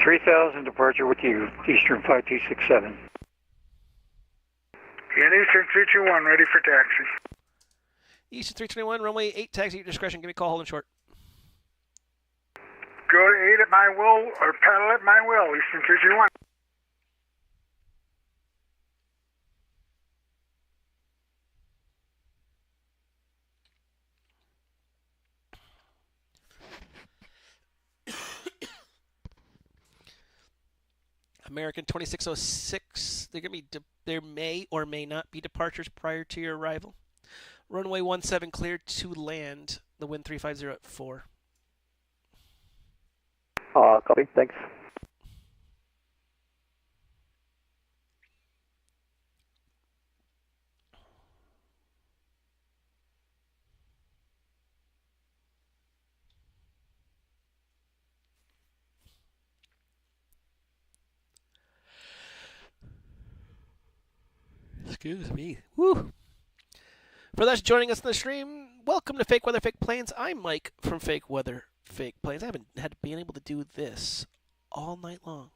Speaker 16: 3000 departure with you, Eastern 5267.
Speaker 11: And Eastern 321, ready for taxi.
Speaker 1: Eastern 321, runway 8, taxi at your discretion. Give me a call, holding short.
Speaker 11: Go to 8 at my will, or paddle at my will, Eastern 321.
Speaker 1: American 2606. There may or may not be departures prior to your arrival. Runway 17 cleared to land. The wind 350 at 4.
Speaker 10: Copy. Thanks.
Speaker 1: Excuse me. Woo! For those joining us in the stream, welcome to Fake Weather, Fake Planes. I'm Mike from Fake Weather, Fake Planes. I haven't been able to do this all night long.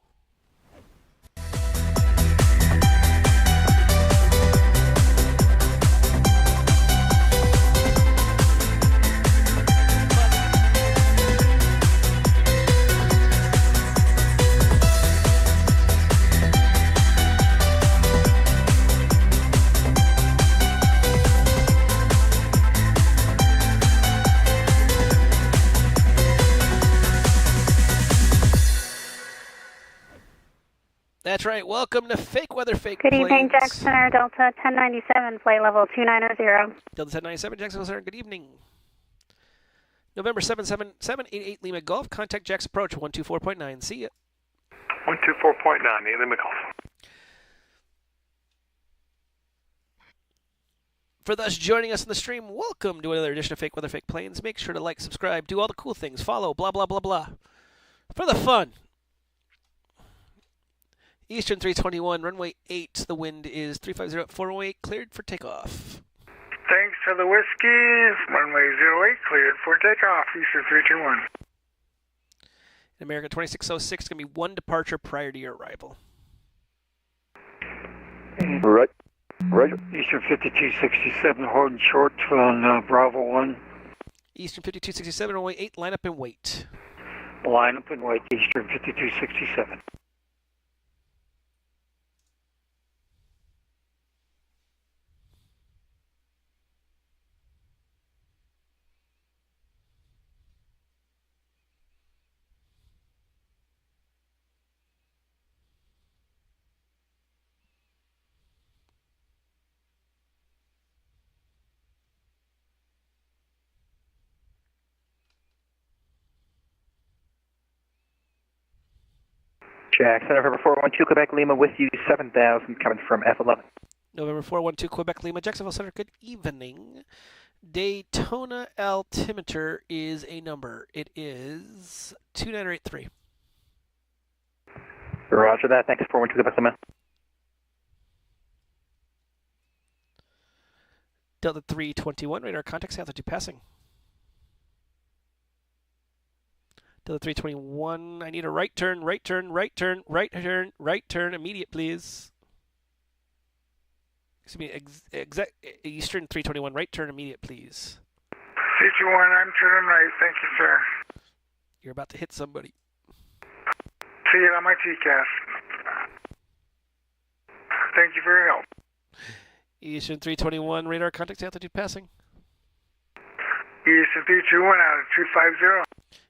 Speaker 1: That's right. Welcome to Fake Weather, Fake
Speaker 18: Good
Speaker 1: Planes.
Speaker 18: evening, Jackson Center, Delta 1097, flight level 290.
Speaker 1: Delta 1097, Jacksonville Center. Good evening. November 77788 Lima Golf. Contact Jack's approach 124.9. See ya.
Speaker 9: 124.9, Lima Golf.
Speaker 1: For those joining us in the stream, welcome to another edition of Fake Weather, Fake Planes. Make sure to like, subscribe, do all the cool things, follow, blah, blah, blah, blah. For the fun. Eastern 321, runway 8. The wind is 350 at 408, cleared for takeoff.
Speaker 11: Thanks for the whiskey. Runway 08, cleared for takeoff, Eastern 321.
Speaker 1: In America 2606, going to be one departure prior to your arrival.
Speaker 10: Right. Roger.
Speaker 16: Eastern 5267, holding short on Bravo 1.
Speaker 1: Eastern 5267, runway 8, line up and wait.
Speaker 16: Line up and wait, Eastern 5267.
Speaker 10: Jackson, November 412, Quebec Lima with you, 7000, coming from F11.
Speaker 1: November 412, Quebec Lima, Jacksonville Center. Good evening. Daytona altimeter is a number. It is 2983.
Speaker 10: Roger that. Thanks, 412, Quebec Lima.
Speaker 1: Delta 321, radar contact, altitude passing. Delta 321, I need a right turn, right turn, right turn, right turn, right turn, immediate, please. Excuse me, Eastern 321, right turn, immediate, please.
Speaker 11: 321, I'm turning right. Thank you, sir.
Speaker 1: You're about to hit somebody.
Speaker 11: See it on my TCAS. Thank you for your help.
Speaker 1: Eastern 321, radar contact altitude passing.
Speaker 11: Eastern 321 out of 250.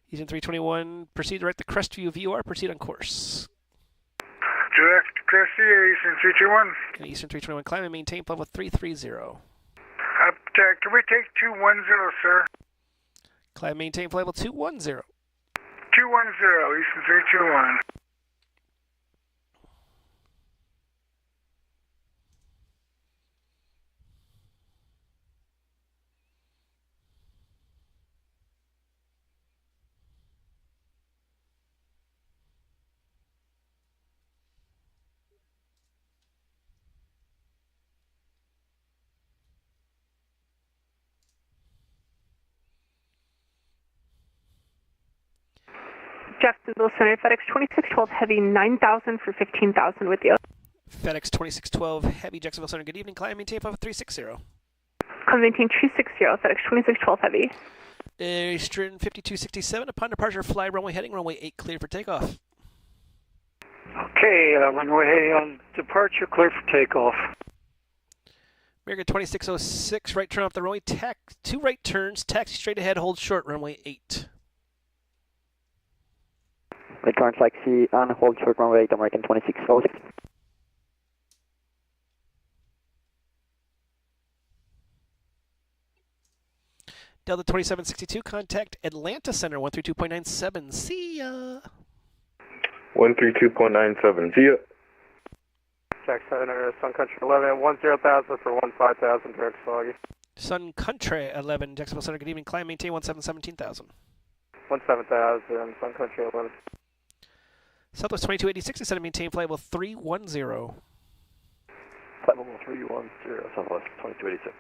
Speaker 1: Eastern 321, proceed direct the Crestview VOR, proceed on course.
Speaker 11: Direct Crestview, Eastern 321.
Speaker 1: And Eastern 321, climb and maintain level 330.
Speaker 11: Can we take 210, sir?
Speaker 1: Climb and maintain level 210.
Speaker 11: 210, Eastern 321.
Speaker 3: Jacksonville Center, FedEx 2612 Heavy, 9,000 for 15,000 with you.
Speaker 1: FedEx 2612 Heavy, Jacksonville Center, good evening. Climb and maintain level 360.
Speaker 3: Climb maintain 260, FedEx 2612 Heavy.
Speaker 1: Eastern 5267, upon departure, fly runway heading, runway 8, clear for takeoff.
Speaker 16: Okay, runway on departure, clear for takeoff.
Speaker 1: American 2606, right turn off the runway, 2 right turns, taxi straight ahead, hold short, runway 8.
Speaker 22: Return taxi on hold short runway 8, American 2606.
Speaker 1: Delta 2762, contact Atlanta Center 132.97. See ya.
Speaker 14: 132.97. See ya.
Speaker 5: Jack Center, Sun Country 11, 10,000 for 15,000, direct Foggy.
Speaker 1: Sun Country 11, Jacksonville Center, good evening. Climb, maintain 17,000.
Speaker 5: 17,000, Sun Country 11.
Speaker 1: Southwest 2286, descend and maintain flight level 310.
Speaker 22: Flight level 310, Southwest 2286.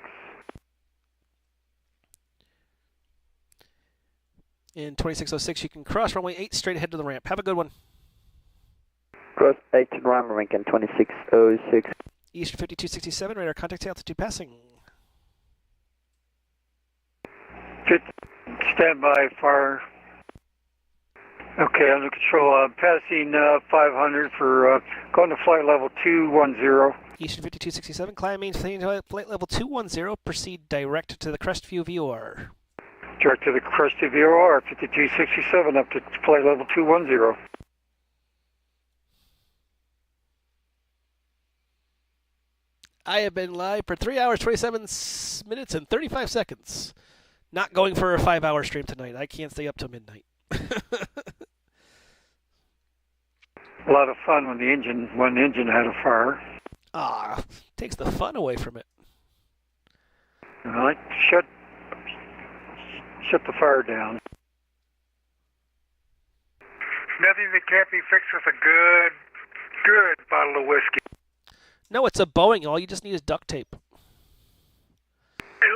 Speaker 1: In 2606, you can cross runway 8 straight ahead to the ramp. Have a good one.
Speaker 22: Cross 8 to ramp, American 2606.
Speaker 1: Eastern 5267, radar contact altitude passing.
Speaker 16: Stand by, fire. Okay, under control. Passing 500 for going to flight level 210.
Speaker 1: Eastern 5267, climb maintain flight level 210. Proceed direct to the Crestview VOR.
Speaker 16: Direct to the Crestview VOR, 5267 up to flight level 210.
Speaker 1: I have been live for 3 hours, 27 minutes, and 35 seconds. Not going for a 5-hour stream tonight. I can't stay up till midnight.
Speaker 16: A lot of fun when the engine had a fire.
Speaker 1: Takes the fun away from it.
Speaker 16: All right, shut the fire down.
Speaker 11: Nothing that can't be fixed with a good bottle of whiskey.
Speaker 1: No, it's a Boeing. All you just need is duct tape.
Speaker 11: I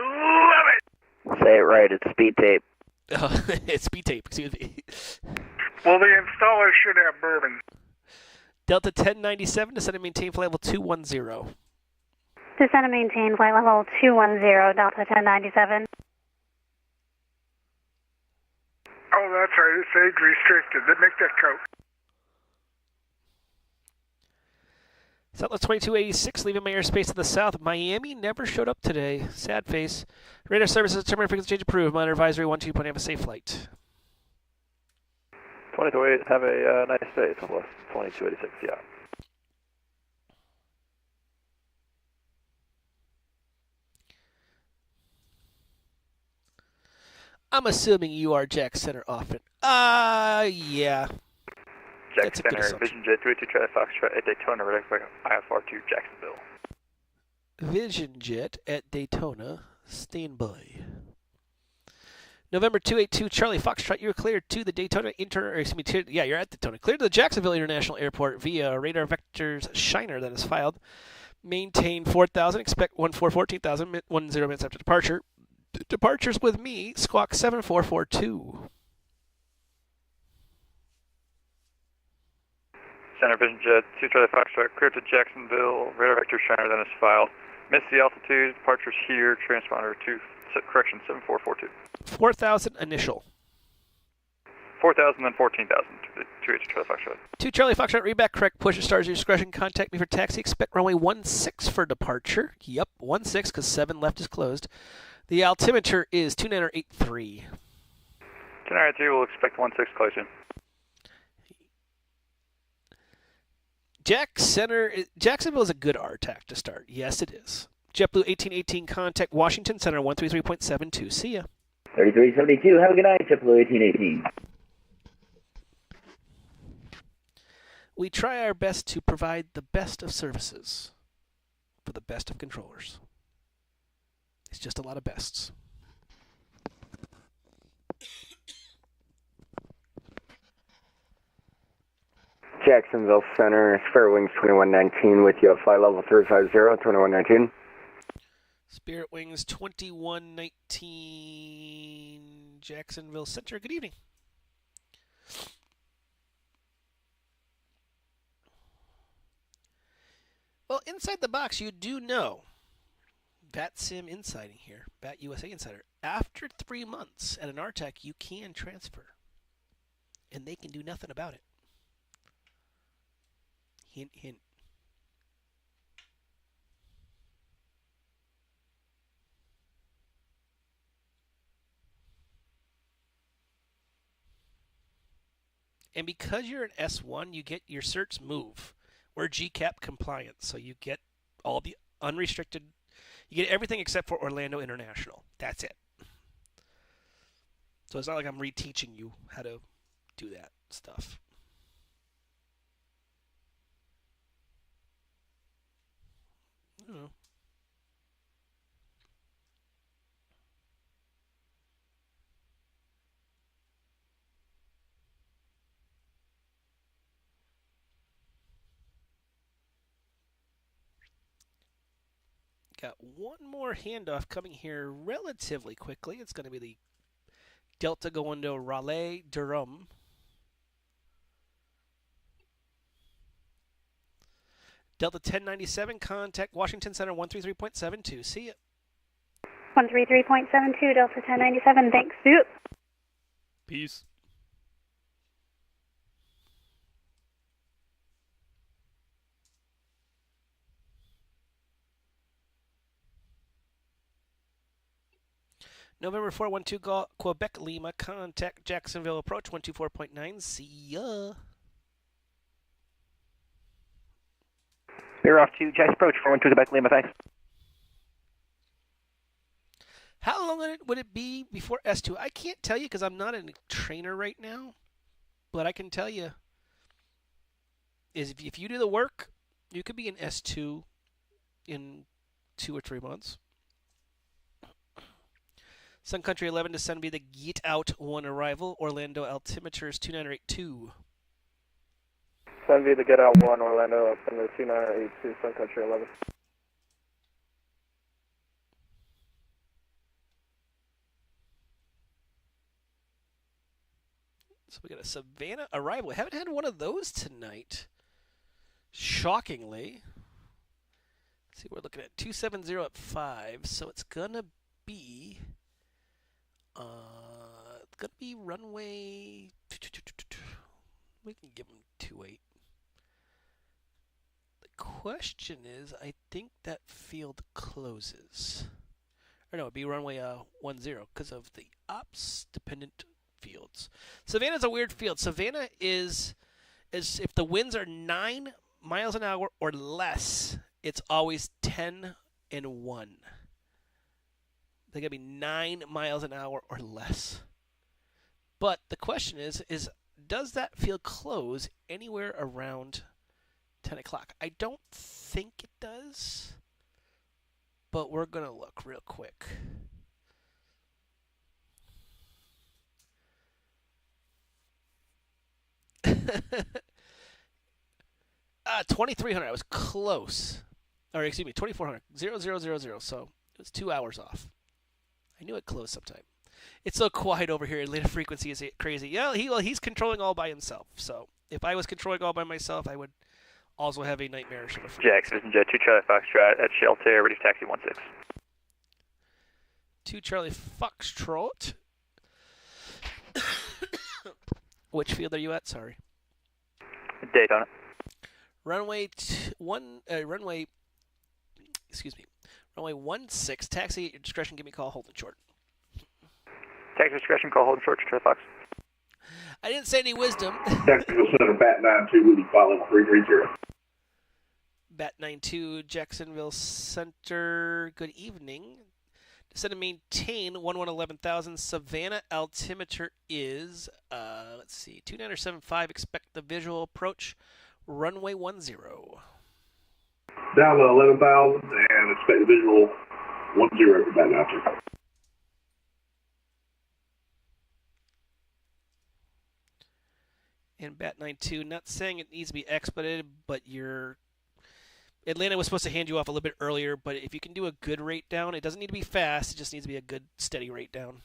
Speaker 11: love it.
Speaker 22: Say it right, it's speed tape.
Speaker 1: It's speed tape, excuse me.
Speaker 11: Well, the installer should have bourbon.
Speaker 1: Delta 1097, descend and maintain flight level 210.
Speaker 18: Descend and maintain flight level 210, Delta 1097.
Speaker 11: Oh, that's right. It's age restricted. They make that coat.
Speaker 1: Southwest 2286, leaving my airspace to the south. Miami never showed up today. Sad face. Radar services, terminal frequency change approved. Monitor advisory 12, have a safe flight.
Speaker 22: 2288, have a nice day, Southwest 2286, yeah.
Speaker 1: I'm assuming you are Jack Center often. Yeah.
Speaker 22: Jack Center, Vision Jet 32 Charlie Foxtrot at Daytona, ready for IFR to Jacksonville.
Speaker 1: Vision Jet at Daytona, standby. November 282 Charlie Foxtrot, you're cleared to the Daytona you're at Daytona. Cleared to the Jacksonville International Airport via Radar Vectors Shiner that is filed. Maintain 4,000, expect 14,000, 10 minutes after departure. Departures with me, squawk 7442.
Speaker 16: Center Vision Jet, 2 Charlie Foxtrot, clear to Jacksonville, radar vector shiner, then is filed. Missed the altitude, departures here, transponder 2, correction, 7442.
Speaker 1: 4,000 initial.
Speaker 16: 4,000, then 14,000 to Charlie Foxtrot.
Speaker 1: 2 Charlie Foxtrot, read back correct, push your stars, your discretion, contact me for taxi, expect runway 16 for departure. Yep, 16, because 7 left is closed. The altimeter is 2983.
Speaker 16: 2983, we'll expect 16 closing.
Speaker 1: Jacksonville is a good RTAC to start. Yes, it is. JetBlue 1818, contact Washington Center 133.72. See ya.
Speaker 6: 3372, have a good night, JetBlue 1818.
Speaker 1: We try our best to provide the best of services for the best of controllers. It's just a lot of bests.
Speaker 2: Jacksonville Center, Spirit Wings 2119 with you at flight level 350, 2119.
Speaker 1: Spirit Wings 2119, Jacksonville Center. Good evening. Well, inside the box, you do know, VATSIM Insiding here, VAT USA Insider, after 3 months at an RTAC, you can transfer. And they can do nothing about it. Hint, hint. And because you're an S1, you get your certs move. We're GCAP compliant, so you get all the unrestricted, you get everything except for Orlando International. That's it. So it's not like I'm reteaching you how to do that stuff. Oh. Got one more handoff coming here relatively quickly. It's going to be the Delta going to Raleigh, Durham. Delta 1097, contact Washington Center 133.72. See ya.
Speaker 18: 133.72, Delta 1097. Thanks, Soup.
Speaker 1: Peace. November 412 Quebec Lima, contact Jacksonville approach 124.9. See ya.
Speaker 10: We're off to Jack's approach 412 Quebec Lima, thanks.
Speaker 1: How long would it be before S2? I can't tell you because I'm not a trainer right now, but I can tell you is if you do the work, you could be in S2 in 2 or 3 months. Sun Country 11 to Sun be the Get Out 1 arrival. Orlando altimeter is 2982.
Speaker 10: Sun V, the Get Out 1, Orlando, up in the 2982, Sun Country 11.
Speaker 1: So we got a Savannah arrival. We haven't had one of those tonight. Shockingly. Let's see, we're looking at 270 at 5, so it's gonna be runway. We can give them 28. The question is, I think that field closes. Or no, it'd be runway 10 because of the ops dependent fields. Savannah's a weird field. Savannah is if the winds are 9 miles an hour or less, it's always 10 and 1. They gotta be 9 miles an hour or less. But the question is does that field close anywhere around 10 o'clock? I don't think it does, but we're gonna look real quick. Ah, 2300. I was close. Or excuse me, 2400. 0000. So it was 2 hours off. I knew it closed sometime. It's so quiet over here. Atlanta frequency is crazy. Yeah, he's controlling all by himself. So If I was controlling all by myself, I would also have a nightmarish of a freak.
Speaker 16: Jack, Citizen Jet 2 Charlie Foxtrot at Shelter, ready for taxi 16.
Speaker 1: 2 Charlie Foxtrot. Which field are you at? Sorry.
Speaker 16: Daytona.
Speaker 1: Runway 16, taxi at your discretion, give me a call, hold it short.
Speaker 16: Taxi discretion, call hold short to Charlie Fox.
Speaker 1: I didn't say any wisdom.
Speaker 13: Jacksonville Center, Bat 92, will be following 330.
Speaker 1: Bat 92, Jacksonville Center, good evening. Descend and maintain 11,000. Savannah altimeter is, let's see, 2975. Expect the visual approach. Runway 10.
Speaker 13: Down to 11,000 and expect the visual 10 for Bat 92.
Speaker 1: And Bat 92, not saying it needs to be expedited, but Atlanta was supposed to hand you off a little bit earlier, but if you can do a good rate down, it doesn't need to be fast, it just needs to be a good, steady rate down.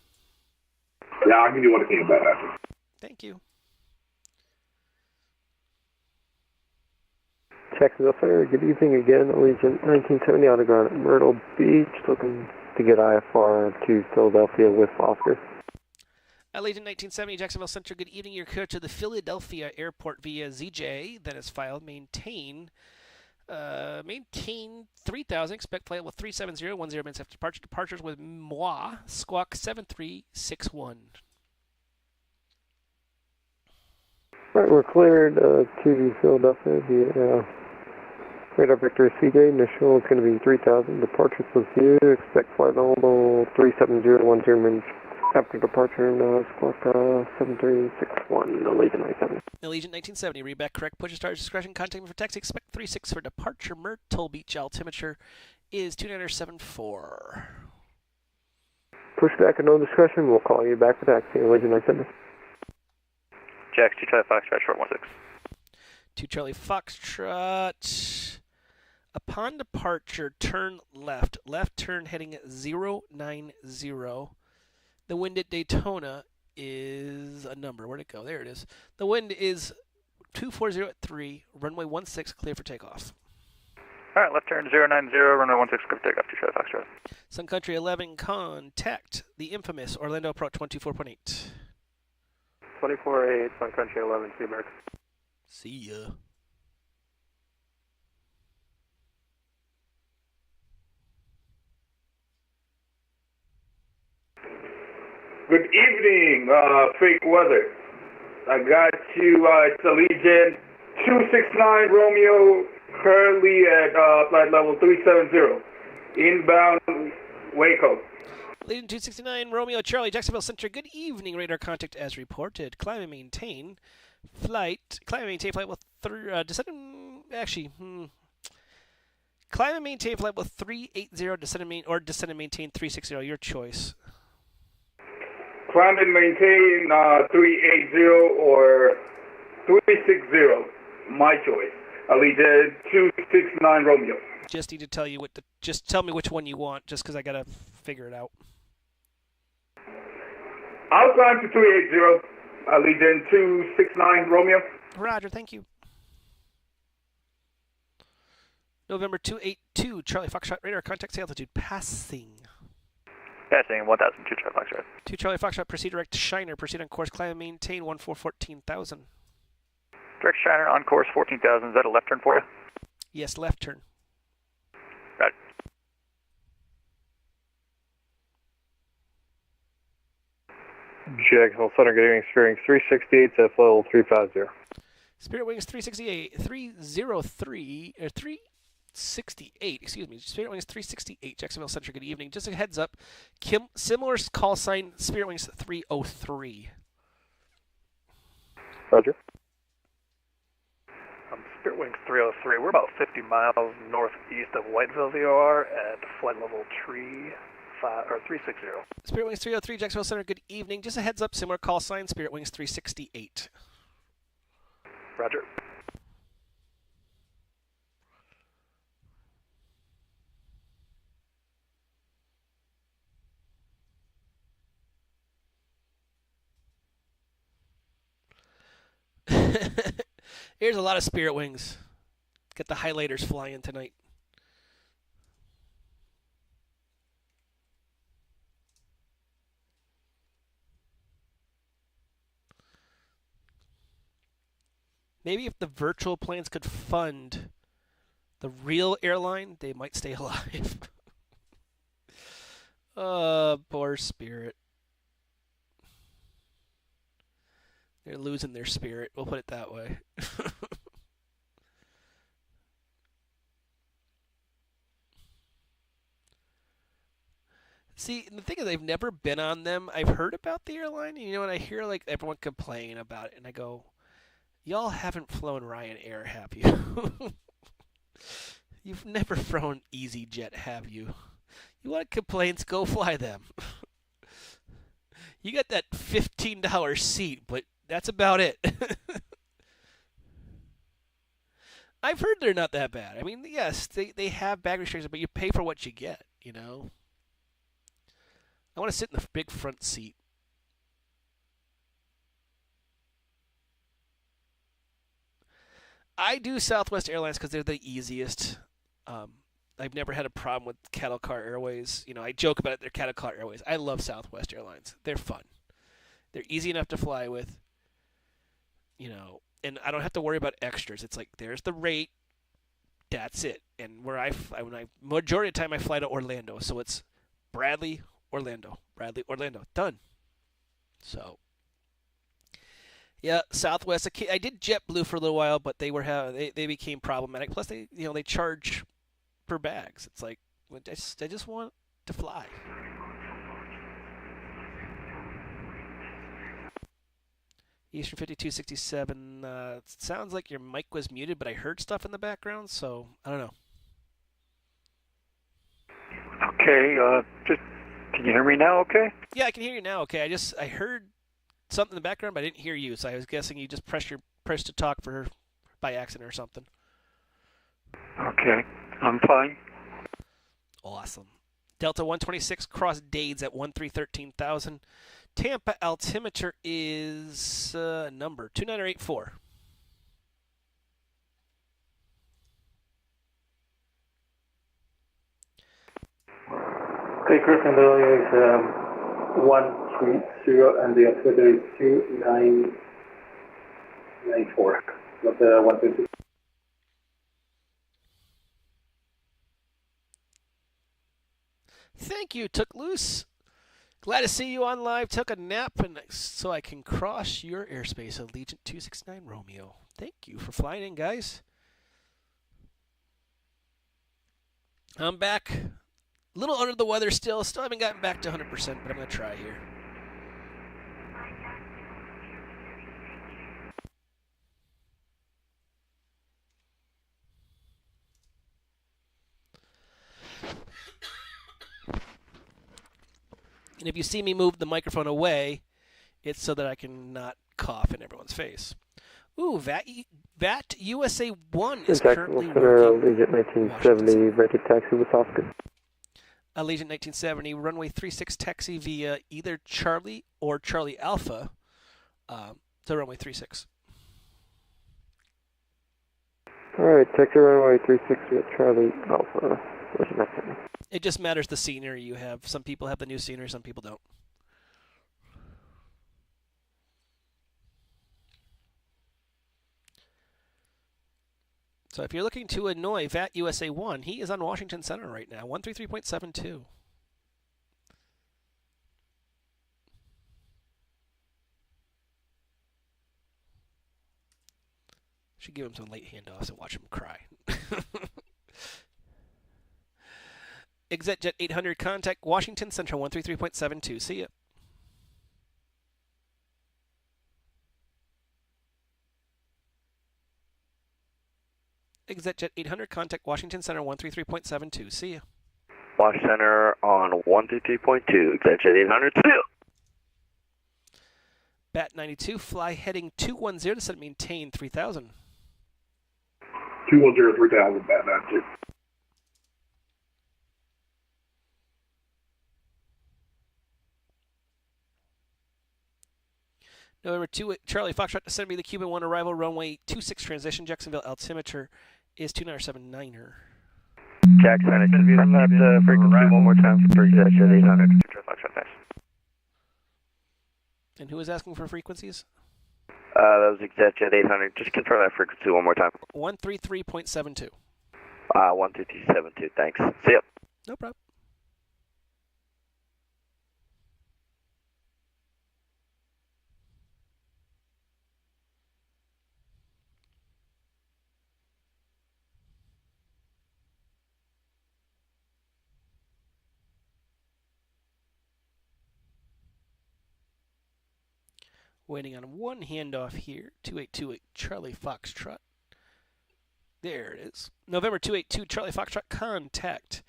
Speaker 13: Yeah, I'll give you what I can Bat 92.
Speaker 1: Thank you.
Speaker 5: Jacksonville Center, good evening again. Allegiant 1970 out of ground at Myrtle Beach, looking to get IFR to Philadelphia with Oscar.
Speaker 1: Allegiant 1970, Jacksonville Center, good evening. You're clear to the Philadelphia airport via ZJ, that is filed. Maintain 3,000, expect flight level 370, 10 minutes after departure. Departures with moi, squawk 7361.
Speaker 5: Right, we're cleared to Philadelphia via radar vector CJ. Initial is going to be 3,000. Departures with you. Expect flight level 370, 10 minutes after departure. And squawk 7361. Allegiant 970.
Speaker 1: Allegiant 1970, read back correct. Push and start discretion. Contact me for taxi. Expect 36 for departure. Myrtle Beach altimeter is 2974.
Speaker 5: Push back at no discretion. We'll call you back for taxi. Allegiant 970.
Speaker 16: Jax 2 Charlie Foxtrot, short 16.
Speaker 1: 2 Charlie Foxtrot. Upon departure, turn left. Left turn heading at 090. The wind at Daytona is a number. Where'd it go? There it is. The wind is 240 at 3. Runway 16, clear for takeoff.
Speaker 16: All right, left turn 090, runway 16, clear for takeoff 2 Charlie Foxtrot.
Speaker 1: Sun Country 11, contact the infamous Orlando Approach 24.8.
Speaker 22: 24-8, Sun Country 11, see America.
Speaker 1: See ya.
Speaker 15: Good evening, fake weather. I got you, it's Allegiant 269 Romeo, currently at flight level 370, inbound Waco.
Speaker 1: Allegiant 269, Romeo Charlie, Jacksonville Center. Good evening, radar contact as reported. Climb and maintain flight with climb and maintain flight with 380, descend and maintain 360, your choice.
Speaker 15: Climb and maintain 380 or 360, my choice. Allegiant 269 Romeo.
Speaker 1: Just need to tell you just tell me which one you want, just because I gotta figure it out.
Speaker 15: I'll climb to 380, Allegiant 269 Romeo.
Speaker 1: Roger, thank you. November 282, Charlie Foxtrot, radar contact altitude, passing.
Speaker 16: Passing 1,002 Charlie Foxtrot.
Speaker 1: 2 Charlie Foxtrot, proceed direct to Shiner, proceed on course, climb and maintain 14,000.
Speaker 16: Direct Shiner on course 14,000, is that a left turn for you?
Speaker 1: Yes, left turn.
Speaker 16: Right.
Speaker 5: Jacksonville Center, good evening, Spirit Wings 368 to level 350.
Speaker 1: Spirit Wings 368, excuse me. Spirit Wings 368, Jacksonville Center, good evening. Just a heads up, similar call sign, Spirit Wings 303.
Speaker 5: Roger.
Speaker 22: Spirit Wings 303, we're about 50 miles northeast of Whiteville VOR at flight level 360.
Speaker 1: Spirit Wings 303, Jacksonville Center, good evening. Just a heads up, similar call sign, Spirit Wings 368.
Speaker 22: Roger.
Speaker 1: Here's a lot of Spirit Wings. Get the highlighters flying tonight. Maybe if the virtual planes could fund the real airline, they might stay alive. Poor Spirit. They're losing their spirit. We'll put it that way. See, the thing is, I've never been on them. I've heard about the airline, and I hear like everyone complain about it, and I go, y'all haven't flown Ryanair, have you? You've never flown EasyJet, have you? You want complaints? Go fly them. You got that $15 seat, but that's about it. I've heard they're not that bad. I mean, yes, they have bag restrictions, but you pay for what you get, I want to sit in the big front seat. I do Southwest Airlines because they're the easiest. I've never had a problem with Cattle Car Airways. I joke about it. They're Cattle Car Airways. I love Southwest Airlines. They're fun. They're easy enough to fly with. And I don't have to worry about extras. It's like there's the rate. That's it. And majority of the time I fly to Orlando, so it's Bradley, Orlando, done. So. Yeah, Southwest. I did JetBlue for a little while, but they became problematic. Plus, they charge per bags. It's like I just want to fly. Eastern 5267. Sounds like your mic was muted, but I heard stuff in the background, so I don't know.
Speaker 19: Okay. Can you hear me now? Okay.
Speaker 1: Yeah, I can hear you now. Okay. I heard something in the background, but I didn't hear you, so I was guessing you just pressed to talk by accident or something.
Speaker 19: Okay, I'm fine.
Speaker 1: Awesome. Delta 126 cross Dades at 1313,000. Tampa altimeter is number 2984.
Speaker 10: Okay, Chris, and the value is 130, and the altimeter is 2994. Not the 150.
Speaker 1: Thank you, Took Loose. Glad to see you on live. Took a nap so I can cross your airspace, Allegiant 269 Romeo. Thank you for flying in, guys. I'm back. A little under the weather still. Still haven't gotten back to 100%, but I'm going to try here. And if you see me move the microphone away, it's so that I can not cough in everyone's face. Ooh, VAT USA 1 is currently working.
Speaker 5: Allegiant 1970, rented taxi with Oscar.
Speaker 1: Allegiant 1970, runway 36 taxi via either Charlie or Charlie Alpha to runway 36.
Speaker 5: Alright, taxi runway 36 via Charlie Alpha.
Speaker 1: It just matters the scenery you have. Some people have the new scenery, some people don't. So if you're looking to annoy VAT USA 1, he is on Washington Center right now, 133.72. Should give him some late handoffs and watch him cry. ExitJet 800, contact Washington Central 133.72. See ya. ExitJet 800, contact Washington Center 133.72. See ya.
Speaker 7: Wash Center on 133.2. ExitJet 800. See ya.
Speaker 1: Bat 92, fly heading 210 to set maintain 3000.
Speaker 15: 210, 3000, Bat 92.
Speaker 1: November 2 Charlie Foxtrot to send me the Cuban 1 arrival, runway 26 transition, Jacksonville altimeter is 2979er.
Speaker 7: Jackson, confirm that frequency one more time for ExactJet 800. Foxtrot, thanks.
Speaker 1: And who is asking for frequencies?
Speaker 7: That was ExactJet 800. Just confirm that frequency one more time.
Speaker 1: 133.72.
Speaker 7: 133.72, thanks. See ya.
Speaker 1: No problem. Waiting on one handoff here. 2828 Charlie Foxtrot. There it is. November 282 Charlie Foxtrot, contact.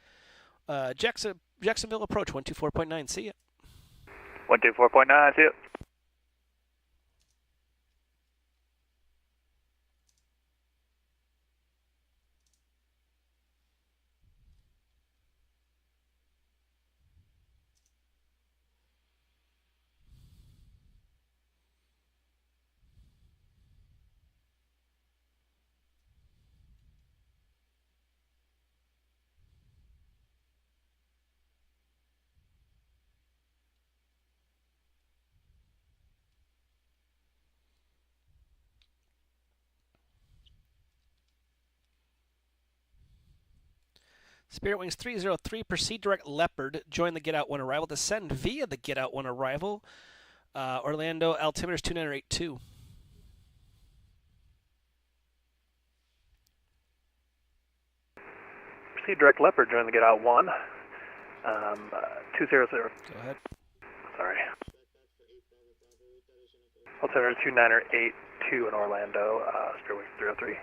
Speaker 1: Jacksonville approach 124.9. See ya.
Speaker 16: 124.9. See ya.
Speaker 1: Spirit Wings 303, proceed direct Leopard. Join the Get Out 1 arrival. Descend via the Get Out 1 arrival. Orlando altimeter is 2982.
Speaker 10: Proceed direct Leopard. Join the Get Out 1. 200.
Speaker 1: Go ahead.
Speaker 10: Sorry. Altimeter 2982 in Orlando. Spirit Wings 303.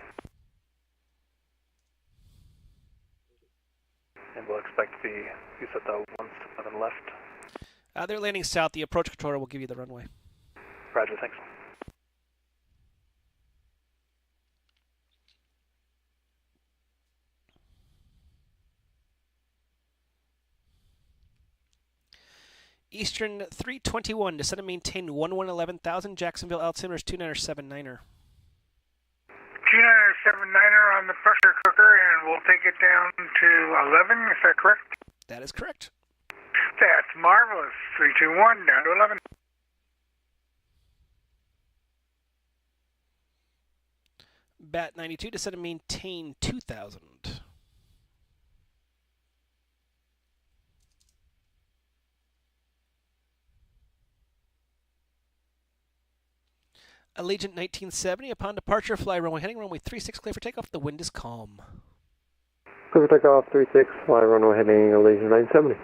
Speaker 10: And we'll expect you set the 17 left.
Speaker 1: They're landing south. The approach controller will give you the runway.
Speaker 10: Roger, thanks.
Speaker 1: Eastern 321, descend and maintain 111000. Jacksonville altimeter is 2979er.
Speaker 11: 2979er on the pressure cooker, and we'll take it down to 11. Is that correct?
Speaker 1: That is correct.
Speaker 11: That's marvelous. 321 down to 11.
Speaker 1: Bat 92, descend and maintain 2000. Allegiant 1970, upon departure, fly runway heading, runway 36, clear for takeoff. The wind is calm.
Speaker 5: Clear for takeoff, 36, fly runway heading, Allegiant 970.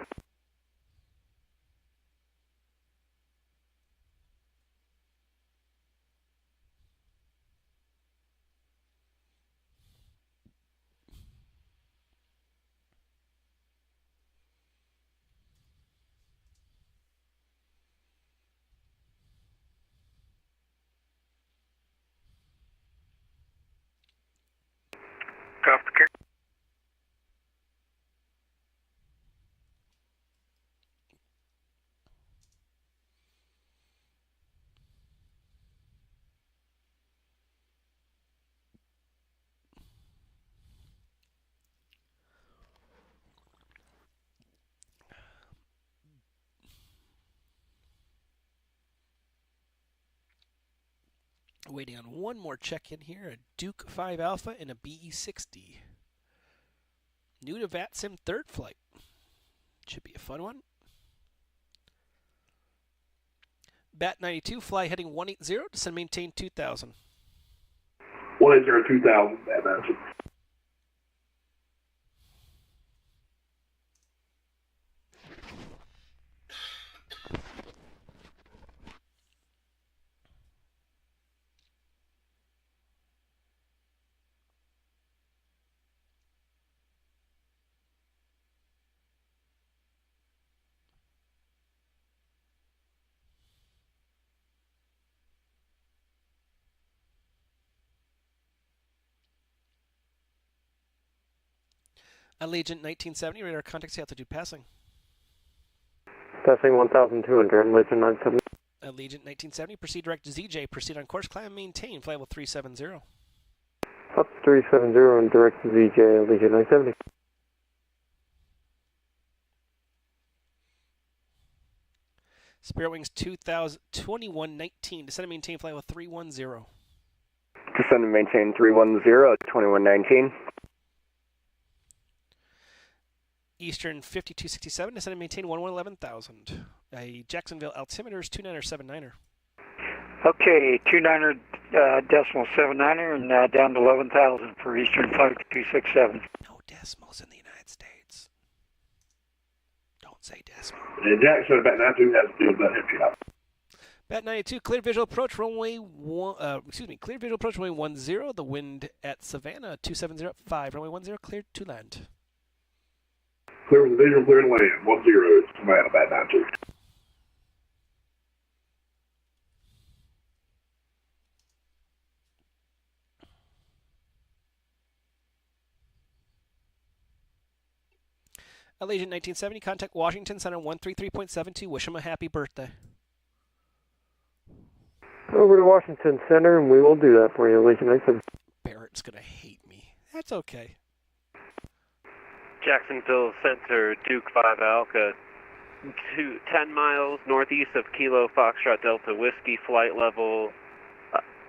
Speaker 11: Copy.
Speaker 1: Waiting on one more check-in here, a Duke 5 Alpha and a BE-60. New to VATSIM third flight. Should be a fun one. Bat 92, fly heading 180, descend maintain 2000.
Speaker 15: 180, 2000, that answer.
Speaker 1: Allegiant 1970, radar contact, altitude passing.
Speaker 5: Passing 1200, Allegiant 970.
Speaker 1: Allegiant 1970, proceed direct to ZJ, proceed on course, climb and maintain, flight level 370.
Speaker 5: Up 370 and direct to ZJ, Allegiant 970.
Speaker 1: Spirit Wings 2119, descend and maintain, flight level 310.
Speaker 2: Descend and maintain 310 at 2119.
Speaker 1: Eastern 5267, descend and maintain 111000. Jacksonville altimeter is 29er79er.
Speaker 19: Okay, 29er decimal 79er and down to 11,000 for Eastern 5267.
Speaker 1: No decimals in the United States. Don't say decimal.
Speaker 13: Jackson about 92 has to do with that hip shot.
Speaker 1: Bat 92, clear visual approach runway clear visual approach runway 10. The wind at Savannah 270 at 5. Runway 10 cleared to land.
Speaker 13: Clear with the visual, clear to land. 10, it's Savannah, bat 92.
Speaker 1: Allegiant 1970, contact Washington Center 133.72. Wish him a happy birthday.
Speaker 5: Over to Washington Center, and we will do that for you, Allegiant 970.
Speaker 1: Barrett's going to hate me. That's okay.
Speaker 12: Jacksonville Center, Duke 5 Alka, 10 miles northeast of Kilo Foxtrot Delta Whiskey, flight level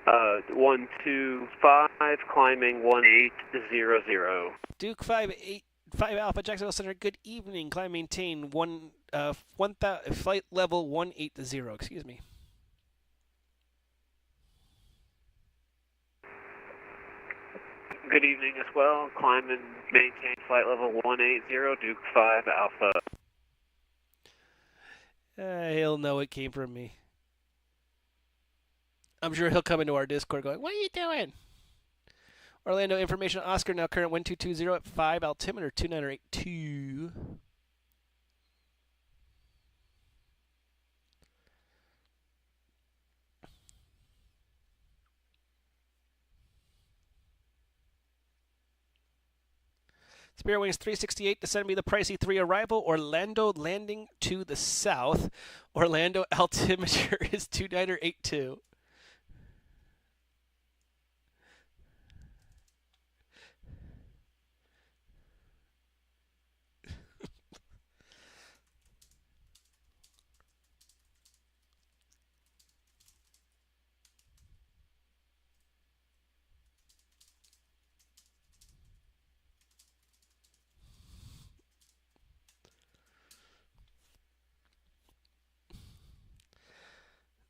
Speaker 12: 125, climbing 1800.
Speaker 1: Duke 5 Alpha, Jacksonville Center, good evening. Climb maintain flight level 180, excuse me.
Speaker 12: Good evening as well. Climb and maintain flight level 180, Duke 5 Alpha.
Speaker 1: He'll know it came from me. I'm sure he'll come into our Discord going, what are you doing? Orlando information, Oscar now current 1220 at 5, altimeter 2982. Spirit Wings 368, descend me the pricey 3 arrival, Orlando landing to the south. Orlando altimeter is 2982.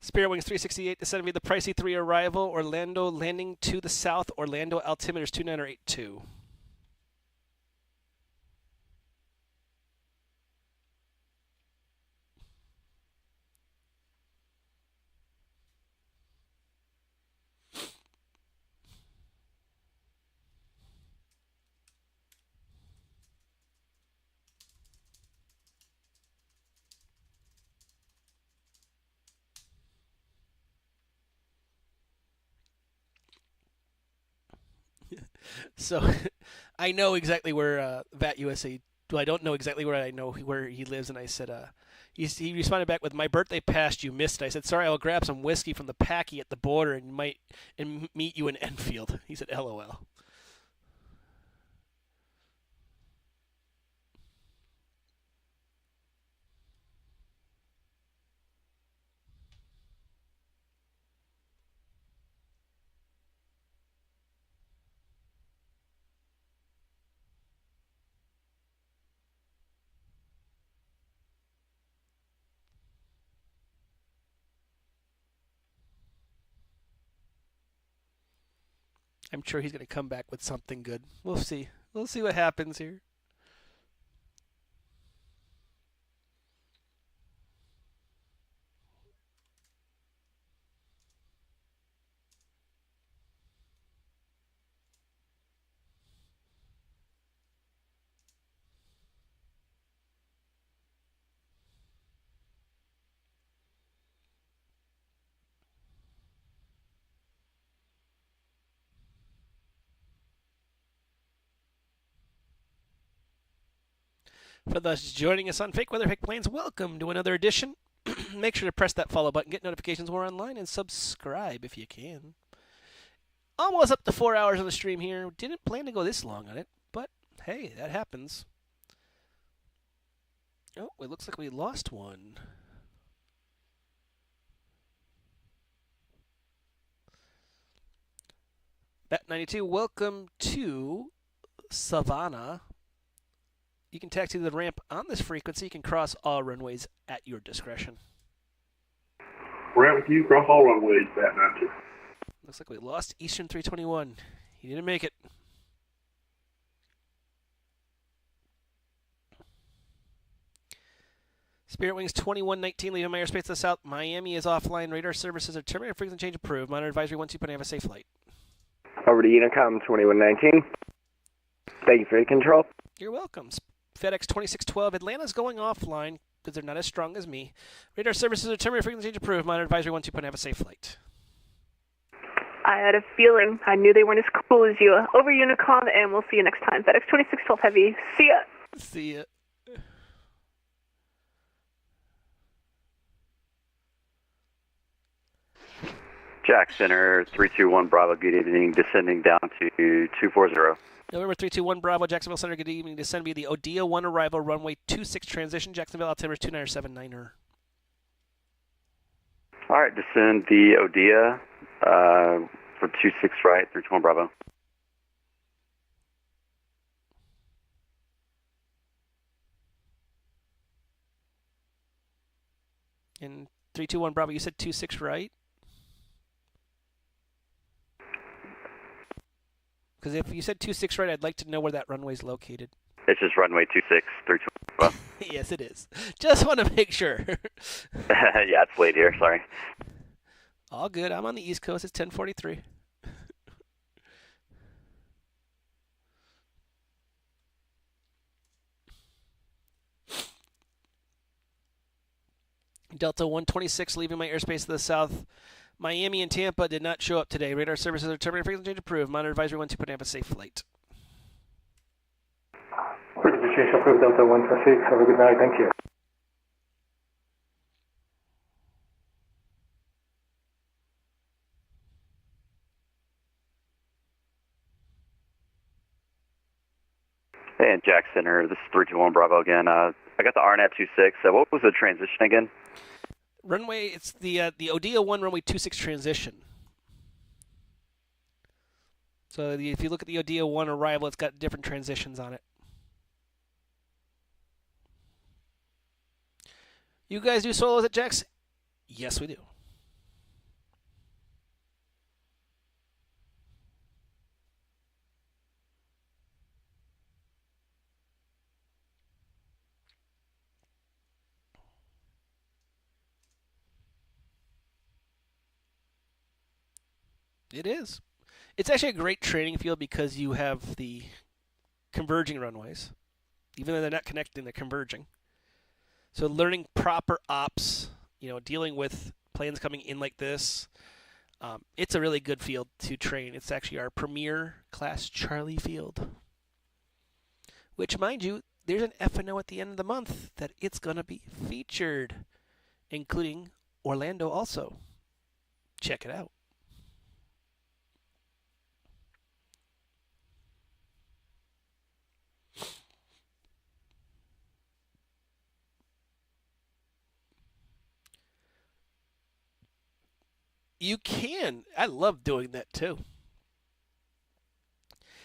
Speaker 1: Spirit Wings 368, descend me the pricey 3 arrival, Orlando landing to the south, Orlando altimeter is 2982. So, I know exactly where VAT USA. Well, I don't know exactly where I know where he lives, and I said, he responded back with, "My birthday passed, you missed it." I said, "Sorry, I'll grab some whiskey from the packy at the border and meet you in Enfield." He said, "LOL." I'm sure he's going to come back with something good. We'll see. We'll see what happens here. For those joining us on Fake Weather Fake Planes, welcome to another edition Make sure to press that follow button, get notifications when we're online, and subscribe if you can. Almost up to 4 hours on the stream here. Didn't plan to go this long on it, but hey, that happens. Oh, it looks like we lost one. Bat92, welcome to Savannah. You can taxi to the ramp on this frequency. You can cross all runways at your discretion.
Speaker 13: Ramp with you, cross all runways, Bat92.
Speaker 1: Looks like we lost Eastern 321. He didn't make it. Spirit Wings 2119 leaving my airspace to the south. Miami is offline. Radar services are terminated. Frequency change approved. Monitor advisory 12. Have a safe flight.
Speaker 2: Over to Unicom 2119. Thank you for your control.
Speaker 1: You're welcome. FedEx 2612. Atlanta's going offline because they're not as strong as me. Radar services are terminated. Frequency change approved. Monitor advisory 12. Have a safe flight.
Speaker 3: I had a feeling. I knew they weren't as cool as you. Over Unicom, and we'll see you next time. FedEx 2612 Heavy. See ya.
Speaker 1: See ya.
Speaker 7: Jack Center 321 Bravo, good evening, descending down to 240.
Speaker 1: November 321 Bravo, Jacksonville Center, good evening, descend via the Odia 1 arrival, runway 26 transition, Jacksonville, altimeter 2979er.
Speaker 7: All right, descend the Odia for 26 right, 321 Bravo.
Speaker 1: And 321 Bravo, you said 26 right? Because if you said 26 right, I'd like to know where that runway is located.
Speaker 7: It's just runway 26, 321 Bravo.
Speaker 1: Yes, it is. Just want to make sure.
Speaker 7: Yeah, it's late here, sorry.
Speaker 1: All good. I'm on the East Coast. It's 10:43. Delta 126 leaving my airspace to the south. Miami and Tampa did not show up today. Radar services are terminated. Frequency change approved. Monitor advisory 12. Have a safe flight.
Speaker 10: Frequency change approved, Delta 126. Have a good night. Thank you.
Speaker 7: Hey, and Jack Center, this is 321 Bravo again. I got the RNAV 26. What was the transition again?
Speaker 1: Runway, it's the Odia 1 runway 26 transition. So if you look at the Odia 1 arrival, it's got different transitions on it. You guys do solos at Jax? Yes, we do. It is. It's actually a great training field because you have the converging runways. Even though they're not connecting, they're converging. So learning proper ops, dealing with planes coming in like this, it's a really good field to train. It's actually our premier class Charlie field. Which, mind you, there's an F&O at the end of the month that it's going to be featured, including Orlando also. Check it out. You can. I love doing that too.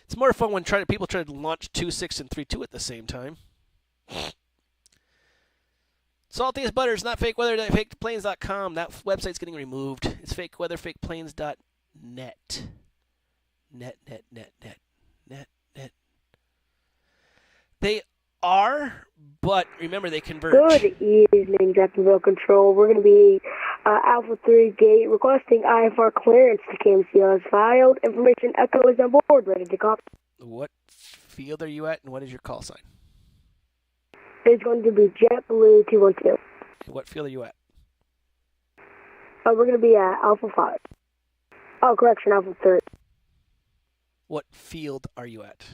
Speaker 1: It's more fun when people try to launch 2.6 and 3.2 at the same time. Salty as butter. It's not fake weather. Fakeplanes.com. That website's getting removed. It's fake weather. Fakeplanes.net. Net. They are, but remember they converge.
Speaker 20: Good evening, Jacksonville Control. We're going to be Alpha 3 gate requesting IFR clearance to KMCL as filed. Information Echo is on board, ready to copy.
Speaker 1: What field are you at, and what is your call sign?
Speaker 20: It's going to be JetBlue 212.
Speaker 1: What field are you at?
Speaker 20: We're going to be at Alpha 5. Oh, correction, Alpha 3.
Speaker 1: What field are you at?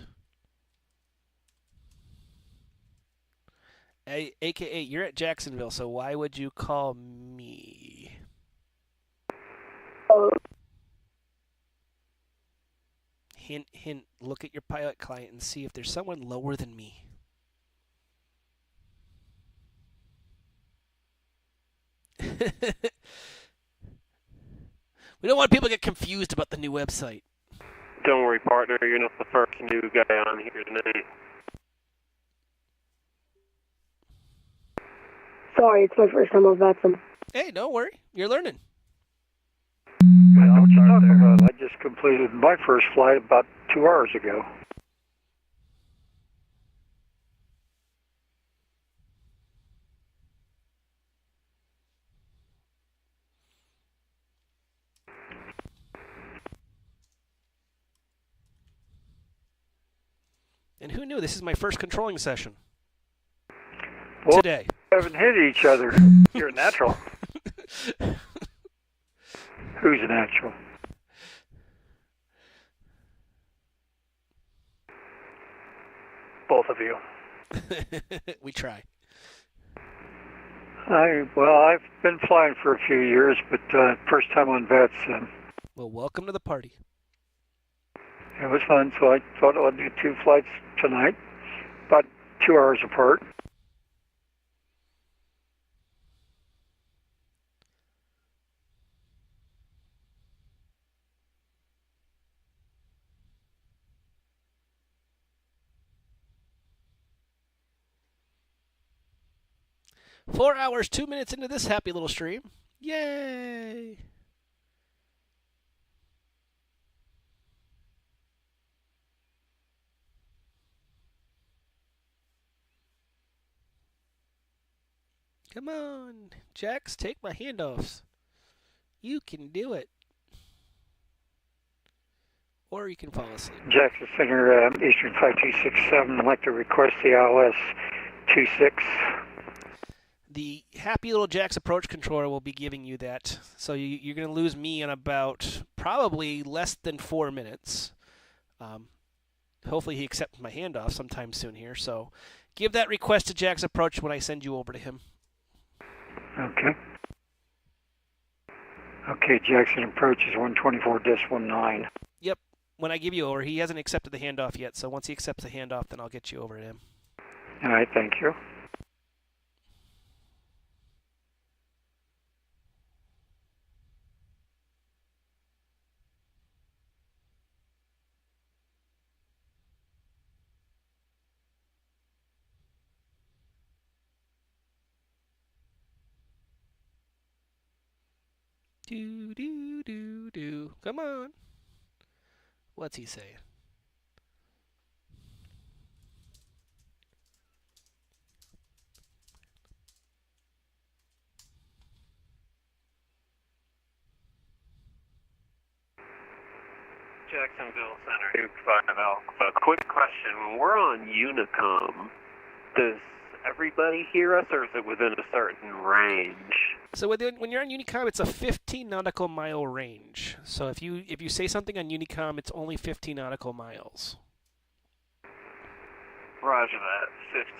Speaker 1: AKA, you're at Jacksonville, so why would you call me? Hint, hint, look at your pilot client and see if there's someone lower than me. We don't want people to get confused about the new website.
Speaker 12: Don't worry, partner. You're not the first new guy on here tonight.
Speaker 20: Sorry, it's my first time on VATSIM.
Speaker 1: Hey, don't worry. You're learning.
Speaker 19: Well, what you talking about? I just completed my first flight about 2 hours ago.
Speaker 1: And who knew? This is my first controlling session.
Speaker 19: Well,
Speaker 1: today.
Speaker 19: We haven't hit each other.
Speaker 10: You're a natural.
Speaker 19: Who's a natural?
Speaker 10: Both of you.
Speaker 1: We try.
Speaker 19: I've been flying for a few years, but first time on VATSIM.
Speaker 1: Well, welcome to the party.
Speaker 19: It was fun, so I thought I'd do 2 flights tonight, about 2 hours apart.
Speaker 1: Four hours, 2 minutes into this happy little stream. Yay! Come on, Jax, take my handoffs. You can do it. Or you can fall asleep.
Speaker 19: Jackson Center, Eastern 5267. I'd like to request the ILS 26.
Speaker 1: The happy little Jax approach controller will be giving you that. So you're going to lose me in about probably less than 4 minutes. Hopefully he accepts my handoff sometime soon here. So give that request to Jax approach when I send you over to him.
Speaker 19: Okay. Okay, Jackson approach is 124-19.
Speaker 1: Yep. When I give you over, he hasn't accepted the handoff yet. So once he accepts the handoff, then I'll get you over to him.
Speaker 19: All right, thank you.
Speaker 1: Do. Come on. What's he saying?
Speaker 12: Jacksonville Center, Duke 5 Alpha. Quick question. When we're on Unicom, does everybody hear us, or is it within a certain range?
Speaker 1: So when you're on Unicom, it's a 15 nautical mile range. So if you say something on Unicom, it's only 15 nautical miles.
Speaker 12: Roger that.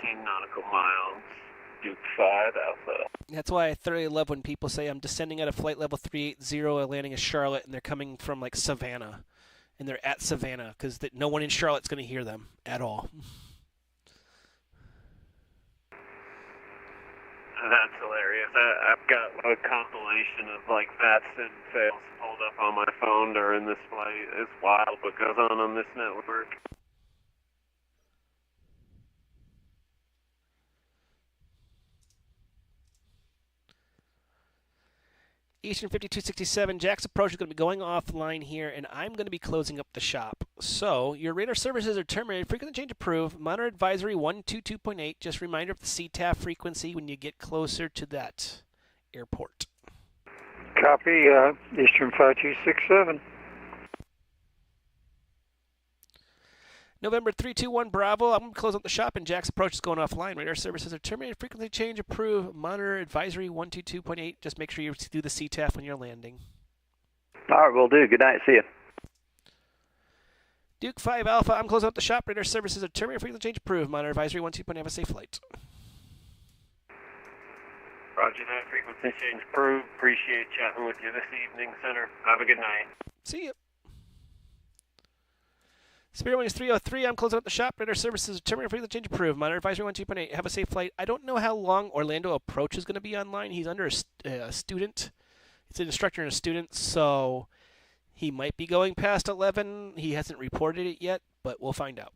Speaker 12: 15 nautical miles. Duke 5 Alpha.
Speaker 1: That's why I thoroughly love when people say I'm descending at a flight level 380 and landing at Charlotte, and they're coming from like Savannah, and they're at Savannah because no one in Charlotte's going to hear them at all.
Speaker 12: That's hilarious. I've got a compilation of like VATSIM fails pulled up on my phone during this flight. It's wild what goes on this network.
Speaker 1: Eastern 5267, Jack's approach is going to be going offline here, and I'm going to be closing up the shop. So, your radar services are terminated. Frequency change approved. Monitor advisory 122.8. Just reminder of the CTAF frequency when you get closer to that airport.
Speaker 19: Copy, Eastern 5267.
Speaker 1: November 321 Bravo. I'm going to close up the shop, and Jack's approach is going offline. Radar services are terminated. Frequency change approved. Monitor advisory 122.8. Just make sure you do the CTAF when you're landing.
Speaker 7: All right, will do. Good night. See you.
Speaker 1: Duke 5 Alpha. I'm closing up the shop. Radar services are terminated. Frequency change approved. Monitor advisory 122.8. Have a safe flight.
Speaker 12: Roger that. Frequency change approved. Appreciate chatting with you this evening, Center. Have a good night.
Speaker 1: See you. Spirit Wings 303, I'm closing up the shop. Radar services determined frequency change approved. Monitor advisory 12.8. Have a safe flight. I don't know how long Orlando Approach is going to be online. He's under a student. It's an instructor and a student, so he might be going past 11. He hasn't reported it yet, but we'll find out.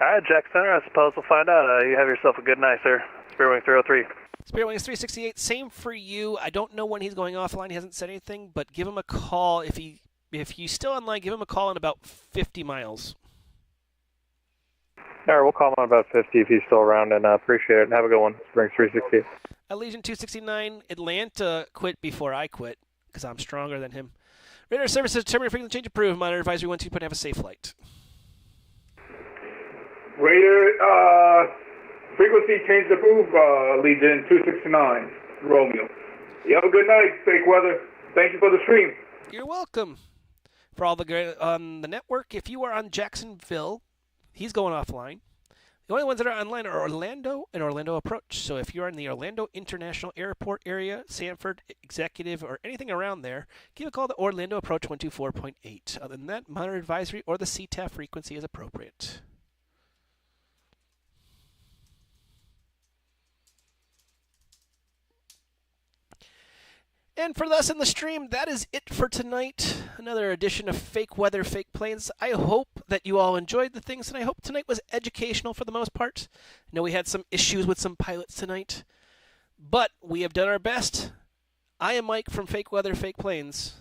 Speaker 10: All right, Jack Center, I suppose we'll find out. You have yourself a good night, sir. Spirit Wing 303.
Speaker 1: Spirit Wings 368, same for you. I don't know when he's going offline. He hasn't said anything, but give him a call. If he's still online, give him a call in about 50 miles.
Speaker 10: All right, we'll call him on about 50 if he's still around, and appreciate it. Have a good one. Spirit Wings 368.
Speaker 1: Legion 269, Atlanta quit before I quit, because I'm stronger than him. Radar services determined frequency change approved. Monitor advisory 12.8. Have a safe flight.
Speaker 15: Raider, frequency change approved, Legion 269, Romeo. You have a good night, fake weather. Thank you for the stream.
Speaker 1: You're welcome. For all the on the network, if you are on Jacksonville, he's going offline. The only ones that are online are Orlando and Orlando Approach. So if you're in the Orlando International Airport area, Sanford Executive, or anything around there, give a call to Orlando Approach 124.8. Other than that, monitor advisory or the CTAF frequency is appropriate. And for us in the stream, that is it for tonight. Another edition of Fake Weather, Fake Planes. I hope that you all enjoyed the things, and I hope tonight was educational for the most part. I know we had some issues with some pilots tonight, but we have done our best. I am Mike from Fake Weather, Fake Planes.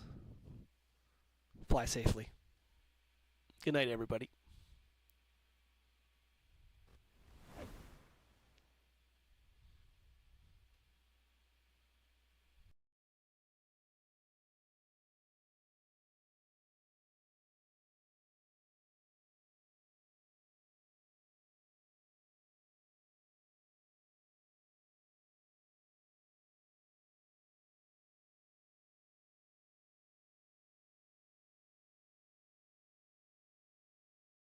Speaker 1: Fly safely. Good night, everybody.